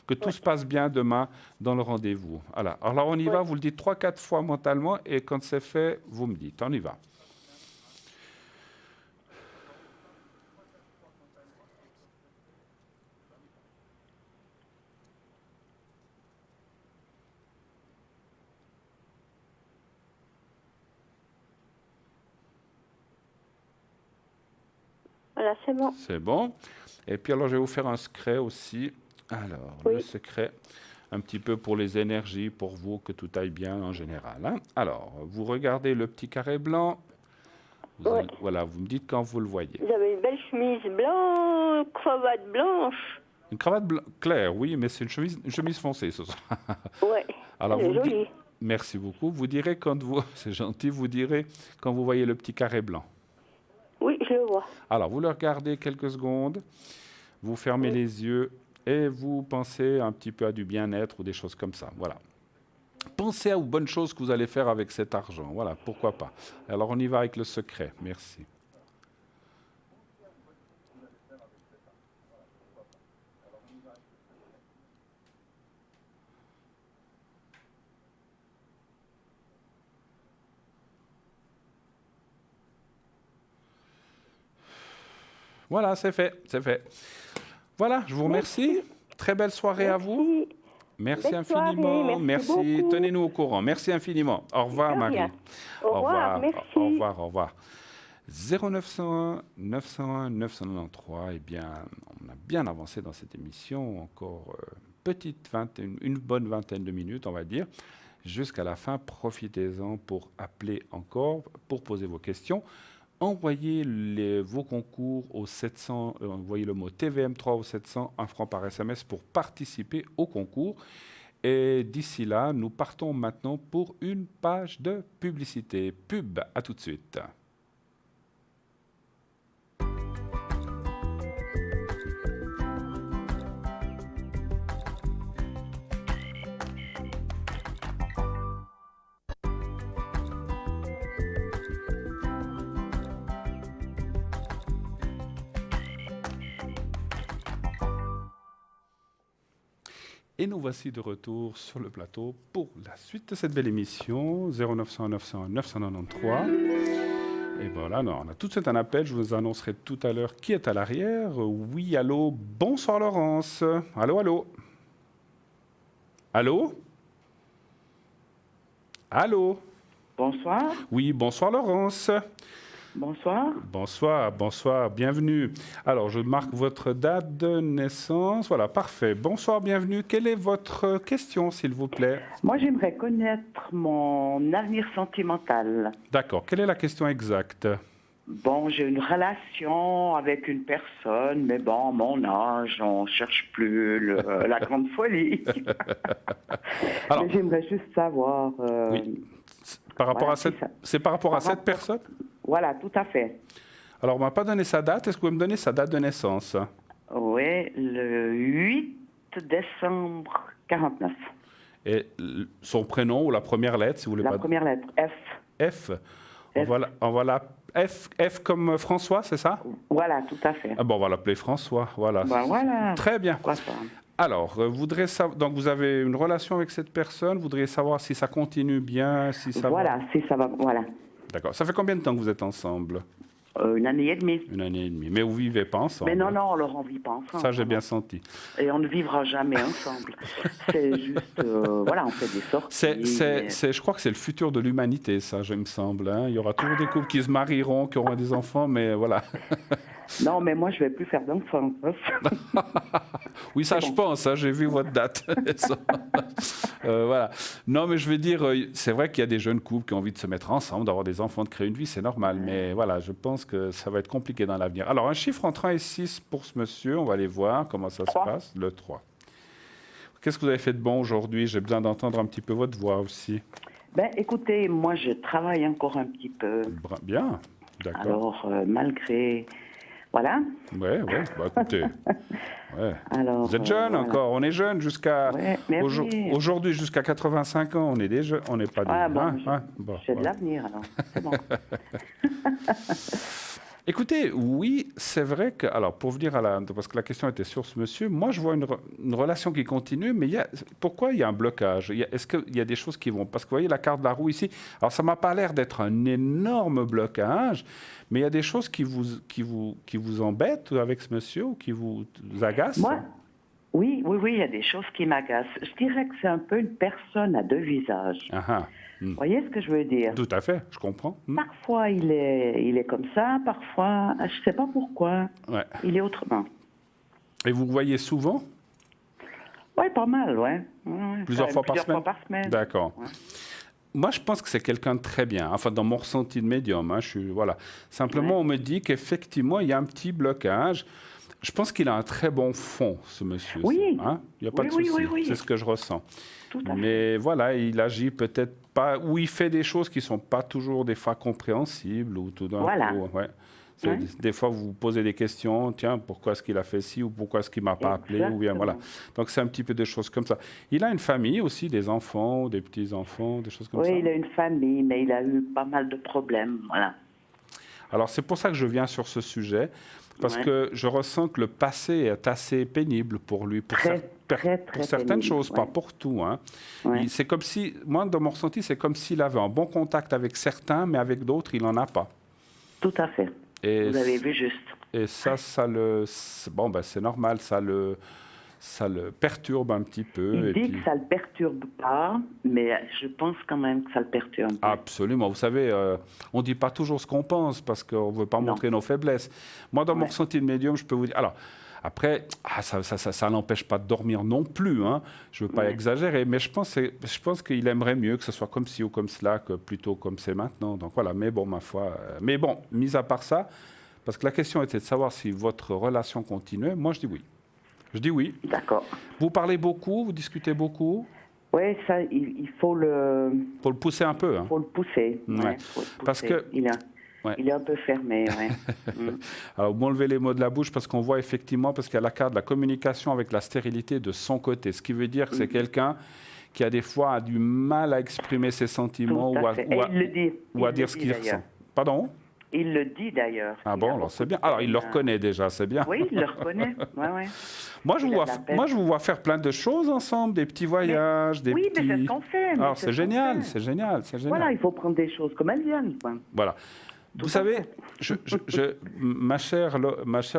que tout se passe bien demain dans le rendez-vous. Voilà. Alors, on y va, vous le dites 3-4 fois mentalement et quand c'est fait, vous me dites. On y va. Voilà, c'est bon. C'est bon. Et puis alors, je vais vous faire un secret aussi. Alors, le secret, un petit peu pour les énergies, pour vous, que tout aille bien en général. Hein. Alors, vous regardez le petit carré blanc. Voilà, vous me dites quand vous le voyez. Vous avez une belle chemise blanche, cravate blanche. Une cravate claire, oui, mais c'est une chemise foncée ce soir. Ouais, alors, c'est joli. Merci beaucoup. Vous direz quand vous... C'est gentil, vous direz quand vous voyez le petit carré blanc. Oui, je le vois. Alors, vous le regardez quelques secondes, vous fermez les yeux et vous pensez un petit peu à du bien-être ou des choses comme ça. Voilà. Pensez aux bonnes choses que vous allez faire avec cet argent. Voilà, pourquoi pas. Alors, on y va avec le secret. Merci. Voilà, c'est fait. Voilà, je vous remercie. Très belle soirée à vous. Merci infiniment. Soirée, merci. Tenez-nous au courant. Merci infiniment. Au revoir, Marie. Au revoir, merci. Au revoir. 0901 901 993. Eh bien, on a bien avancé dans cette émission. Encore une bonne vingtaine de minutes, on va dire. Jusqu'à la fin, profitez-en pour appeler encore, pour poser vos questions. Envoyez vos concours au 700, envoyez le mot TVM3 au 700, 1 franc par SMS pour participer au concours. Et d'ici là, nous partons maintenant pour une page de publicité. Pub, à tout de suite. Et nous voici de retour sur le plateau pour la suite de cette belle émission, 0900 901 993. Et voilà, on a tout de suite un appel, je vous annoncerai tout à l'heure qui est à l'arrière. Oui, allô, bonsoir Laurence. Allô. Bonsoir. Oui, bonsoir Laurence. Bonsoir, bienvenue. Alors, je marque votre date de naissance. Voilà, parfait. Bonsoir, bienvenue. Quelle est votre question, s'il vous plaît? Moi, j'aimerais connaître mon avenir sentimental. D'accord. Quelle est la question exacte? Bon, j'ai une relation avec une personne, mais bon, mon âge, on ne cherche plus la grande folie. Alors, mais j'aimerais juste savoir... oui. Par rapport à cette personne? Voilà, tout à fait. Alors, on ne m'a pas donné sa date. Est-ce que vous pouvez me donner sa date de naissance? Oui, le 8 décembre 49. Et son prénom ou la première lettre, si vous voulez pas... La première lettre, F. F. On va la... F comme François, c'est ça? Voilà, tout à fait. Ah bon, on va l'appeler François, voilà. Ben, voilà. Très bien. Alors, donc vous avez une relation avec cette personne, vous voudriez savoir si ça continue bien, si ça va... si ça va, voilà. D'accord. Ça fait combien de temps que vous êtes ensemble? Une année et demie. Une année et demie. Mais vous ne vivez pas ensemble? Mais non, Laurent, on ne vit pas ensemble. Ça, j'ai bien senti. Et on ne vivra jamais ensemble. C'est juste, voilà, on fait des sorties. Je crois que c'est le futur de l'humanité, ça, je me semble. Hein. Il y aura toujours des couples qui se marieront, qui auront des enfants, mais voilà. Non, mais moi, je vais plus faire d'enfants. Oui, ça, C'est je bon. pense. J'ai vu votre date. Voilà. Non, mais je veux dire, c'est vrai qu'il y a des jeunes couples qui ont envie de se mettre ensemble, d'avoir des enfants, de créer une vie, c'est normal. Mais voilà, je pense que ça va être compliqué dans l'avenir. Alors, un chiffre entre 1 et 6 pour ce monsieur. On va aller voir comment ça se 3. passe. Le 3. Qu'est-ce que vous avez fait de bon aujourd'hui? J'ai besoin d'entendre un petit peu votre voix aussi. Ben, écoutez, moi, je travaille encore un petit peu. Bien, d'accord. Alors, malgré... Voilà. Ouais, bah, écoutez. Ouais. Alors, Vous êtes jeune voilà. encore, on est jeune jusqu'à... Ouais, merci. Aujourd'hui, jusqu'à 85 ans, on est des jeunes, on n'est pas des... Ah, bon, Bon, j'ai de voilà. l'avenir, alors. C'est bon. Écoutez, oui, c'est vrai que, alors pour venir parce que la question était sur ce monsieur, moi je vois une relation qui continue, mais pourquoi il y a un blocage? Est-ce qu'il y a des choses qui vont, parce que vous voyez la carte de la roue ici, alors ça m'a pas l'air d'être un énorme blocage, mais il y a des choses qui vous embêtent avec ce monsieur ou qui vous agacent? Moi, oui, il y a des choses qui m'agacent. Je dirais que c'est un peu une personne à deux visages. Ah, Vous voyez ce que je veux dire? tout à fait, je comprends. Parfois, il est comme ça, parfois, je ne sais pas pourquoi, Ouais. il est autrement. Et vous le voyez souvent? Oui, pas mal, ouais. Plusieurs fois par semaine? Fois par semaine. D'accord. Ouais. Moi, je pense que c'est quelqu'un de très bien. Enfin, dans mon ressenti de médium, voilà. Simplement, Ouais. on me dit qu'effectivement, il y a un petit blocage. Je pense qu'il a un très bon fond, ce monsieur. Oui. Hein, il n'y a pas Oui, de oui, souci. oui. C'est ce que je ressens. Tout à fait. Mais voilà, il agit peut-être pas, ou il fait des choses qui ne sont pas toujours des fois compréhensibles, ou tout d'un Voilà. coup. Ouais. Ouais. Des fois, vous vous posez des questions, tiens, pourquoi est-ce qu'il a fait ci, ou pourquoi est-ce qu'il ne m'a pas appelé, ou bien voilà. Donc, c'est un petit peu des choses comme ça. Il a une famille aussi, des enfants, des petits-enfants, des choses comme ça. Oui, il a une famille, mais il a eu pas mal de problèmes, voilà. Alors, c'est pour ça que je viens sur ce sujet, parce Ouais. que je ressens que le passé est assez pénible pour lui, pour, Très pour certaines pénible, choses, pas ouais. pour tout. Hein. Ouais. C'est comme si, moi, dans mon ressenti, c'est comme s'il avait un bon contact avec certains, mais avec d'autres, il n'en a pas. Tout à fait. Et Vous avez vu juste. Et ça bon, ben, c'est normal, ça le perturbe un petit peu. Il et dit puis- que ça ne le perturbe pas, mais je pense quand même que ça le perturbe. Absolument. Vous savez, on ne dit pas toujours ce qu'on pense parce qu'on ne veut pas Non. montrer nos faiblesses. Moi, dans mon Ouais. ressenti de médium, je peux vous dire... Alors, après, ça n'empêche pas de dormir non plus. Hein. Je ne veux pas Ouais. exagérer, mais je pense qu'il aimerait mieux que ce soit comme ci ou comme cela que plutôt comme c'est maintenant. Donc voilà, mais bon, ma foi... mais bon, mis à part ça, parce que la question était de savoir si votre relation continuait, moi je dis oui. Je dis oui. D'accord. Vous parlez beaucoup, vous discutez beaucoup. Oui, ça, il faut le Pousser un peu. Hein. pousser. Ouais. Ouais, faut le pousser. Parce que- Ouais. Il est un peu fermé, ouais. Alors, vous m'enlevez les mots de la bouche parce qu'on voit effectivement, parce qu'il y a la carte de la communication avec la stérilité de son côté. Ce qui veut dire que c'est quelqu'un qui a des fois du mal à exprimer ses sentiments Tout à fait. Et il le dit. ou à Il dire le ce dit, qu'il d'ailleurs. ressent. Pardon? Il le dit d'ailleurs. Ah Il bon, a alors beaucoup c'est bien. de Alors, il le peine, reconnaît déjà, c'est bien. Oui, il le reconnaît. Ouais, ouais. Moi, je Il vous a vois, de la peine. moi, je vous vois faire plein de choses ensemble, des petits voyages, des Oui, petits... mais c'est ce qu'on fait. mais Alors, c'est c'est ce qu'on génial, fait. c'est génial, c'est génial. Voilà, il faut prendre des choses comme elles viennent, quoi. Voilà. Tout Vous à savez, fait. ma chère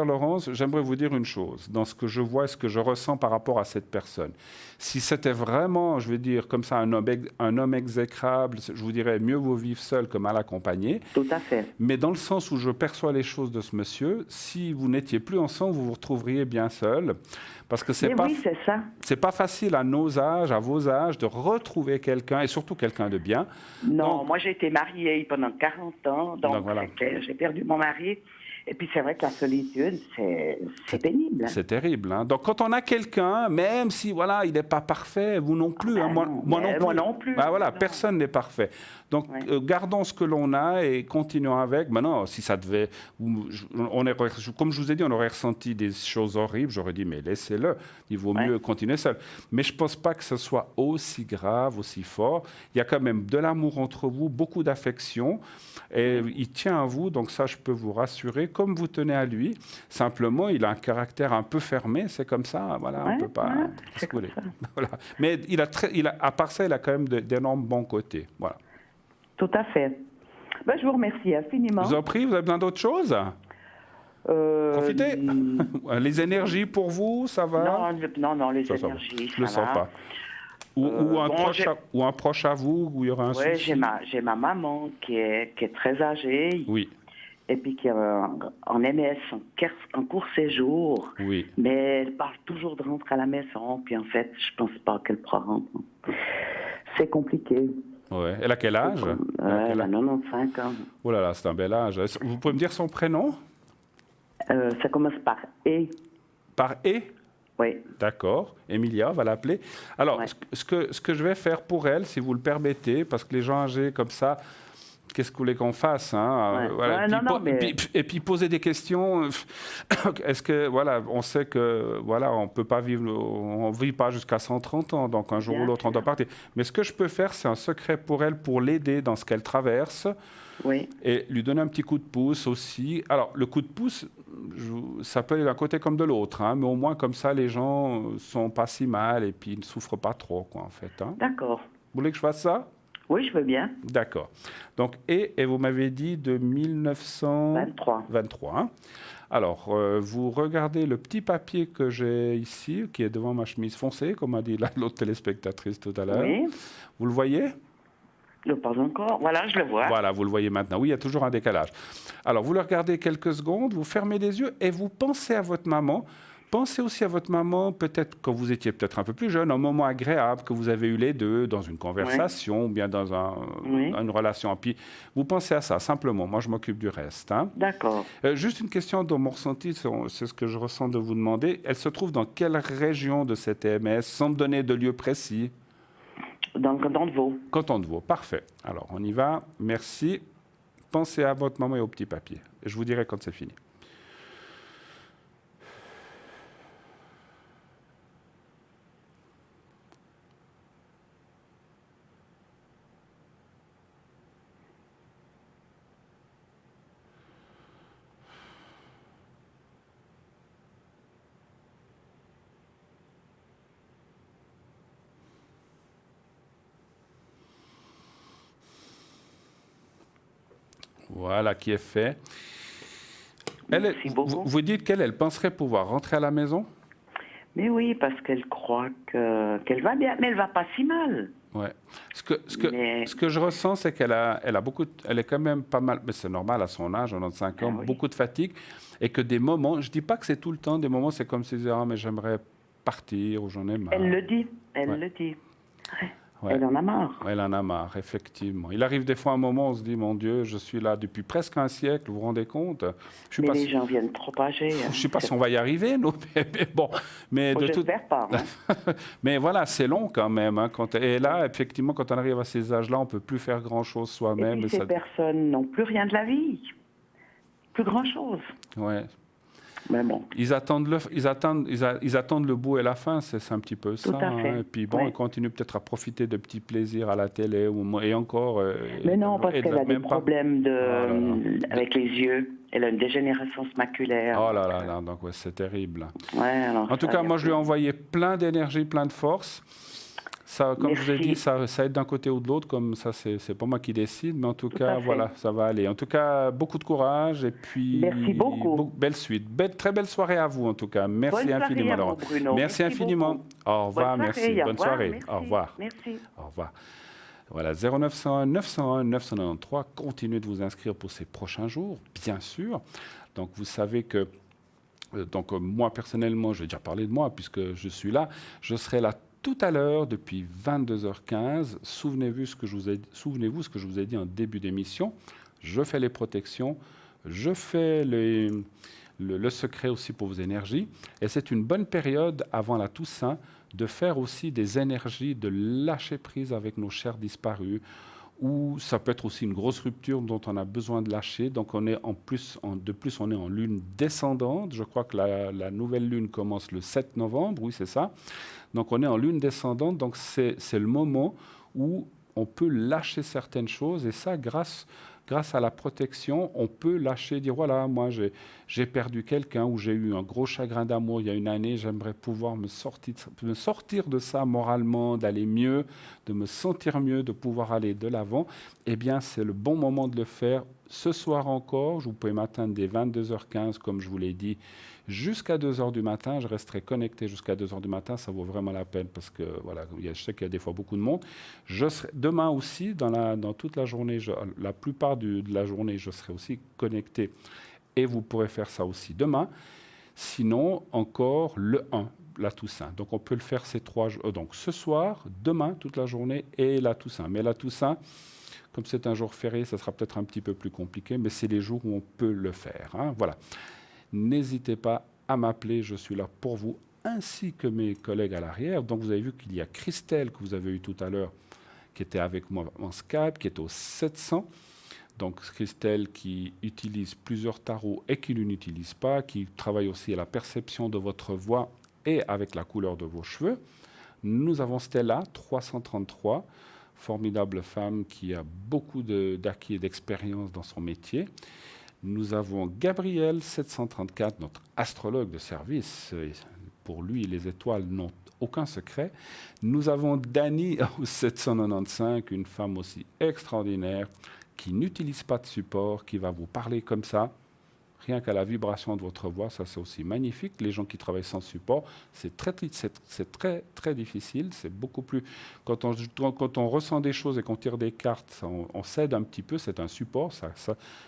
Laurence, j'aimerais vous dire une chose, dans ce que je vois et ce que je ressens par rapport à cette personne. Si c'était vraiment, je veux dire, comme ça, un homme exécrable, je vous dirais, mieux vaut vivre seul que mal accompagné. Tout à fait. Mais dans le sens où je perçois les choses de ce monsieur, si vous n'étiez plus ensemble, vous vous retrouveriez bien seul. Parce que Mais oui, c'est ça. c'est pas facile à nos âges, à vos âges, de retrouver quelqu'un, et surtout quelqu'un de bien. Non, Donc- moi j'ai été mariée pendant 40 ans, donc voilà. c'est clair, j'ai perdu mon mari. Et puis c'est vrai que la solitude, c'est pénible. Hein. C'est terrible. Hein. Donc, quand on a quelqu'un, même si voilà, il n'est pas parfait, vous non plus, Ah hein, ben moi, non, moi mais non plus. moi non plus. Bah, voilà, Non. personne n'est parfait. Donc, Ouais. gardons ce que l'on a et continuons avec. Maintenant, si ça devait... comme je vous ai dit, on aurait ressenti des choses horribles. J'aurais dit, mais laissez-le. Il vaut Ouais. mieux continuer seul. Mais je ne pense pas que ce soit aussi grave, aussi fort. Il y a quand même de l'amour entre vous, beaucoup d'affection. Et il tient à vous, donc ça, je peux vous rassurer, comme vous tenez à lui. Simplement, il a un caractère un peu fermé, c'est comme ça, voilà, on Ouais, ne peut pas ouais, se c'est comme couler. ça. Voilà. Mais à part ça, il a quand même d'énormes bons côtés. Voilà. Tout à fait. Ben, je vous remercie infiniment. Je vous en prie, vous avez besoin d'autre chose? Profitez. Les énergies pour vous, ça va? Non, les Ça va. énergies, Je ne le ça sens va. pas. Ou un bon, proche à vous, où il y aura un Oui, souci? j'ai ma maman qui est très âgée. Oui. et puis qui est en MS, en court séjour. Oui. Mais elle parle toujours de rentrer à la maison, puis en fait, je pense pas qu'elle prend. C'est compliqué. Ouais. Elle a quel âge? Elle a 95 ans. Oh là là, c'est un bel âge. Vous pouvez me dire son prénom? Ça commence par « et ». Par « et ». Oui. D'accord. Emilia, on va l'appeler. Alors, Ouais. ce que je vais faire pour elle, si vous le permettez, parce que les gens âgés comme ça, qu'est-ce que vous voulez qu'on fasse, hein? Ouais. Voilà. Ouais, Puis non, mais... et puis poser des questions. Est-ce que, voilà, on sait que, voilà, on peut pas vivre, on vit pas jusqu'à 130 ans, donc un jour Bien ou l'autre, on doit sûr. partir. Mais ce que je peux faire, c'est un secret pour elle, pour l'aider dans ce qu'elle traverse. Oui. Et lui donner un petit coup de pouce aussi. Alors, le coup de pouce, ça peut aller d'un côté comme de l'autre, hein, mais au moins comme ça, les gens sont pas si mal et puis ils ne souffrent pas trop, quoi, en fait. Hein. D'accord. Vous voulez que je fasse ça? Oui, je veux bien. D'accord. Donc, et vous m'avez dit de 1923. 23. Hein. Alors, vous regardez le petit papier que j'ai ici, qui est devant ma chemise foncée, comme a dit l'autre téléspectatrice tout à l'heure. Oui. Vous le voyez? Pas encore. Voilà, je le vois. Voilà, vous le voyez maintenant. Oui, il y a toujours un décalage. Alors, vous le regardez quelques secondes, vous fermez les yeux et vous pensez à votre maman. Pensez aussi à votre maman, peut-être quand vous étiez peut-être un peu plus jeune, un moment agréable que vous avez eu les deux, dans une conversation ou bien dans une relation. Puis, vous pensez à ça, simplement. Moi, je m'occupe du reste. Hein. D'accord. Juste une question dans mon ressenti, c'est ce que je ressens de vous demander. Elle se trouve dans quelle région de cette EMS, sans me donner de lieu précis? Dans le canton de Vaud. Canton de Vaud, parfait. Alors, on y va. Merci. Pensez à votre maman et au petit papier. Je vous dirai quand c'est fini. Voilà qui est fait. Merci beaucoup. Vous dites qu'elle penserait pouvoir rentrer à la maison? Mais oui, parce qu'elle croit qu'elle va bien, mais elle va pas si mal. Ouais. Ce que je ressens, c'est qu'elle a beaucoup, elle est quand même pas mal, mais c'est normal à son âge, 95 ans, oui. beaucoup de fatigue, et que des moments, je dis pas que c'est tout le temps, des moments, c'est comme si elle disait, ah, mais j'aimerais partir, ou j'en ai marre. Elle le dit, elle Ouais. le dit. Ouais. Elle en a marre. Elle en a marre, effectivement. Il arrive des fois un moment où on se dit, mon Dieu, je suis là depuis presque un siècle, vous vous rendez compte? Je Mais suis les gens viennent trop âgés. je ne sais pas si on va y arriver, nous, mais bon. Mais de toute... J'espère pas. Hein. Mais voilà, c'est long quand même. Hein, et là, effectivement, quand on arrive à ces âges-là, on ne peut plus faire grand-chose Et soi-même. puis ces personnes n'ont plus rien de la vie. Plus grand-chose. Ouais. Mais bon. Ils attendent le bout et la fin, c'est un petit peu ça. Tout à fait. Hein. Et puis bon, Oui. ils continuent peut-être à profiter de petits plaisirs à la télé et encore. Mais non, parce et qu'elle a des même pas. problèmes là là. avec les yeux. Elle a une dégénérescence maculaire. Oh là là là, donc ouais, c'est terrible. Ouais, alors En tout ça, cas, y a moi, je lui ai plus. envoyé plein d'énergie, plein de force. Ça, comme je vous ai Merci. dit, ça aide d'un côté ou de l'autre, comme ça, c'est pas moi qui décide, mais en tout cas, à fait. voilà, ça va aller. En tout cas, beaucoup de courage et puis... Merci beaucoup. Belle suite. Très belle soirée à vous, en tout cas. Merci Bonne soirée infiniment, à vous, Laurent. Bruno. Merci infiniment. beaucoup. Au revoir, Bonne merci. soirée, au Bonne revoir, soirée. merci. Au revoir. Merci. Au revoir. Voilà, 0901 901 993. Continuez de vous inscrire pour ces prochains jours, bien sûr. Donc, vous savez que... Donc, moi, personnellement, je vais déjà parler de moi, puisque je suis là. Je serai là tout à l'heure, depuis 22h15. Souvenez-vous ce que je vous ai dit en début d'émission. Je fais les protections, je fais le secret aussi pour vos énergies. Et c'est une bonne période avant la Toussaint de faire aussi des énergies, de lâcher prise avec nos chers disparus. Ou ça peut être aussi une grosse rupture dont on a besoin de lâcher. Donc on est de plus, on est en lune descendante. Je crois que la nouvelle lune commence le 7 novembre, oui c'est ça. Donc on est en lune descendante, donc c'est le moment où on peut lâcher certaines choses. Et ça, grâce à la protection, on peut lâcher, dire voilà, moi j'ai perdu quelqu'un ou j'ai eu un gros chagrin d'amour il y a une année, j'aimerais pouvoir me sortir de ça moralement, d'aller mieux, de me sentir mieux, de pouvoir aller de l'avant. Eh bien, c'est le bon moment de le faire. Ce soir encore, vous pouvez m'atteindre dès 22h15, comme je vous l'ai dit, Jusqu'à 2 heures du matin, je resterai connecté jusqu'à 2 heures du matin. Ça vaut vraiment la peine parce que voilà, je sais qu'il y a des fois beaucoup de monde. Je serai, demain aussi, dans toute la journée, la plupart de la journée, je serai aussi connecté et vous pourrez faire ça aussi demain. Sinon, encore le 1, la Toussaint. Donc on peut le faire ces 3 jours. Donc ce soir, demain, toute la journée et la Toussaint. Mais la Toussaint, comme c'est un jour férié, ça sera peut-être un petit peu plus compliqué, mais c'est les jours où on peut le faire. Hein, voilà. N'hésitez pas à m'appeler, je suis là pour vous, ainsi que mes collègues à l'arrière. Donc vous avez vu qu'il y a Christelle, que vous avez eu tout à l'heure, qui était avec moi en Skype, qui est au 700. Donc Christelle qui utilise plusieurs tarots et qui ne l'utilise pas, qui travaille aussi à la perception de votre voix et avec la couleur de vos cheveux. Nous avons Stella, 333, formidable femme qui a beaucoup d'acquis et d'expérience dans son métier. Nous avons Gabriel, 734, notre astrologue de service. Pour lui, les étoiles n'ont aucun secret. Nous avons Dani, 795, une femme aussi extraordinaire, qui n'utilise pas de support, qui va vous parler comme ça. Rien qu'à la vibration de votre voix, ça c'est aussi magnifique. Les gens qui travaillent sans support, c'est très difficile. C'est beaucoup plus... Quand on ressent des choses et qu'on tire des cartes, on cède un petit peu, c'est un support, ça,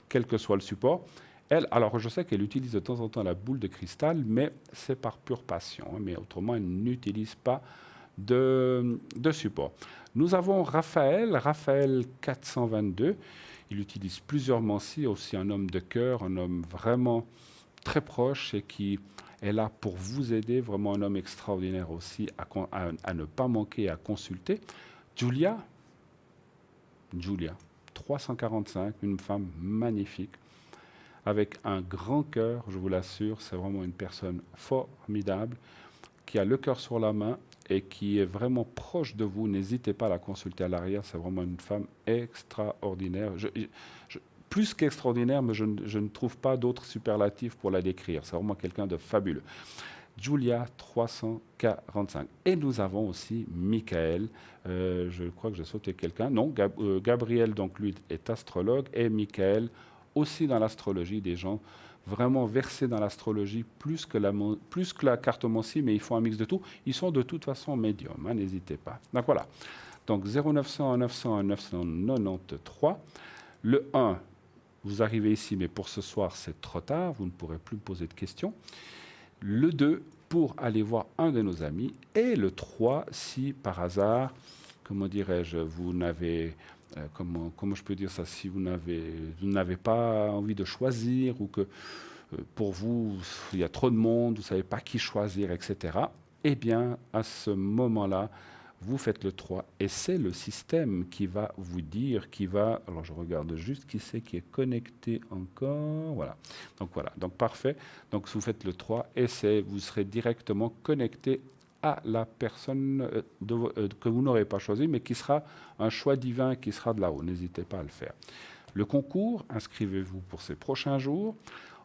quel que soit le support. Elle, alors je sais qu'elle utilise de temps en temps la boule de cristal, mais c'est par pure passion. Hein, mais autrement, elle n'utilise pas de support. Nous avons Raphaël 422. Il utilise plusieurs mancies, aussi un homme de cœur, un homme vraiment très proche et qui est là pour vous aider, vraiment un homme extraordinaire aussi à ne pas manquer à consulter. Julia, 345, une femme magnifique, avec un grand cœur, je vous l'assure, c'est vraiment une personne formidable, qui a le cœur sur la main et qui est vraiment proche de vous. N'hésitez pas à la consulter à l'arrière, c'est vraiment une femme extraordinaire. Plus qu'extraordinaire, mais je ne trouve pas d'autres superlatifs pour la décrire. C'est vraiment quelqu'un de fabuleux. Julia, 345. Et nous avons aussi Michael. Je crois que j'ai sauté quelqu'un. Non, Gabriel, donc lui, est astrologue. Et Michael, aussi dans l'astrologie, des gens vraiment versés dans l'astrologie, plus que la cartomancie, mais ils font un mix de tout. Ils sont de toute façon médiums, hein, n'hésitez pas. Donc voilà. Donc 0900 900 993. Le 1, vous arrivez ici, mais pour ce soir, c'est trop tard, vous ne pourrez plus me poser de questions. Le 2, pour aller voir un de nos amis. Et le 3, si par hasard, comment dirais-je, vous n'avez... comment je peux dire ça, si vous n'avez pas envie de choisir ou que pour vous, il y a trop de monde, vous ne savez pas qui choisir, etc., eh bien, à ce moment-là, vous faites le 3 et c'est le système qui va vous dire, alors je regarde juste qui c'est qui est connecté encore, voilà, donc parfait, donc vous faites le 3 et vous serez directement connecté à la personne que vous n'aurez pas choisi, mais qui sera un choix divin qui sera de là-haut. N'hésitez pas à le faire. Le concours, inscrivez-vous pour ces prochains jours.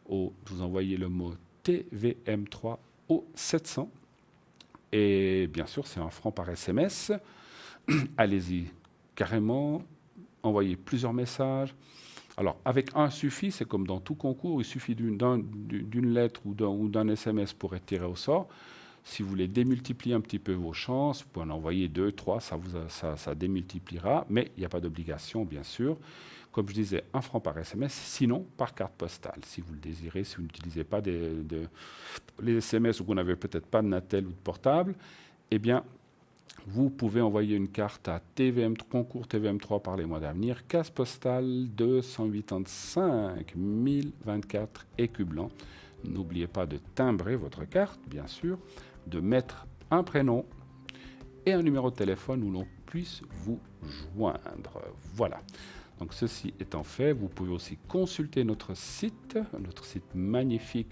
Vous envoyez le mot TVM3 au 700. Et bien sûr, c'est 1 franc par SMS. Allez-y carrément. Envoyez plusieurs messages. Alors, avec un suffit, c'est comme dans tout concours, il suffit d'une lettre ou d'un SMS pour être tiré au sort. Si vous voulez démultiplier un petit peu vos chances, vous pouvez en envoyer 2, 3, ça démultipliera, mais il n'y a pas d'obligation, bien sûr. Comme je disais, 1 franc par SMS, sinon par carte postale, si vous le désirez, si vous n'utilisez pas les SMS ou que vous n'avez peut-être pas de Natel ou de portable, eh bien, vous pouvez envoyer une carte à concours TVM3 par les mois d'avenir, case postale 285 1024 écus blancs. N'oubliez pas de timbrer votre carte, bien sûr, de mettre un prénom et un numéro de téléphone où l'on puisse vous joindre. Voilà. Donc ceci étant fait, vous pouvez aussi consulter notre site magnifique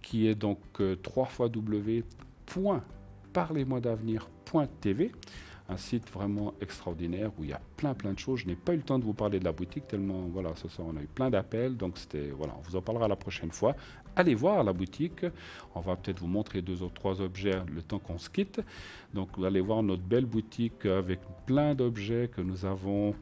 qui est donc www.parlezmoi-d'avenir.tv, un site vraiment extraordinaire où il y a plein de choses. Je n'ai pas eu le temps de vous parler de la boutique tellement, voilà, ce soir on a eu plein d'appels, donc on vous en parlera la prochaine fois. Allez voir la boutique, on va peut-être vous montrer 2 ou 3 objets le temps qu'on se quitte. Donc vous allez voir notre belle boutique avec plein d'objets que nous avons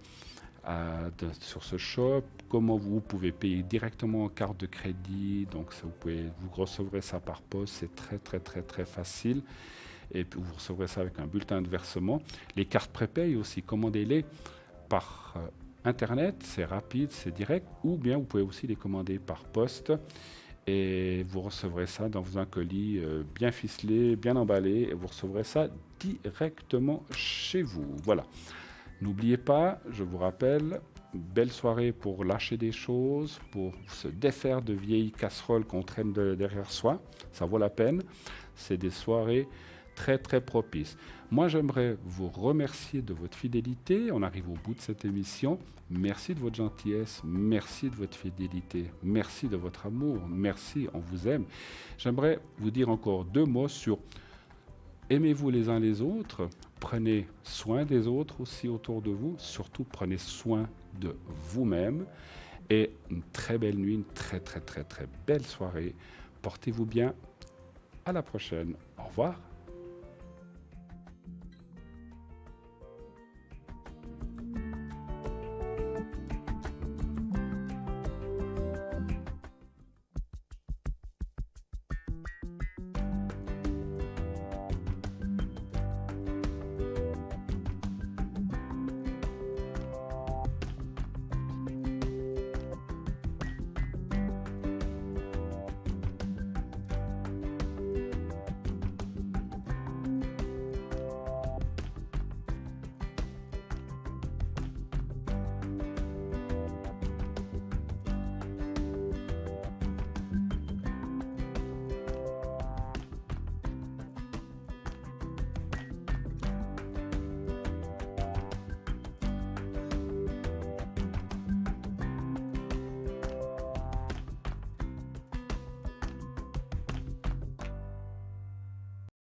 sur ce shop, comment vous pouvez payer directement en carte de crédit. Donc vous recevrez ça par poste, c'est très facile. Et puis vous recevrez ça avec un bulletin de versement. Les cartes prépay aussi, commandez-les par Internet, c'est rapide, c'est direct, ou bien vous pouvez aussi les commander par poste. Et vous recevrez ça dans un colis bien ficelé, bien emballé, et vous recevrez ça directement chez vous. Voilà. N'oubliez pas, je vous rappelle, belle soirée pour lâcher des choses, pour se défaire de vieilles casseroles qu'on traîne derrière soi. Ça vaut la peine. C'est des soirées très propices. Moi, j'aimerais vous remercier de votre fidélité. On arrive au bout de cette émission. Merci de votre gentillesse, merci de votre fidélité, merci de votre amour, merci, on vous aime. J'aimerais vous dire encore 2 mots sur aimez-vous les uns les autres, prenez soin des autres aussi autour de vous, surtout prenez soin de vous-même et une très belle nuit, une très belle soirée. Portez-vous bien, à la prochaine, au revoir.